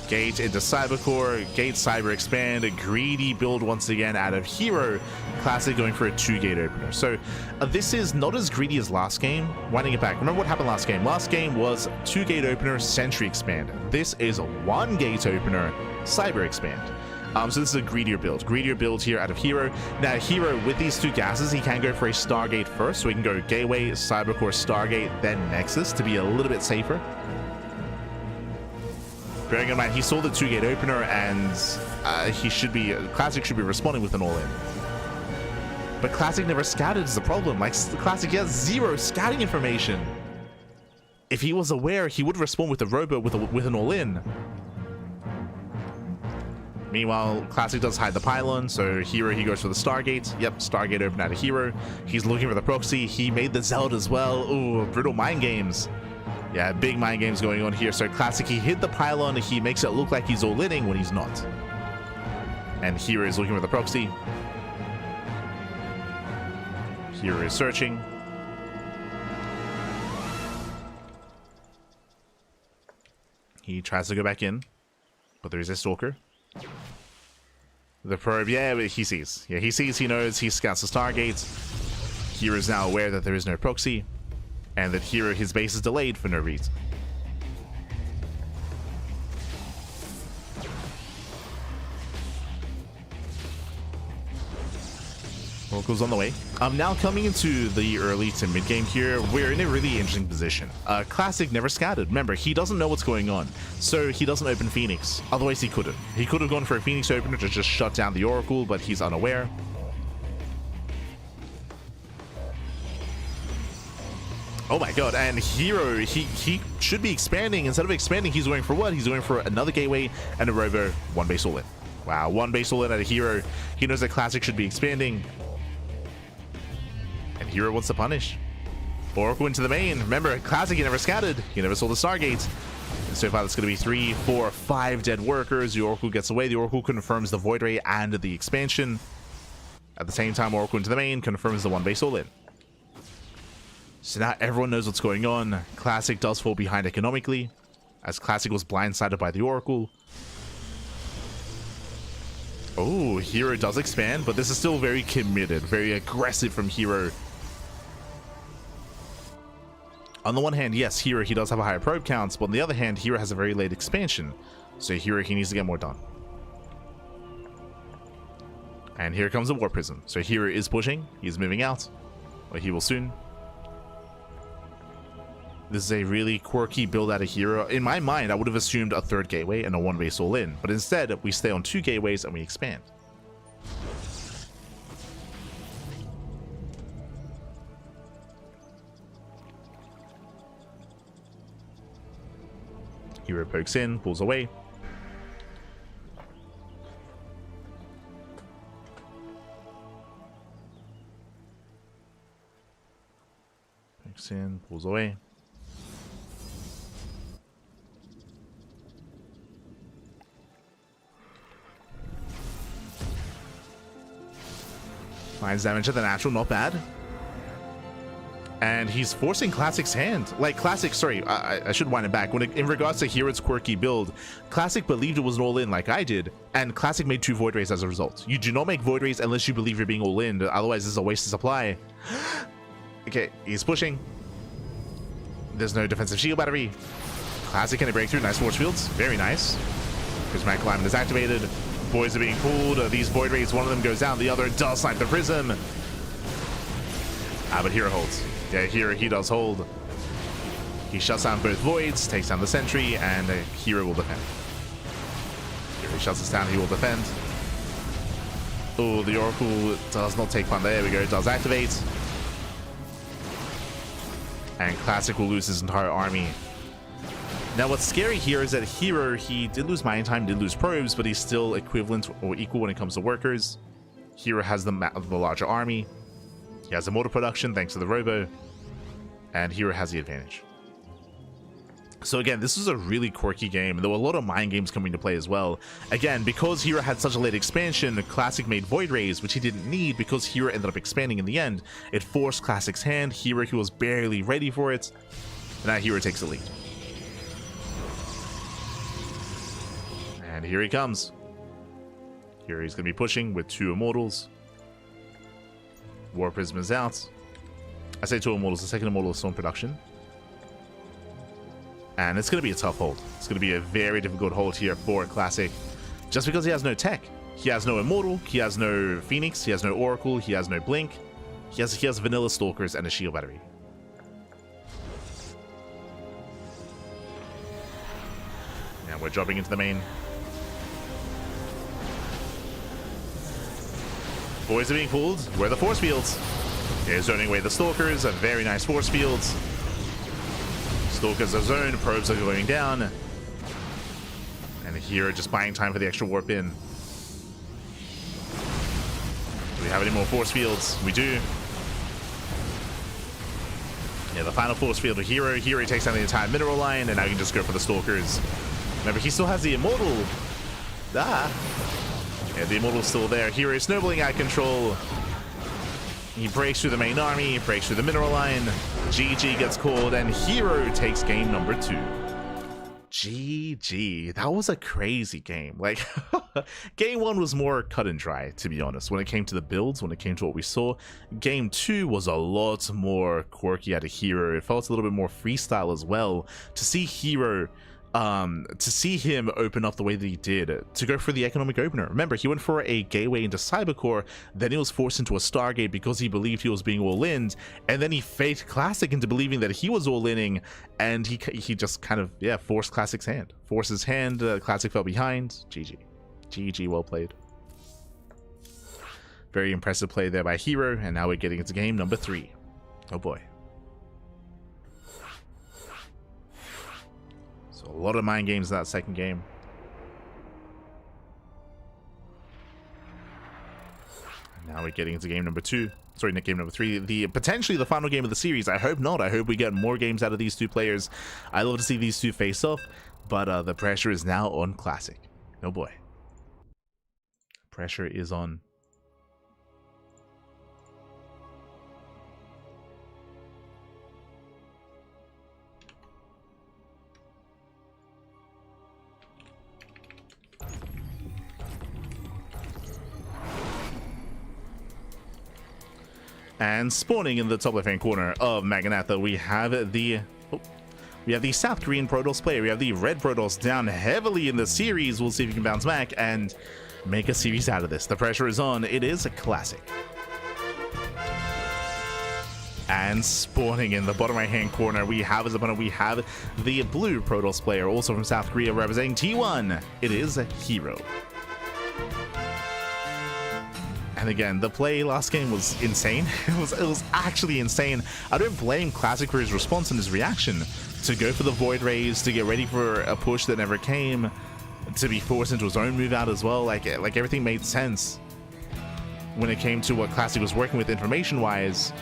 Speaker 1: Gate into Cybercore, Gate Cyber Expand, a greedy build once again out of herO. Classic going for a 2-gate opener. So this is not as greedy as last game. Winding it back, remember what happened last game? Last game was 2-gate opener, Sentry Expand. This is a 1-gate opener, Cyber Expand. So this is a greedier build here out of herO. Now herO, with these 2 gases, he can go for a Stargate first, so he can go Gateway, Cybercore, Stargate, then Nexus to be a little bit safer. Bearing in mind, he saw the 2-gate opener, and Classic should be responding with an all-in. But Classic never scouted is the problem. Like, Classic has 0 scouting information. If he was aware, he would respond with a robo with an all-in. Meanwhile, Classic does hide the pylon, so herO, he goes for the Stargate. Yep, Stargate open out of herO. He's looking for the proxy. He made the Zeld as well. Ooh, brutal mind games. Yeah, big mind games going on here. So Classic, he hit the pylon. He makes it look like he's all-inning when he's not. And herO is looking for the proxy. herO is searching. He tries to go back in, but there is a Stalker. The probe, yeah, but he sees. Yeah, he sees, he knows, he scouts the Stargate. herO is now aware that there is no proxy, and that herO, his base is delayed for no reason. Oracle's on the way. Now coming into the early to mid game here, we're in a really interesting position. Classic never scouted. Remember, he doesn't know what's going on, so he doesn't open Phoenix. Otherwise, he couldn't. He could have gone for a Phoenix opener to just shut down the Oracle, but he's unaware. Oh my god, and herO, he should be expanding. Instead of expanding, he's going for what? He's going for another gateway and a robo, 1 base all in. Wow, 1 base all in at a herO. He knows that Classic should be expanding. And herO wants to punish. Oracle into the main. Remember, Classic, he never scouted. He never saw the Stargate. And so far, that's going to be 3, 4, 5 dead workers. The Oracle gets away. The Oracle confirms the Void Ray and the expansion. At the same time, Oracle into the main confirms the 1 base all in. So now everyone knows what's going on. Classic does fall behind economically, as Classic was blindsided by the Oracle. Oh, herO does expand, but this is still very committed, very aggressive from herO. On the one hand, yes, herO, he does have a higher probe counts, but on the other hand, herO has a very late expansion. So herO, he needs to get more done. And here comes the War Prism. So herO is pushing, he's moving out, but he will soon. This is a really quirky build out of herO. In my mind, I would have assumed a 3rd gateway and a 1 base all in, but instead we stay on 2 gateways and we expand. herO pokes in, pulls away. Pokes in, pulls away. Finds damage at the natural, not bad. And he's forcing Classic's hand. Like, Classic, sorry, I should wind it back. In regards to herO's quirky build, Classic believed it was an all-in like I did, and Classic made 2 Void Rays as a result. You do not make Void Rays unless you believe you're being all-in, otherwise this is a waste of supply. Okay, he's pushing. There's no defensive shield battery. Classic can break through. Nice force fields. Very nice. Prismatic alignment is activated. Boys are being pulled. These Void Rays, one of them goes down, the other does snipe the Prism. But herO holds. Yeah, here he does hold. He shuts down both Voids, takes down the Sentry, and herO will defend. Here he shuts us down, he will defend. Oh, the Oracle does not take fun. There we go, does activate. And Classic will lose his entire army. Now, what's scary here is that herO, he did lose mining time, did lose probes, but he's still equivalent or equal when it comes to workers. herO has the larger army. He has the mortar production thanks to the robo. And herO has the advantage. So again, this was a really quirky game. There were a lot of mind games coming to play as well. Again, because herO had such a late expansion, Classic made Void Rays, which he didn't need because herO ended up expanding in the end. It forced Classic's hand. herO, he was barely ready for it. And now herO takes the lead. And here he comes. Here he's going to be pushing with 2 Immortals. War Prism is out. I say 2 Immortals, the second Immortal is still in production. And it's going to be a tough hold. It's going to be a very difficult hold here for Classic. Just because he has no tech. He has no Immortal, he has no Phoenix, he has no Oracle, he has no Blink. He has vanilla Stalkers and a Shield Battery. And we're dropping into the main. Boys are being pulled. Where are the force fields? Here's zoning away the Stalkers. A very nice force fields. Stalkers are zoned, probes are going down. And here, just buying time for the extra warp in. Do we have any more force fields? We do. Yeah, the final force field of herO. herO takes down the entire mineral line, and now you can just go for the Stalkers. Remember, he still has the Immortal. Yeah, the Immortal's still there. herO snowballing out of control. He breaks through the main army, breaks through the mineral line. GG gets called, and herO takes game number 2. GG. That was a crazy game. Like, game 1 was more cut and dry, to be honest. When it came to the builds, when it came to what we saw, game 2 was a lot more quirky out of herO. It felt a little bit more freestyle as well. To see herO, to see him open up the way that he did, to go for the economic opener. Remember, he went for a gateway into Cybercore, then he was forced into a Stargate because he believed he was being all-in, and then he faked Classic into believing that he was all-inning, and he just kind of, yeah, forced Classic's hand. Forced his hand, Classic fell behind. GG. GG, well played. Very impressive play there by herO, and now we're getting into game number 3. Oh boy. A lot of mind games in that second game. And now we're getting into game number 2. Sorry, not game number 3. The potentially the final game of the series. I hope not. I hope we get more games out of these 2 players. I love to see these 2 face off, but the pressure is now on Classic. Oh boy. Pressure is on. And spawning in the top left-hand corner of Magnatha, we have the South Korean Protoss player. We have the Red Protoss down heavily in the series. We'll see if he can bounce back and make a series out of this. The pressure is on. It is a Classic. And spawning in the bottom right-hand corner, we have as opponent, we have the blue Protoss player, also from South Korea, representing T1. It is herO. And again, the play last game was insane. It was actually insane. I don't blame Classic for his response and his reaction to go for the Void Rays, to get ready for a push that never came, to be forced into his own move out as well. Like everything made sense when it came to what Classic was working with information-wise.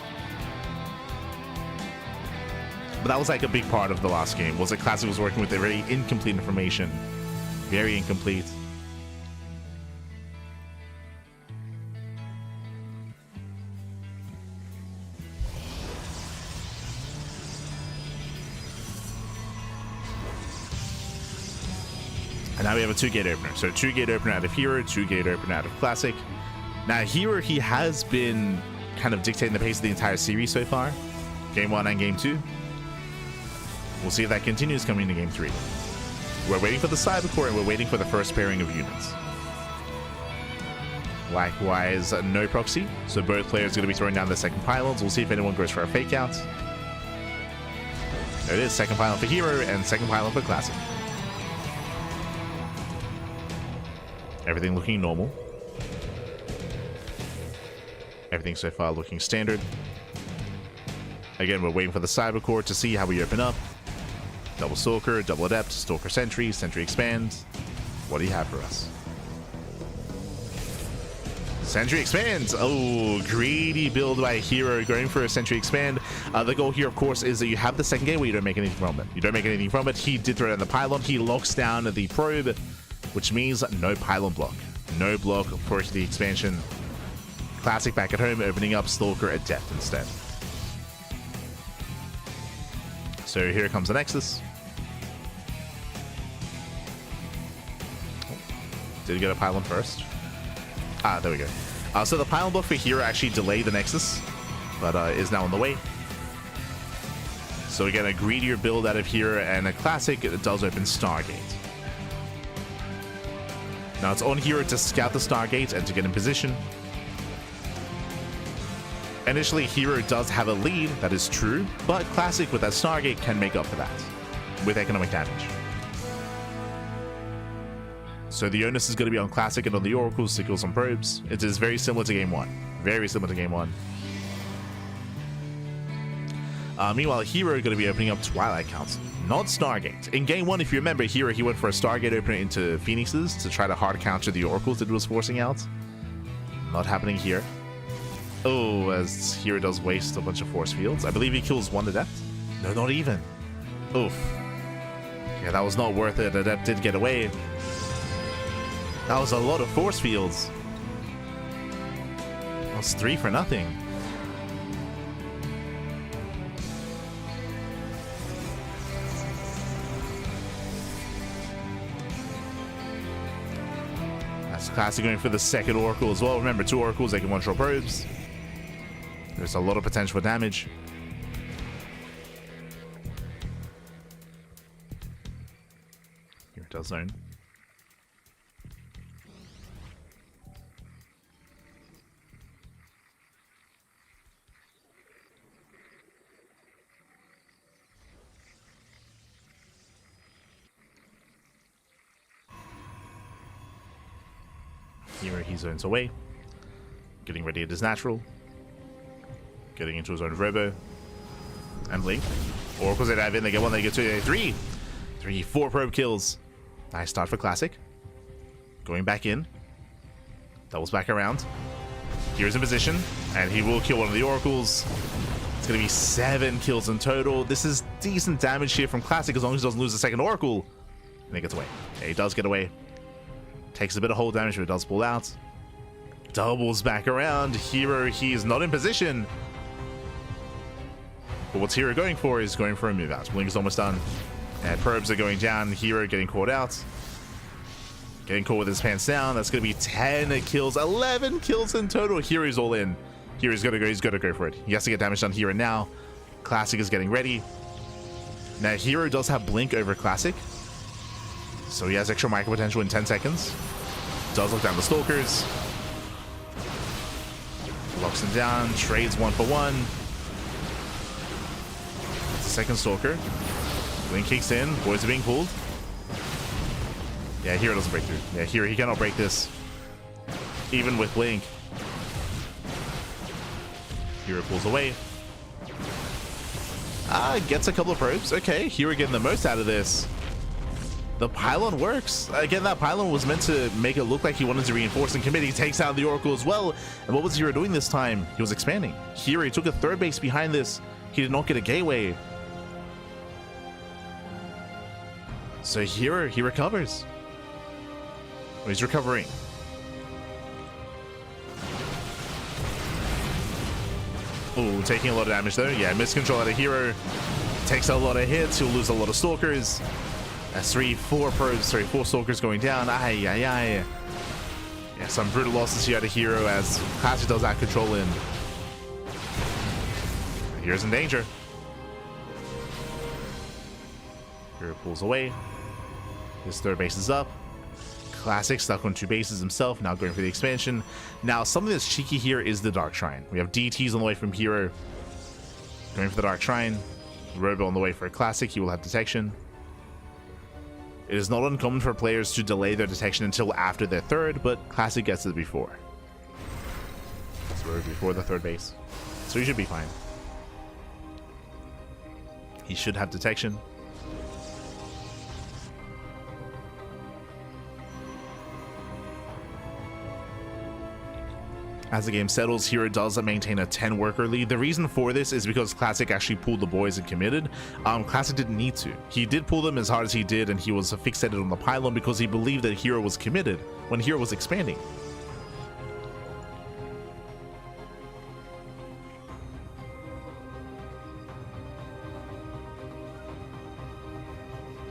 Speaker 1: But that was like a big part of the last game, was that Classic was working with a very incomplete information. Very incomplete. And now we have a 2-gate opener. So 2-gate opener out of herO, 2-gate opener out of Classic. Now herO, he has been kind of dictating the pace of the entire series so far. Game 1 and Game 2. We'll see if that continues coming into Game 3. We're waiting for the Cybercore, and we're waiting for the first pairing of units. Likewise, no proxy. So both players are going to be throwing down their second pylons. We'll see if anyone goes for a fake out. There it is, second pylon for herO and second pylon for Classic. Everything looking normal. Everything so far looking standard. Again, we're waiting for the Cybercore to see how we open up. Double Stalker, double Adept, Stalker Sentry, Sentry expands. What do you have for us? Sentry expands. Oh, greedy build by herO, going for a sentry expand. The goal here, of course, is that you have the second gate where you don't make anything from it. You don't make anything from it. He did throw down the pylon. He locks down the probe, which means no pylon block. No block for the expansion. Classic back at home, opening up Stalker at depth instead. So here comes the Nexus. Did he get a pylon first? Ah, there we go. So the pylon block for herO actually delayed the Nexus, but is now on the way. So again, a greedier build out of herO, and a classic, it does open Stargate. Now it's on herO to scout the Stargate and to get in position. Initially, herO does have a lead, that is true, but Classic with that Stargate can make up for that with economic damage. So the onus is going to be on Classic and on the Oracles to kill some probes. It is very similar to Game 1. Very similar to Game 1. Meanwhile, herO going to be opening up Twilight Council, not Stargate. In Game 1, if you remember, herO, he went for a Stargate opener into Phoenixes to try to hard counter the Oracles that it was forcing out. Not happening here. Oh, as herO does waste a bunch of force fields. I believe he kills one Adept. No, not even. Oof. Yeah, that was not worth it. Adept did get away. That was a lot of force fields. That was 3 for nothing. That's Classic going for the second Oracle as well. Remember, 2 Oracles, they can one-shot probes. There's a lot of potential for damage. Here it does zone. Here he zones away. Getting ready at his natural. Getting into his own robo. And blink. Oracles, they dive in, they get 1, they get 2, they get 3. 3, 4 probe kills. Nice start for Classic. Going back in. Doubles back around. Here's in position. And he will kill one of the Oracles. It's going to be 7 kills in total. This is decent damage here from Classic as long as he doesn't lose the second Oracle. And he gets away. Yeah, he does get away. Takes a bit of hold damage, but it does pull out. Doubles back around. herO, he is not in position. But what's herO going for is going for a move out. Blink is almost done. And probes are going down. herO getting caught out. Getting caught with his pants down. That's going to be 10 kills. 11 kills in total. herO's all in. herO's got to go. He's got to go for it. He has to get damage done here and now. Classic is getting ready. Now, herO does have Blink over Classic. So he has extra micro potential in 10 seconds. Does look down the Stalkers. Locks them down. Trades 1 for 1. Second Stalker. Blink kicks in. Boys are being pulled. Yeah, herO doesn't break through. Yeah, herO, he cannot break this. Even with Blink. herO pulls away. Gets a couple of probes. Okay, herO getting the most out of this. The pylon works. Again, that pylon was meant to make it look like he wanted to reinforce and commit. He takes out the Oracle as well. And what was herO doing this time? He was expanding. herO, he took a third base behind this. He did not get a gateway. So herO, he recovers. Oh, he's recovering. Oh, taking a lot of damage though. Yeah, miscontrol out of herO. Takes a lot of hits. He'll lose a lot of Stalkers. That's 4 Stalkers going down. Aye, aye, aye. Yeah, some brutal losses here out of herO as Classic does that control in. hero's in danger. herO pulls away. His third base is up. Classic stuck on 2 bases himself, now going for the expansion. Now, something that's cheeky here is the Dark Shrine. We have DTs on the way from herO. Going for the Dark Shrine. Robo on the way for a Classic. He will have detection. It is not uncommon for players to delay their detection until after their third, but Classic gets it before. So before the third base. So he should be fine. He should have detection. As the game settles, herO does maintain a 10 worker lead. The reason for this is because Classic actually pulled the boys and committed. Classic didn't need to. He did pull them as hard as he did, and he was fixated on the pylon because he believed that herO was committed when herO was expanding.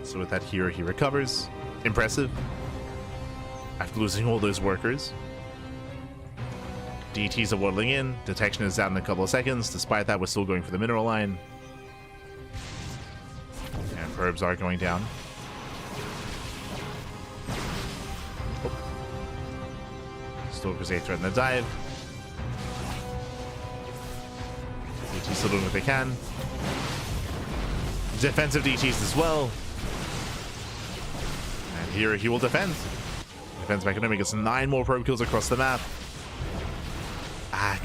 Speaker 1: So with that herO, he recovers. Impressive. After losing all those workers. DTs are waddling in. Detection is out in a couple of seconds. Despite that, we're still going for the mineral line. And probes are going down. Oh. Stalkers, they threaten the dive. DTs still doing what they can. Defensive DTs as well. And here he will defend. Defense Mechanomic gets 9 more probe kills across the map.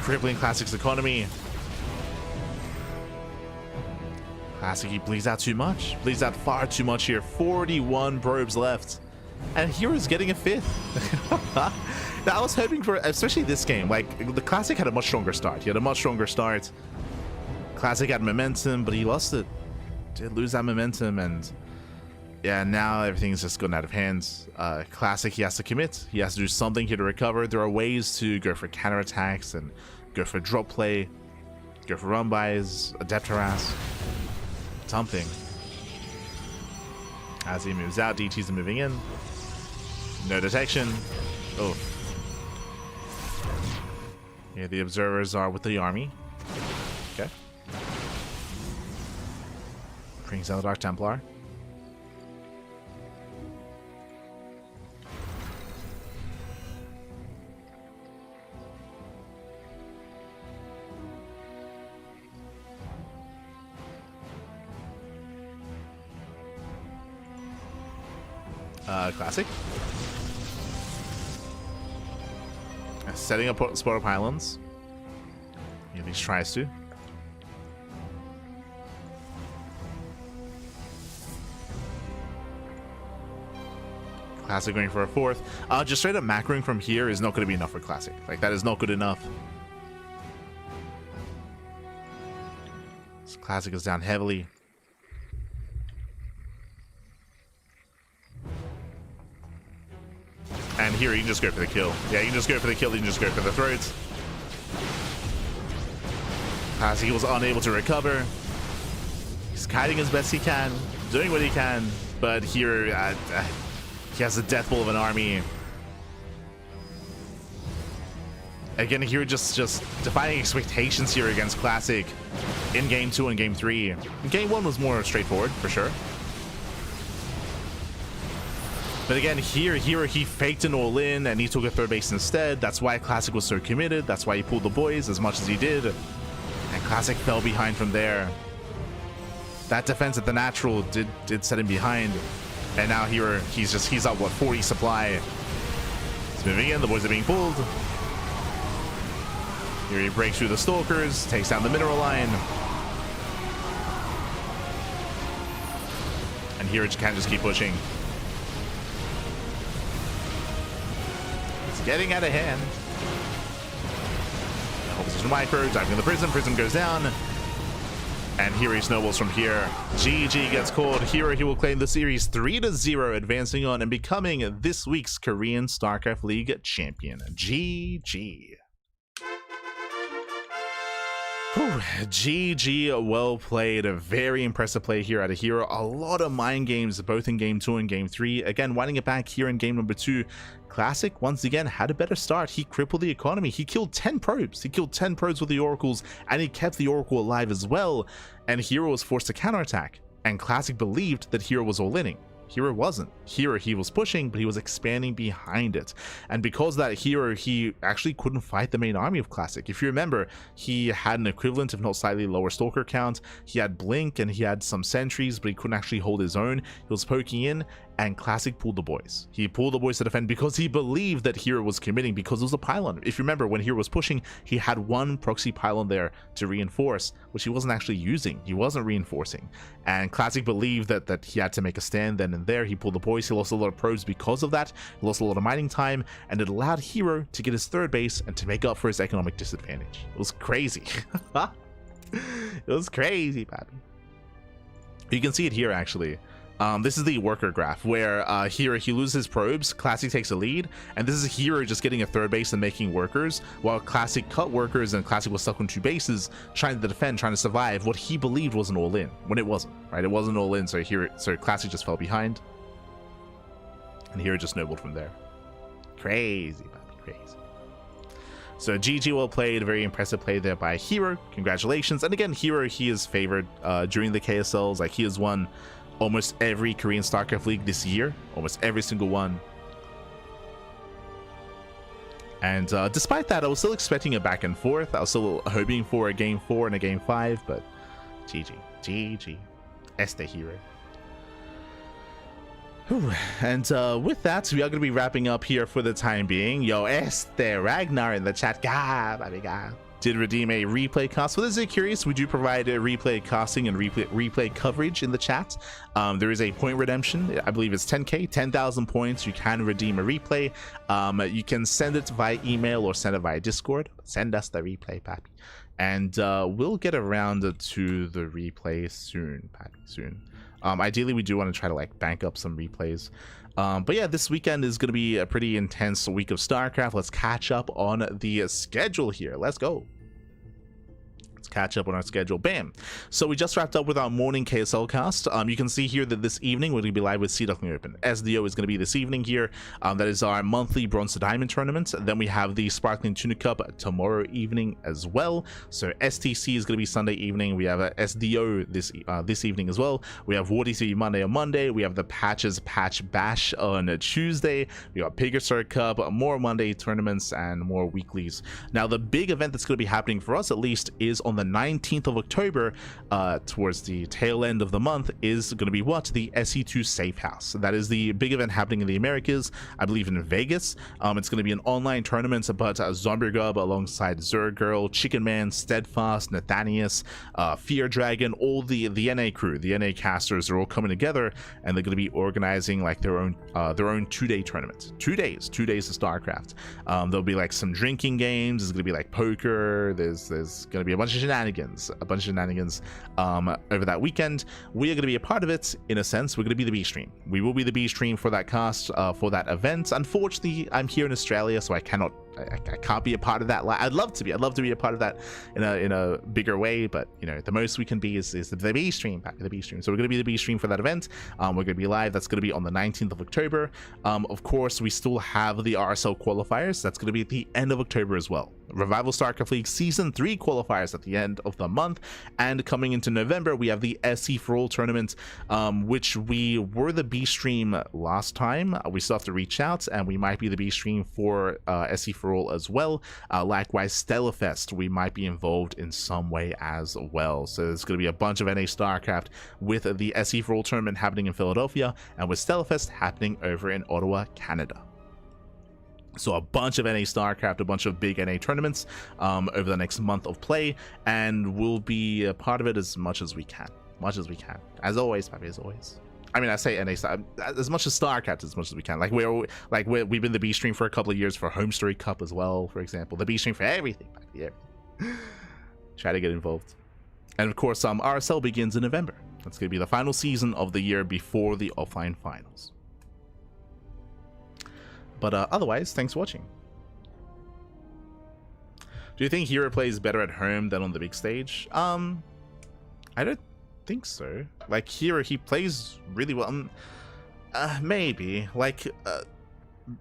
Speaker 1: Crippling Classic's economy. Classic, he bleeds out too much. Bleeds out far too much here. 41 probes left. And hero's getting a 5th. Now, I was hoping for, especially this game, like, the Classic had a much stronger start. He had a much stronger start. Classic had momentum, but he lost it. Did lose that momentum, and yeah, now everything's just gotten out of hands. Classic, he has to commit. He has to do something here to recover. There are ways to go for counterattacks and go for drop play, go for run buys, adept harass, something. As he moves out, DTs are moving in. No detection. Oh. Yeah, the observers are with the army. Okay. Brings out the Dark Templar. Classic. Setting up spotter pylons. He at least tries to. Classic going for a 4th. Just straight up macroing from here is not going to be enough for Classic. Like, that is not good enough. So Classic is down heavily. And here, you can just go for the kill. Yeah, you can just go for the kill, you can just go for the throats. Classic was unable to recover. He's kiting as best he can, doing what he can, but here, he has the death ball of an army. Again, here just defying expectations here against Classic in Game 2 and Game 3. Game 1 was more straightforward, for sure. But again, here he faked an all-in and he took a 3rd base instead. That's why Classic was so committed. That's why he pulled the boys as much as he did. And Classic fell behind from there. That defense at the natural did set him behind. And now here he's at what, 40 supply. He's moving in, the boys are being pulled. Here he breaks through the stalkers, takes down the mineral line. And here it can't just keep pushing. Getting out of hand. Opposition micro, diving in the prism. Prism goes down. And here he snowballs from here. GG gets called. herO, he will claim the series 3-0, advancing on and becoming this week's Korean StarCraft League champion. GG. Whew, GG, well played. A very impressive play here out of herO. A lot of mind games, both in Game 2 and Game 3. Again, winding it back here in Game number 2. Classic, once again, had a better start. He crippled the economy. He killed 10 probes. He killed 10 probes with the oracles, and he kept the oracle alive as well. And herO was forced to counterattack. And Classic believed that herO was all-inning. herO wasn't. herO, he was pushing, but he was expanding behind it. And because of that, herO, he actually couldn't fight the main army of Classic. If you remember, he had an equivalent, if not slightly lower stalker count. He had blink and he had some sentries, but he couldn't actually hold his own. He was poking in, and Classic pulled the boys. He pulled the boys to defend because he believed that herO was committing, because it was a pylon. If you remember, when herO was pushing, he had one proxy pylon there to reinforce, which he wasn't actually using. He wasn't reinforcing. And Classic believed that he had to make a stand then and there. He pulled the boys. He lost a lot of probes because of that. He lost a lot of mining time, and it allowed herO to get his third base and to make up for his economic disadvantage. It was crazy. It was crazy, baby. You can see it here, actually. This is the worker graph where herO, he loses probes, Classic takes a lead, and this is herO just getting a third base and making workers, while Classic cut workers and Classic was stuck on 2 bases, trying to defend, trying to survive what he believed was an all-in, when it wasn't, right? It wasn't all-in, so Classic just fell behind, and herO just snowballed from there. Crazy, baby, crazy. So GG, well played, very impressive play there by herO, congratulations. And again, herO, he is favored during the KSLs, like he has won almost every Korean StarCraft League this year, almost every single one. And despite that, I was still expecting a back and forth. I was still hoping for a game 4 and a game 5, but GG. Este herO. Whew. And with that, we are going to be wrapping up here for the time being. Yo, Este Ragnar in the chat. God, baby, God. Did redeem a replay cast. For those who are curious, we do provide a replay casting and replay coverage in the chat. There is a point redemption. I believe it's 10k, 10,000 points. You can redeem a replay. You can send it via email or send it via Discord. Send us the replay, Pappy. And we'll get around to the replay soon, Pappy, soon. Ideally, we do want to try to like bank up some replays. But yeah, this weekend is going to be a pretty intense week of StarCraft. Let's catch up on the schedule here. Let's go. Catch up on our schedule. Bam. So we just wrapped up with our morning KSL cast. You can see here that this evening we're going to be live with Duckling Open. SDO is going to be this evening here. That is our monthly Bronze to Diamond tournament. Then we have the Sparkling Tuna Cup tomorrow evening as well. So STC is going to be Sunday evening. We have a SDO this evening as well. We have WarDC Monday on Monday. We have the Patches Patch Bash on a Tuesday. We got Pegasus Cup, more Monday tournaments, and more weeklies. Now the big event that's going to be happening for us, at least, is on the 19th of October, towards the tail end of the month, is going to be what? The SE2 Safe House. That is the big event happening in the Americas, I believe in Vegas. It's going to be an online tournament, but Zombie alongside Zergirl, Chicken Man, Steadfast, Nathanius, Fear Dragon, all the NA crew, the NA casters are all coming together, and they're going to be organizing like their own 2-day tournament. 2 days of StarCraft. There'll be like some drinking games. There's going to be like poker. There's going to be a bunch of shenanigans over that weekend. We are going to be a part of it in a sense. We're going to be the B stream. We will be the B stream for that cast, for that event. Unfortunately, I'm here in Australia, so I can't be a part of that. I'd love to be a part of that in a bigger way, but you know, the most we can be is the B stream, back to the B stream. So we're going to be the B stream for that event. We're going to be live. That's going to be on the 19th of October. Of course, we still have the RSL qualifiers. That's going to be at the end of October as well. Revival StarCraft League Season 3 qualifiers at the end of the month, and coming into November we have the SE for All tournament, which we were the B stream last time. We still have to reach out, and we might be the B stream for SE for All as well. Likewise, Stellarfest, we might be involved in some way as well. So there's going to be a bunch of NA StarCraft with the SE for All tournament happening in Philadelphia, and with Stellarfest happening over in Ottawa, Canada. So a bunch of NA StarCraft, a bunch of big NA tournaments over the next month of play, and we'll be a part of it as much as we can. As always, Pappy, as always. I mean, I say NA Star, as much as StarCraft as much as we can. We've been the B stream for a couple of years for Home Story Cup as well, for example. The B stream for everything, Pappy, everything. Try to get involved. And of course, RSL begins in November. That's going to be the final season of the year before the offline finals. But otherwise, thanks for watching. Do you think herO plays better at home than on the big stage? I don't think so. Like, herO, he plays really well. Maybe. Like,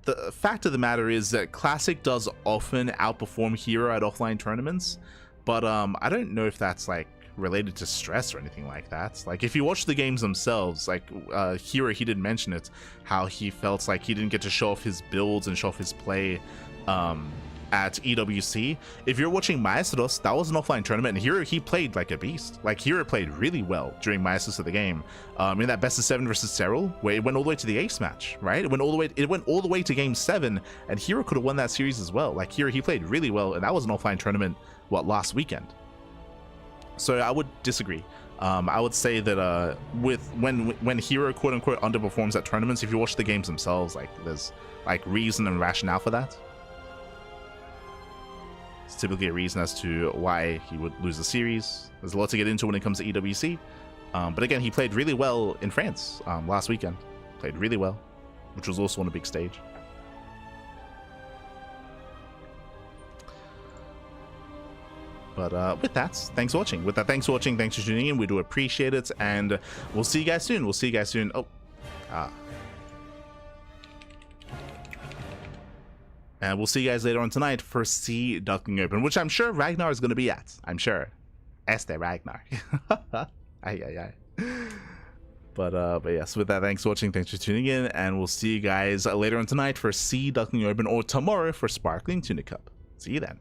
Speaker 1: the fact of the matter is that Classic does often outperform herO at offline tournaments, but I don't know if that's like related to stress or anything like that. Like, if you watch the games themselves, like herO, he did mention it, how he felt like he didn't get to show off his builds and show off his play at EWC. If you're watching Maestros, that was an offline tournament, and here he played like a beast. Like, here played really well during Maestros of the game. In that best of 7 versus Cyril, where it went all the way to the ace match, right? It went all the way to game 7, and herO could have won that series as well. Like, here he played really well, and that was an offline tournament, what, last weekend? So I would disagree. I would say that when herO quote unquote underperforms at tournaments, if you watch the games themselves, like, there's like reason and rationale for that. It's typically a reason as to why he would lose the series. There's a lot to get into when it comes to EWC. But again, he played really well in France last weekend. Played really well, which was also on a big stage. But with that, thanks for watching. Thanks for watching. Thanks for tuning in. We do appreciate it. And we'll see you guys soon. We'll see you guys soon. Oh. And we'll see you guys later on tonight for C Duckling Open, which I'm sure Ragnar is going to be at. I'm sure. Este Ragnar. But yes, with that, thanks for watching. Thanks for tuning in. And we'll see you guys later on tonight for C Duckling Open, or tomorrow for Sparkling Tuna Cup. See you then.